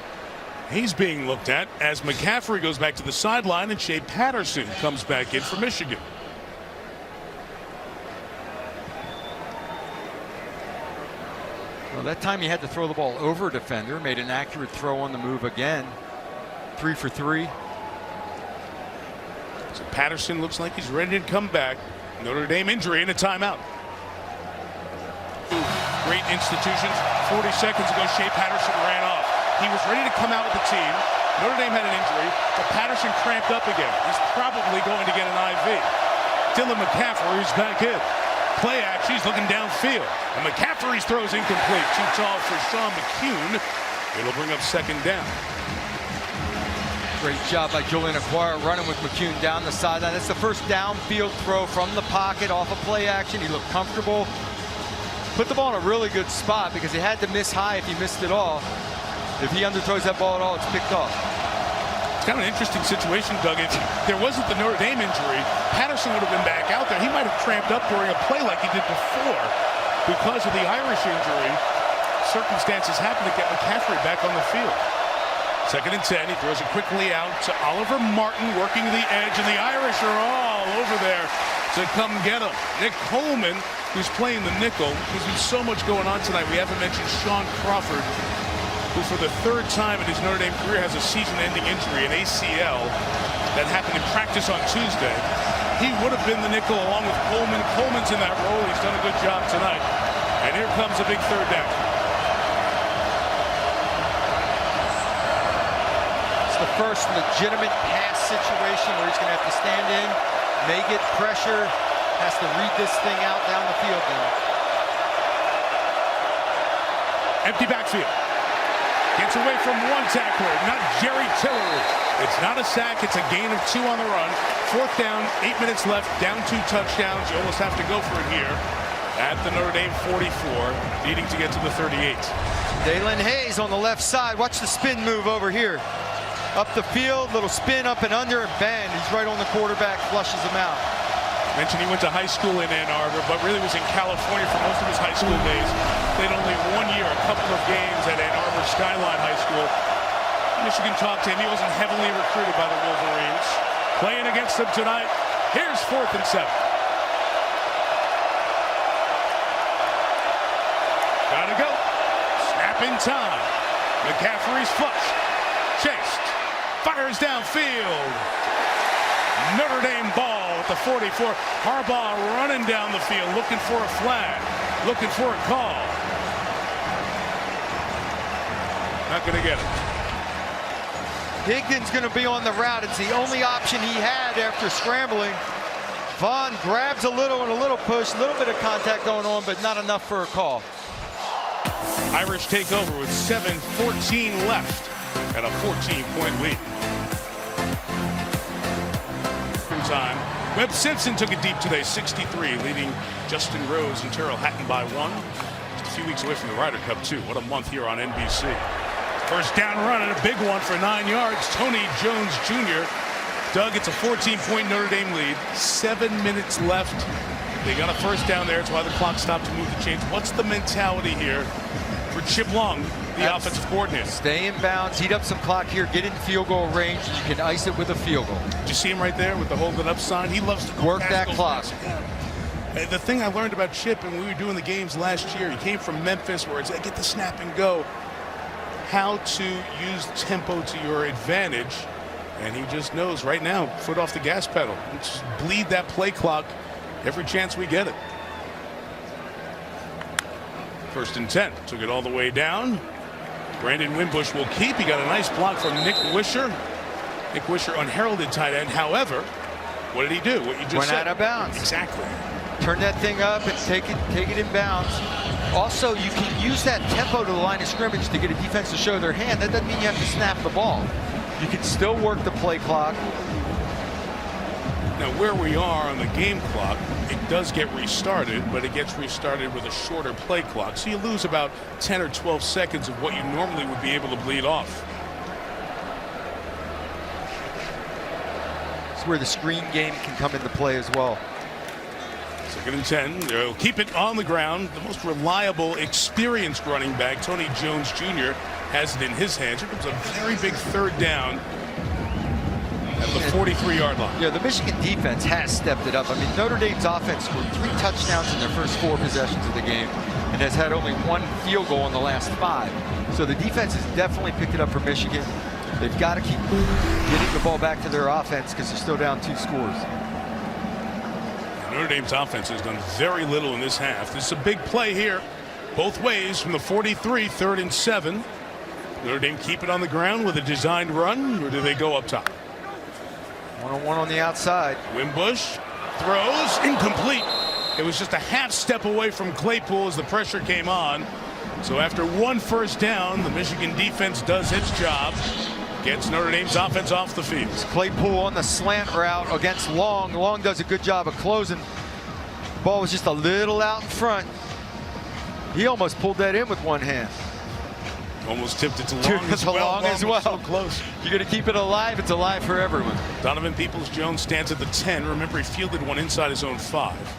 He's being looked at as McCaffrey goes back to the sideline and Shea Patterson comes back in for Michigan.
Well, that time he had to throw the ball over a defender, made an accurate throw on the move again. 3 for 3.
So Patterson looks like he's ready to come back. Notre Dame injury and a timeout. Great institutions. 40 seconds ago, Shea Patterson ran off. He was ready to come out with the team. Notre Dame had an injury, but Patterson cramped up again. He's probably going to get an IV. Dylan McCaffrey's back in. Play action, he's looking downfield. And McCaffrey's throws incomplete. Too tall for Sean McCune. It'll bring up 2nd down.
Great job by Julian Acquire running with McCune down the sideline. That's the first downfield throw from the pocket off of play action. He looked comfortable. Put the ball in a really good spot because he had to miss high if he missed it all. If he underthrows that ball at all, it's picked off.
It's kind of an interesting situation, Doug. If there wasn't the Notre Dame injury, Patterson would have been back out there. He might have cramped up during a play like he did before. Because of the Irish injury, circumstances happen to get McCaffrey back on the field. 2nd and 10, he throws it quickly out to Oliver Martin working the edge, and the Irish are all over there to come get him. Nick Coleman, who's playing the nickel. There's been so much going on tonight. We haven't mentioned Sean Crawford, who for the 3rd time in his Notre Dame career has a season-ending injury, an ACL, that happened in practice on Tuesday. He would have been the nickel along with Coleman. Coleman's in that role. He's done a good job tonight. And here comes a big 3rd down.
It's the first legitimate pass situation where he's going to have to stand in, may get pressure, has to read this thing out down the field now.
Empty backfield. Gets away from one tackler, not Jerry Tillery. It's not a sack, it's a gain of 2 on the run. 4th down, 8 minutes left, down 2 touchdowns. You almost have to go for it here at the Notre Dame 44, needing to get to the 38.
Dalen Hayes on the left side. Watch the spin move over here. Up the field, little spin up and under, and bang, he's right on the quarterback, flushes him out.
Mentioned he went to high school in Ann Arbor, but really was in California for most of his high school days. Played only 1 year, a couple of games at Ann Arbor Skyline High School. Michigan talked to him. He wasn't heavily recruited by the Wolverines. Playing against them tonight. Here's 4th and 7. snap in time. McCaffrey's flush. Chased. Fires downfield. Notre Dame ball at the 44. Harbaugh running down the field, looking for a flag, looking for a call. Not going to get it.
Higdon's going to be on the route. It's the only option he had after scrambling. Vaughn grabs a little and a little push, a little bit of contact going on, but not enough for a call.
Irish take over with 7:14 left and a 14-point lead. Time. Webb Simpson took it deep today, 63, leading Justin Rose and Terrell Hatton by 1. Just a few weeks away from the Ryder Cup, too. What a month here on NBC. First down run and a big one for 9 yards. Tony Jones Jr. Doug, it's a 14-point Notre Dame lead. 7 minutes left. They got a first down there. It's why the clock stopped to move the chains. What's the mentality here for Chip Long, the offensive coordinator?
Stay in bounds, heat up some clock here, get in field goal range, and you can ice it with a field goal.
Did you see him right there with the hold it up sign? He loves to
work that clock.
The thing I learned about Chip, and we were doing the games last year, he came from Memphis where it's get the snap and go. How to use tempo to your advantage, and he just knows right now, foot off the gas pedal. Let's bleed that play clock every chance we get it. First and 10, took it all the way down. Brandon Wimbush will keep. He got a nice block from Nick Wisher. Nick Wisher, unheralded tight end. However, what did he do? What you just
went
said.
out of bounds.
Exactly.
Turn that thing up and take it in bounds. Also, you can use that tempo to the line of scrimmage to get a defense to show their hand. That doesn't mean you have to snap the ball. You can still work the play clock.
Now, where we are on the game clock, it does get restarted, but it gets restarted with a shorter play clock. So you lose about 10 or 12 seconds of what you normally would be able to bleed off.
It's where the screen game can come into play as well.
Second and 10. They'll keep it on the ground. The most reliable, experienced running back, Tony Jones Jr., has it in his hands. Here comes a very big third down at the 43-yard line.
Yeah, the Michigan defense has stepped it up. I mean, Notre Dame's offense scored 3 touchdowns in their first 4 possessions of the game and has had only 1 field goal in the last 5. So the defense has definitely picked it up for Michigan. They've got to keep getting the ball back to their offense because they're still down 2 scores.
Notre Dame's offense has done very little in this half. This is a big play here, both ways from the 43, 3rd and 7. Notre Dame keep it on the ground with a designed run, or do they go up top?
1-on-1 on the outside.
Wimbush throws, incomplete. It was just a half step away from Claypool as the pressure came on. So after 1 first down, the Michigan defense does its job. Gets Notre Dame's offense off the field.
Claypool on the slant route against Long. Long does a good job of closing. Ball was just a little out in front. He almost pulled that in with 1 hand.
Almost tipped it to Long,
Long as well.
So close.
You're going to keep it alive. It's alive for everyone.
Donovan Peoples-Jones stands at the 10. Remember, he fielded one inside his own 5.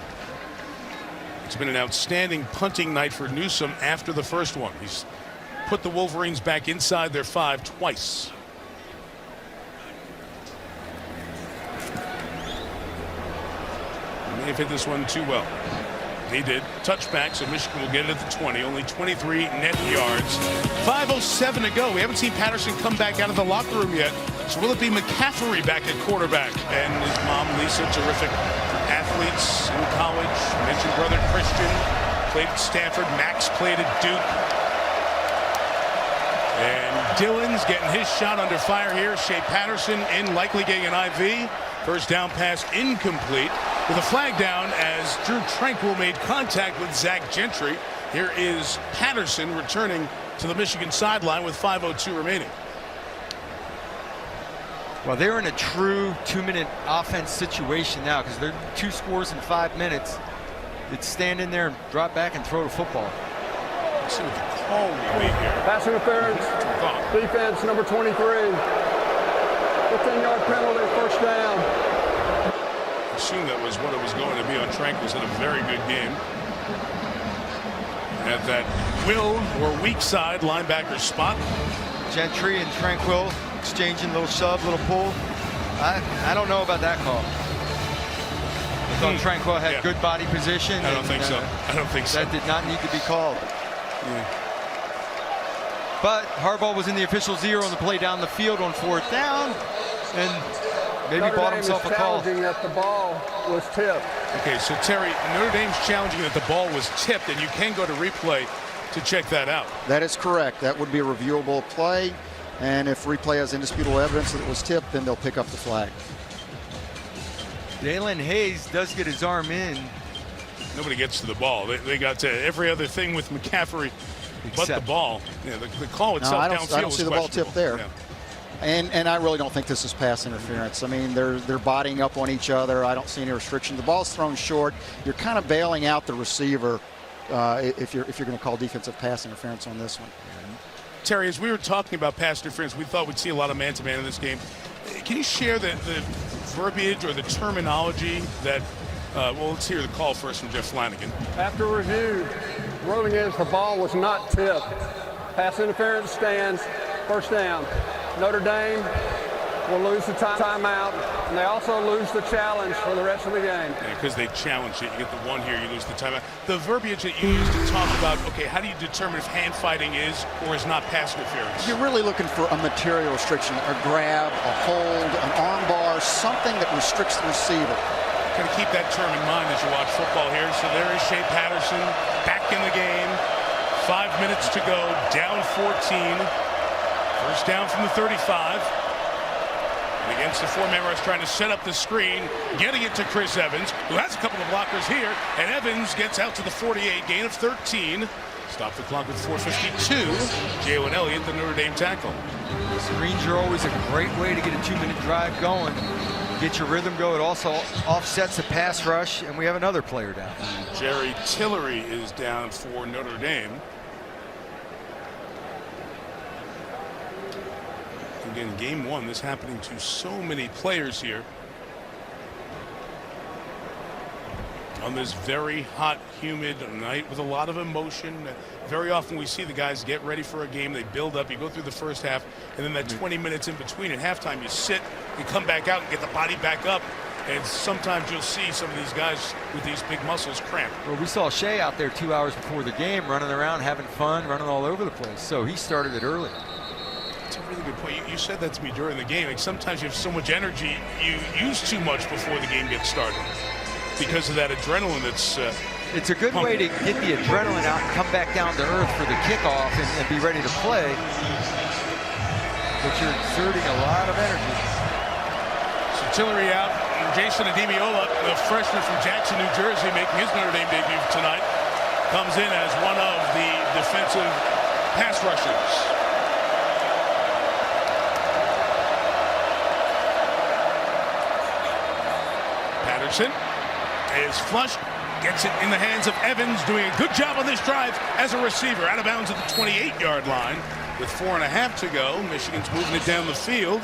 It's been an outstanding punting night for Newsome after the first one. He's put the Wolverines back inside their 5 twice. May have hit this one too well. He did. Touchback, so Michigan will get it at the 20. Only 23 net yards. 5:07 to go. We haven't seen Patterson come back out of the locker room yet. So will it be McCaffrey back at quarterback? And his mom, Lisa, terrific athletes in college. Mentioned brother Christian. Played at Stanford. Max played at Duke. And Dillon's getting his shot under fire here. Shea Patterson in, likely getting an IV. First down pass incomplete. With a flag down as Drew Tranquill made contact with Zach Gentry. Here is Patterson returning to the Michigan sideline with 5:02 remaining.
Well, they're in a true 2-minute offense situation now because they're 2 scores in 5 minutes. It's stand in there and drop back and throw the football.
Let's see what the call will be here.
Pass interference. Defense number 23. 15-yard penalty, first down.
I assume that was what it was going to be on Tranquill's in a very good game. At that will or weak side linebacker spot.
Gentry and Tranquill exchanging little shove, little pull. I don't know about that call. I thought Tranquill had good body position.
I don't think so. I don't think so.
That did not need to be called. But Harbaugh was in the official's ear on the play down the field on 4th down, and maybe
Notre
bought
Dame
himself
is
a call.
challenging that the ball was tipped.
Okay, so Terry, Notre Dame's challenging that the ball was tipped, and you can go to replay to check that out.
That is correct. That would be a reviewable play. And if replay has indisputable evidence that it was tipped, then they'll pick up the flag.
Dalen Hayes does get his arm in.
Nobody gets to the ball. They got to every other thing with McCaffrey but the ball. Yeah, the call itself
No,
downfield
I don't see the ball tipped there.
Yeah.
And I really don't think this is pass interference. I mean, they're bodying up on each other. I don't see any restriction. The ball's thrown short. You're kind of bailing out the receiver if you're going to call defensive pass interference on this one.
Terry, as we were talking about pass interference, we thought we'd see a lot of man-to-man in this game. Can you share the verbiage or the terminology that well, let's hear the call first from Jeff Flanagan.
After review, ruling is the ball was not tipped. Pass interference stands, first down. Notre Dame will lose the timeout, and they also lose the challenge for the rest of the game.
Because they challenged it. You get the one here, you lose the timeout. The verbiage that you used to talk about, okay, how do you determine if hand fighting is or is not pass interference?
You're really looking for a material restriction, a grab, a hold, an arm bar, something that restricts the receiver.
Kind of keep that term in mind as you watch football here. So there is Shea Patterson back in the game. 5 minutes to go, down 14. First down from the 35. And against the four-man rush, trying to set up the screen, getting it to Chris Evans, who has a couple of blockers here. And Evans gets out to the 48, gain of 13. Stop the clock with 4:52. Jalen Elliott, the Notre Dame tackle.
Screens are always a great way to get a 2-minute drive going. Get your rhythm go. It also offsets the pass rush, and we have another player down.
Jerry Tillery is down for Notre Dame. Again, game one, this happening to so many players here on this very hot, humid night with a lot of emotion. Very often we see the guys get ready for a game, they build up, you go through the first half, and then that 20 minutes in between at halftime, you sit, you come back out and get the body back up, and sometimes you'll see some of these guys with these big muscles cramp.
Well, we saw Shea out there 2 hours before the game, running around, having fun, running all over the place, so he started it early.
That's a really good point. You said that to me during the game. Like sometimes you have so much energy, you use too much before the game gets started because of that adrenaline that's
it's a good way to get the adrenaline out and come back down to earth for the kickoff and be ready to play. But you're exerting a lot of energy.
So Tillery out, and Jason Ademiola, the freshman from Jackson, New Jersey, making his Notre Dame debut tonight, comes in as one of the defensive pass rushers. Patterson is flushed, gets it in the hands of Evans, doing a good job on this drive as a receiver, out of bounds at the 28-yard line with 4.5 to go. Michigan's moving it down the field,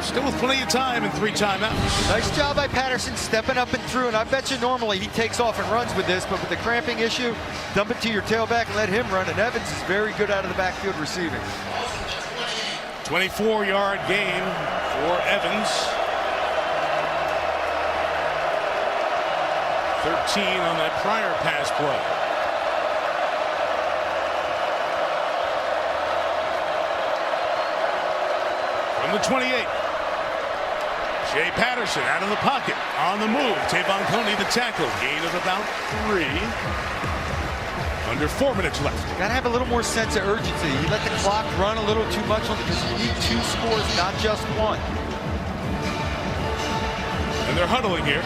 still with plenty of time and 3 timeouts.
Nice job by Patterson stepping up and through, and I bet you normally he takes off and runs with this, but with the cramping issue, dump it to your tailback and let him run, and Evans is very good out of the backfield receiving.
24-yard gain for Evans. 13 on that prior pass play. From the 28. Shea Patterson out of the pocket. On the move. Tavon Coney the tackle. Gain of about 3. Under 4 minutes left.
Got to have a little more sense of urgency. You let the clock run a little too much on it because you need 2 scores, not just 1.
And they're huddling here.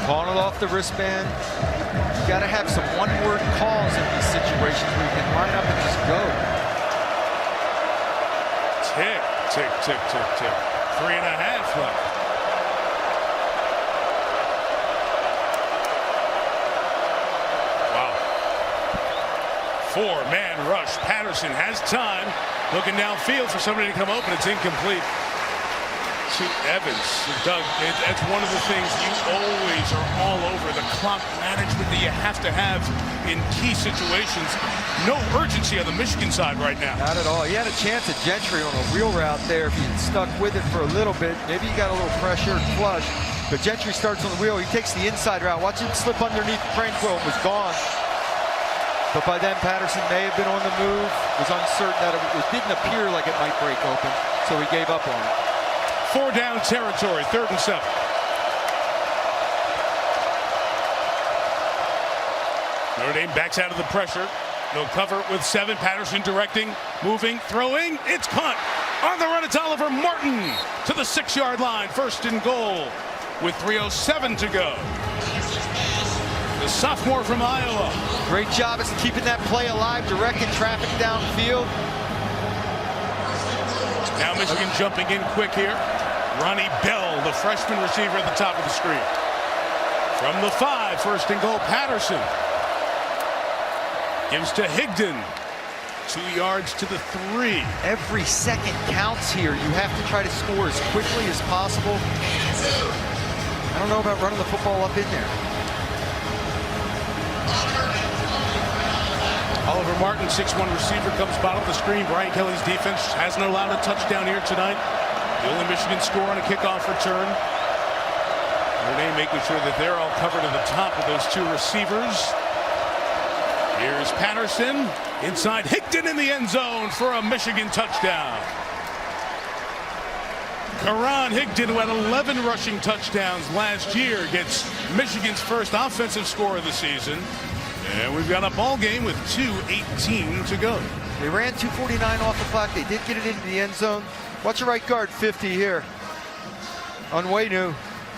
Calling it off the wristband. You got to have some one-word calls in these situations where you can line up and just go.
Tick, tick, tick, tick, tick. 3.5 left. Wow. 4-man rush. Patterson has time. Looking downfield for somebody to come open. It's incomplete to Evans. Doug, that's one of the things you always are all over, the clock management that you have to have in key situations. No urgency on the Michigan side right now.
Not at all. He had a chance at Gentry on a wheel route there if he had stuck with it for a little bit. Maybe he got a little pressure and flush, but Gentry starts on the wheel. He takes the inside route. Watch him slip underneath Tranquil and was gone. But by then, Patterson may have been on the move, was uncertain that it didn't appear like it might break open, so he gave up on it.
4 down territory, 3rd and 7. Notre Dame backs out of the pressure. They'll cover with 7. Patterson directing, moving, throwing. It's caught. On the run, it's Oliver Martin to the 6-yard line. 1st and goal with 3:07 to go. The sophomore from Iowa.
Great job as keeping that play alive, directing traffic downfield.
Now Michigan jumping in quick here. Ronnie Bell, the freshman receiver at the top of the screen. From the 5, 1st and goal, Patterson. Gives to Higdon. 2 yards to the 3.
Every second counts here. You have to try to score as quickly as possible. I don't know about running the football up in there.
Oliver Martin, 6'1" receiver, comes bottom of the screen. Brian Kelly's defense hasn't allowed a touchdown here tonight. The only Michigan score on a kickoff return. Notre Dame making sure that they're all covered at the top with those 2 receivers. Here's Patterson inside Higdon in the end zone for a Michigan touchdown. Karan Higdon, who had 11 rushing touchdowns last year, gets Michigan's first offensive score of the season. And we've got a ball game with 2:18 to go.
They ran 2:49 off the clock. They did get it into the end zone. Watch your right guard, 50 here. Onwenu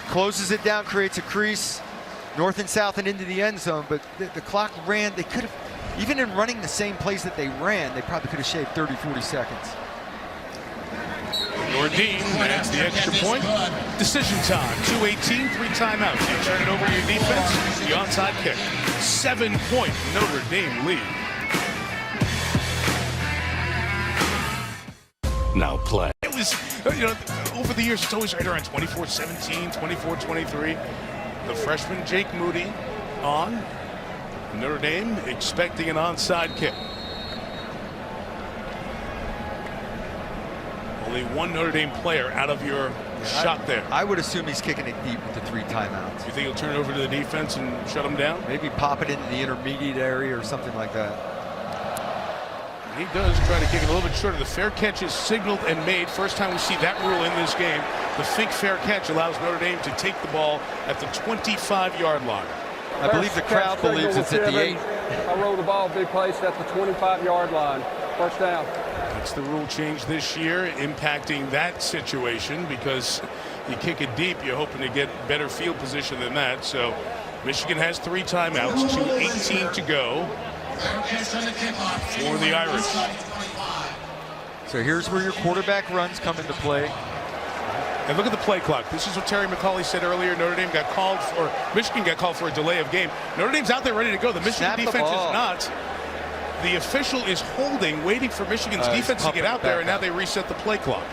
closes it down, creates a crease, north and south and into the end zone. But the clock ran. They could have, even in running the same plays that they ran, they probably could have shaved 30, 40 seconds.
Nordine adds the extra point. Decision time. 2:18, 3 timeouts. You turn it over to your defense. The onside kick. 7-point Notre Dame lead. Now play. It was, over the years, it's always right around 24-17, 24-23. The freshman Jake Moody on. Notre Dame expecting an onside kick. Only one Notre Dame player out of your shot there.
I would assume he's kicking it deep with the 3 timeouts.
You think he'll turn it over to the defense and shut him down?
Maybe pop it into the intermediate area or something like that.
He does try to kick it a little bit shorter. The fair catch is signaled and made. First time we see that rule in this game. The Finke fair catch allows Notre Dame to take the ball at the 25-yard line.
I believe the crowd believes it's at the 8.
I roll the ball, be placed at the 25-yard line. 1st down.
That's the rule change this year, impacting that situation because you kick it deep, you're hoping to get better field position than that. So Michigan has 3 timeouts, 2:18 to go for the Irish.
So here's where your quarterback runs come into play.
And look at the play clock. This is what Terry McAuley said earlier. Michigan got called for a delay of game. Notre Dame's out there ready to go. The Michigan defense is not. The official is holding, waiting for Michigan's defense to get out there, and now they reset the play clock.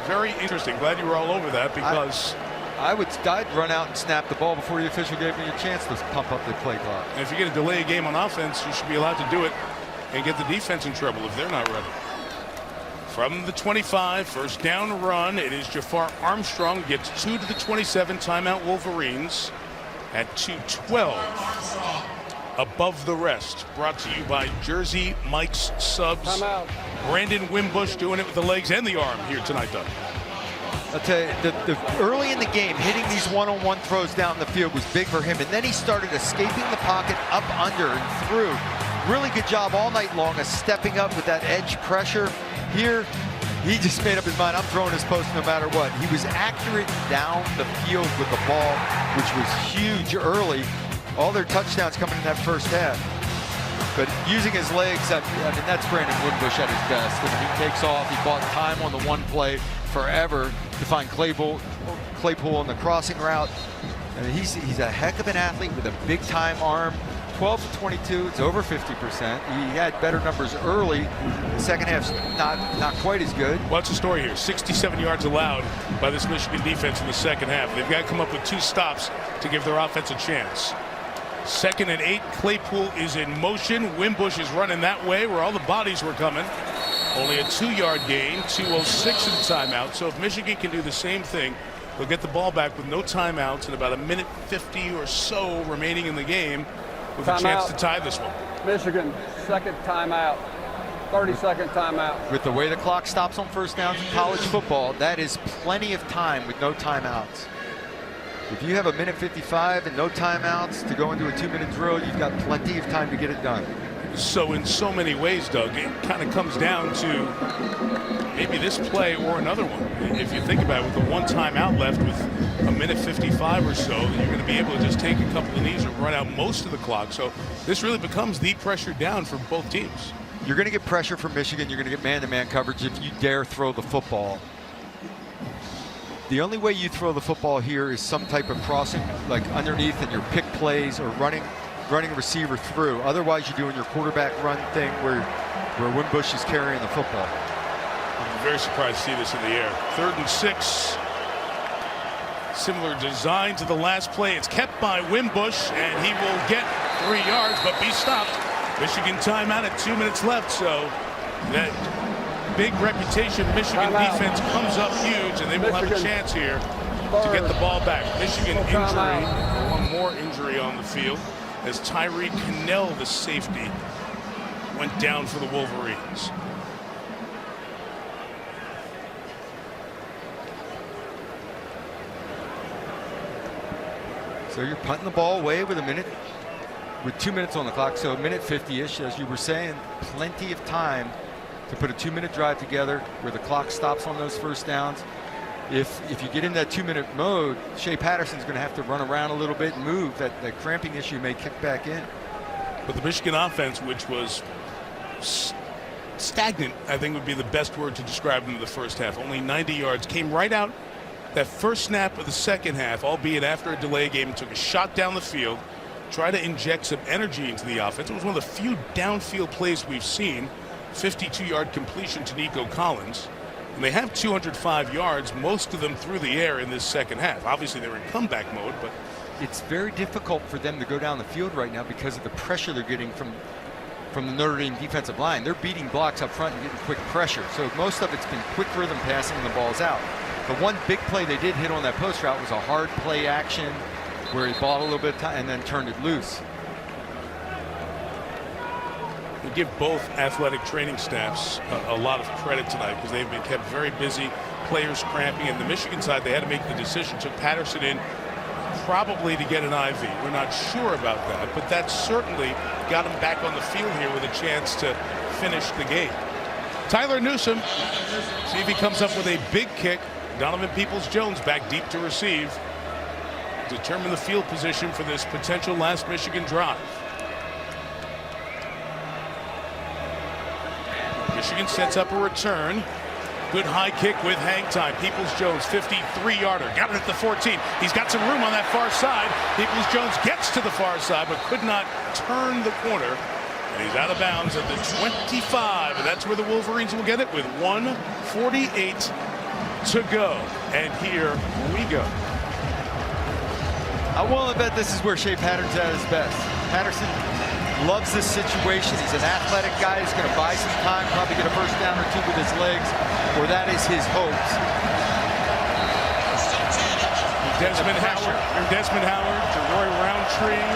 Very interesting. Glad you were all over that because
I'd run out and snap the ball before the official gave me a chance to pump up the play clock.
And if you're going to delay a game on offense, you should be allowed to do it and get the defense in trouble if they're not ready. From the 25, 1st down run, it is Jafar Armstrong, gets 2 to the 27, timeout Wolverines at 2:12. Above the rest, brought to you by Jersey Mike's Subs.
Timeout.
Brandon Wimbush doing it with the legs and the arm here tonight, Doug.
I'll tell you, the early in the game, hitting these one-on-one throws down the field was big for him, and then he started escaping the pocket up under and through. Really good job all night long of stepping up with that edge pressure. Here, he just made up his mind, I'm throwing his post no matter what. He was accurate down the field with the ball, which was huge early. All their touchdowns coming in that 1st half. But using his legs, I mean, that's Brandon Wimbush at his best. I mean, he takes off, he bought time on the one play forever to find Claypool on the crossing route. I mean, he's a heck of an athlete with a big time arm. 12 to 22, it's over 50%. He had better numbers early. The second half's not quite as good.
What's the story here? 67 yards allowed by this Michigan defense in the second half. They've got to come up with 2 stops to give their offense a chance. 2nd and 8, Claypool is in motion. Wimbush is running that way where all the bodies were coming. Only a 2-yard gain, 2:06 in the timeout. So if Michigan can do the same thing, they'll get the ball back with no timeouts and about 1:50 or so remaining in the game. with a chance to
Timeout.
tie this one.
Michigan, second timeout. 30-second timeout.
With the way the clock stops on first downs in college football, that is plenty of time with no timeouts. If you have a minute 55 and no timeouts to go into a 2-minute drill, you've got plenty of time to get it done.
So in so many ways, Doug, it kind of comes down to maybe this play or another one. If you think about it, with the one timeout left with a minute 55 or so, you're going to be able to just take a couple of knees and run out most of the clock. So this really becomes the pressure down for both teams.
You're going to get pressure from Michigan. You're going to get man-to-man coverage if you dare throw the football. The only way you throw the football here is some type of crossing, like underneath, and your pick plays or running a receiver through. Otherwise, you're doing your quarterback run thing where Wimbush is carrying the football.
I'm very surprised to see this in the air. 3rd and 6. Similar design to the last play. It's kept by Wimbush, and he will get 3 yards, but be stopped. Michigan timeout at 2 minutes left, so that big reputation Michigan defense comes up huge, and they will have a chance here to get the ball back. Michigan injury, one more injury on the field, as Tyree Cannell, the safety, went down for the Wolverines.
So you're punting the ball away with 2 minutes on the clock, so a minute 50-ish, as you were saying. Plenty of time to put a 2-minute drive together where the clock stops on those first downs. If you get in that 2-minute mode, Shea Patterson's going to have to run around a little bit and move. That cramping issue may kick back in.
But the Michigan offense, which was stagnant, I think would be the best word to describe them in the first half. Only 90 yards, came right out that first snap of the second half, albeit after a delay game, and took a shot down the field, try to inject some energy into the offense. It was one of the few downfield plays we've seen. 52-yard completion to Nico Collins. And they have 205 yards, most of them through the air in this second half. Obviously, they're in comeback mode, but
it's very difficult for them to go down the field right now because of the pressure they're getting from the Notre Dame defensive line. They're beating blocks up front and getting quick pressure. So most of it's been quick rhythm passing and the ball's out. The one big play they did hit on that post route was a hard play action where he bought a little bit of time and then turned it loose.
we give both athletic training staffs a lot of credit tonight because they've been kept very busy, players cramping. And the Michigan side, they had to make the decision, took Patterson in probably to get an IV. We're not sure about that, but that certainly got him back on the field here with a chance to finish the game. Tyler Newsome, see if he comes up with a big kick. Donovan Peoples-Jones back deep to receive. Determine the field position for this potential last Michigan drive. Michigan sets up a return. Good high kick with hang time. Peoples-Jones, 53-yarder. Got it at the 14. He's got some room on that far side. Peoples-Jones gets to the far side, but could not turn the corner. And he's out of bounds at the 25. And that's where the Wolverines will get it with 1:48 to go. And here we go.
I will bet this is where Shea Patterson's at his best. Patterson loves this situation. He's an athletic guy. He's going to buy some time, probably get a first down or two with his legs, or that is his hopes.
Desmond Howard to Roy Roundtree.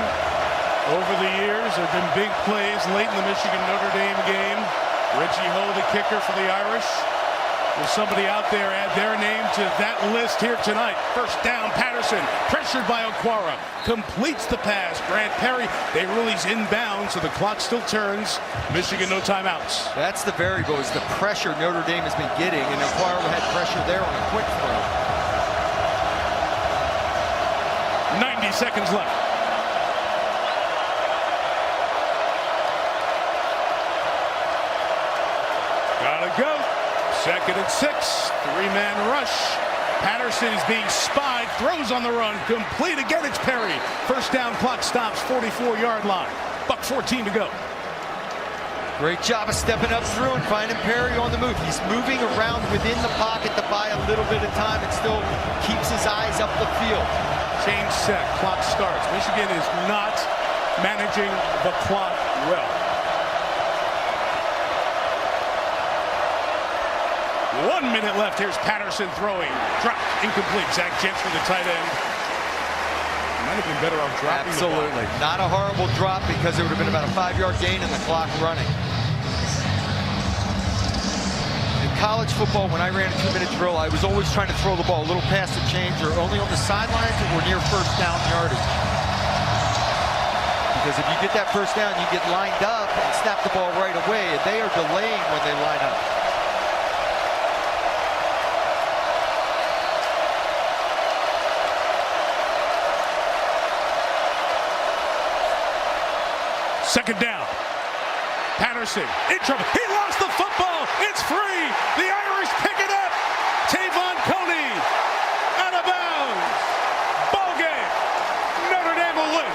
Over the years, there have been big plays late in the Michigan-Notre Dame game. Reggie Ho, the kicker for the Irish. Will somebody out there add their name to that list here tonight? First down, Patterson, pressured by Okwara, completes the pass. Grant Perry, they rule he's inbound, so the clock still turns. Michigan, no timeouts.
That's the variable, is the pressure Notre Dame has been getting, and Okwara had pressure there on a quick throw.
90 seconds left. Gotta go. 2nd and 6. 3-man rush. Patterson is being spied. Throws on the run. Complete again. It's Perry. First down. Clock stops. 44-yard line. $1:14 to go.
Great job of stepping up through and finding Perry on the move. He's moving around within the pocket to buy a little bit of time and still keeps his eyes up the field.
Change set. Clock starts. Michigan is not managing the clock well. 1 minute left. Here's Patterson throwing. Dropped. Incomplete. Zach Gentry, the tight end. might have been better off dropping the ball.
Absolutely. Not a horrible drop because it would have been about a 5-yard gain and the clock running. In college football, when I ran a 2-minute drill, I was always trying to throw the ball a little past the change or only on the sidelines or near first down yardage. Because if you get that first down, you get lined up and snap the ball right away, and they are delaying when they line up.
Second down. Patterson in trouble. He lost the football. It's free. The Irish pick it up. Tavon Coney out of bounds. Ball game. Notre Dame will win.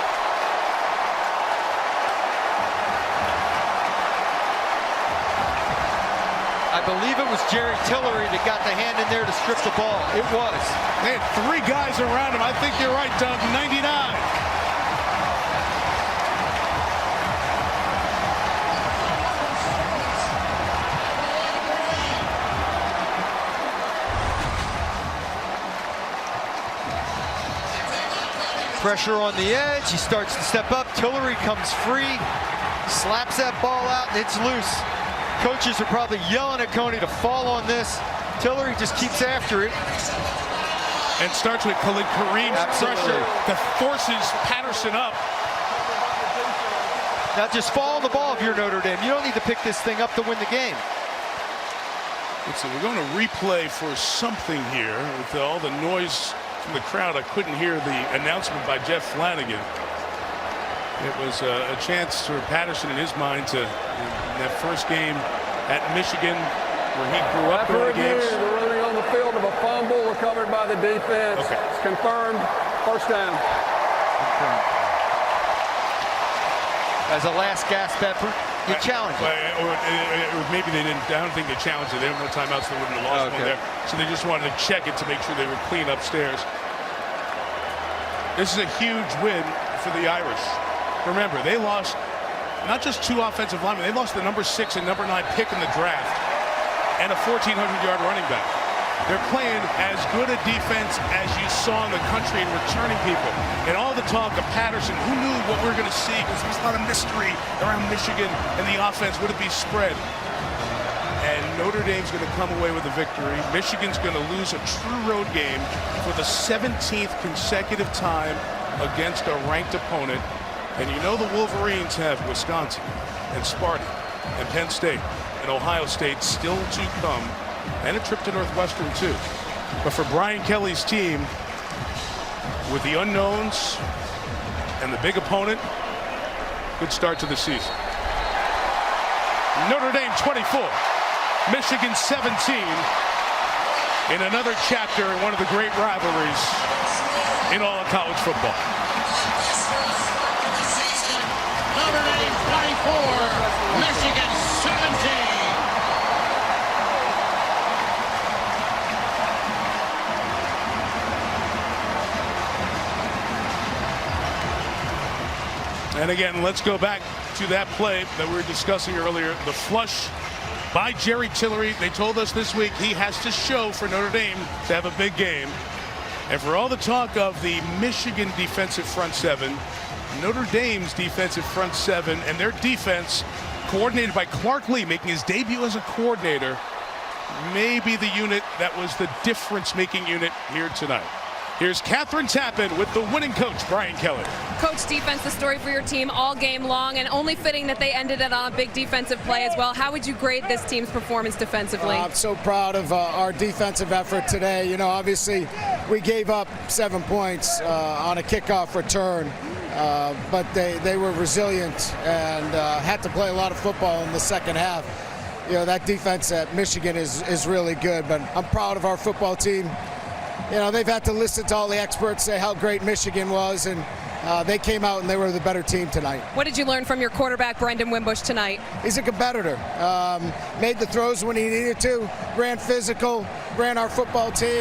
I believe it was Jerry Tillery that got the hand in there to strip the ball. It was.
They had 3 guys around him. I think you're right, Doug. 99.
Pressure on the edge. He starts to step up. Tillery comes free, slaps that ball out, and it's loose. Coaches are probably yelling at Coney to fall on this. Tillery just keeps after it.
And starts with Khalid Kareem's
Absolutely.
pressure that forces Patterson up.
Now just follow the ball if you're Notre Dame. You don't need to pick this thing up to win the game.
Listen, we're going to replay for something here with all the noise from the crowd. I couldn't hear the announcement by Jeff Flanagan. It was a chance for Patterson in his mind to, in that first game at Michigan, where he grew up
After
during the
review,
games.
the ruling on the field of a fumble recovered by the defense.
Okay.
It's confirmed. First down.
As a last gasp effort, you challenge it.
Or maybe they didn't. I don't think they challenged it. They have no timeouts. They wouldn't have lost one there. So they just wanted to check it to make sure they were clean upstairs. This is a huge win for the Irish. Remember, they lost not just 2 offensive linemen. They lost the number 6 and number 9 pick in the draft and a 1,400-yard running back. They're playing as good a defense as you saw in the country and returning people. And all the talk of Patterson, who knew what we were going to see? Because there's a lot of mystery around Michigan and the offense. Would it be spread? And Notre Dame's going to come away with a victory. Michigan's going to lose a true road game for the 17th consecutive time against a ranked opponent. And you know the Wolverines have Wisconsin and Sparty and Penn State and Ohio State still to come, and a trip to Northwestern too. But for Brian Kelly's team, with the unknowns and the big opponent, good start to the season. Notre Dame 24, Michigan 17, in another chapter in one of the great rivalries in all of college football.
Notre Dame 24, Michigan 17.
And again, let's go back to that play that we were discussing earlier, the flush by Jerry Tillery. They told us this week he has to show for Notre Dame to have a big game. And for all the talk of the Michigan defensive front 7, Notre Dame's defensive front 7 and their defense, coordinated by Clark Lee, making his debut as a coordinator, may be the unit that was the difference-making unit here tonight. Here's Catherine Tappan with the winning coach, Brian Kelly.
Coach, defense, the story for your team all game long, and only fitting that they ended it on a big defensive play as well. How would you grade this team's performance defensively?
I'm so proud of our defensive effort today. You know, obviously, we gave up 7 points on a kickoff return, but they were resilient and had to play a lot of football in the second half. You know, that defense at Michigan is really good, but I'm proud of our football team. You know, they've had to listen to all the experts say how great Michigan was, and they came out and they were the better team tonight.
What did you learn from your quarterback, Brandon Wimbush, tonight?
He's a competitor. Made the throws when he needed to, ran physical, ran our football team.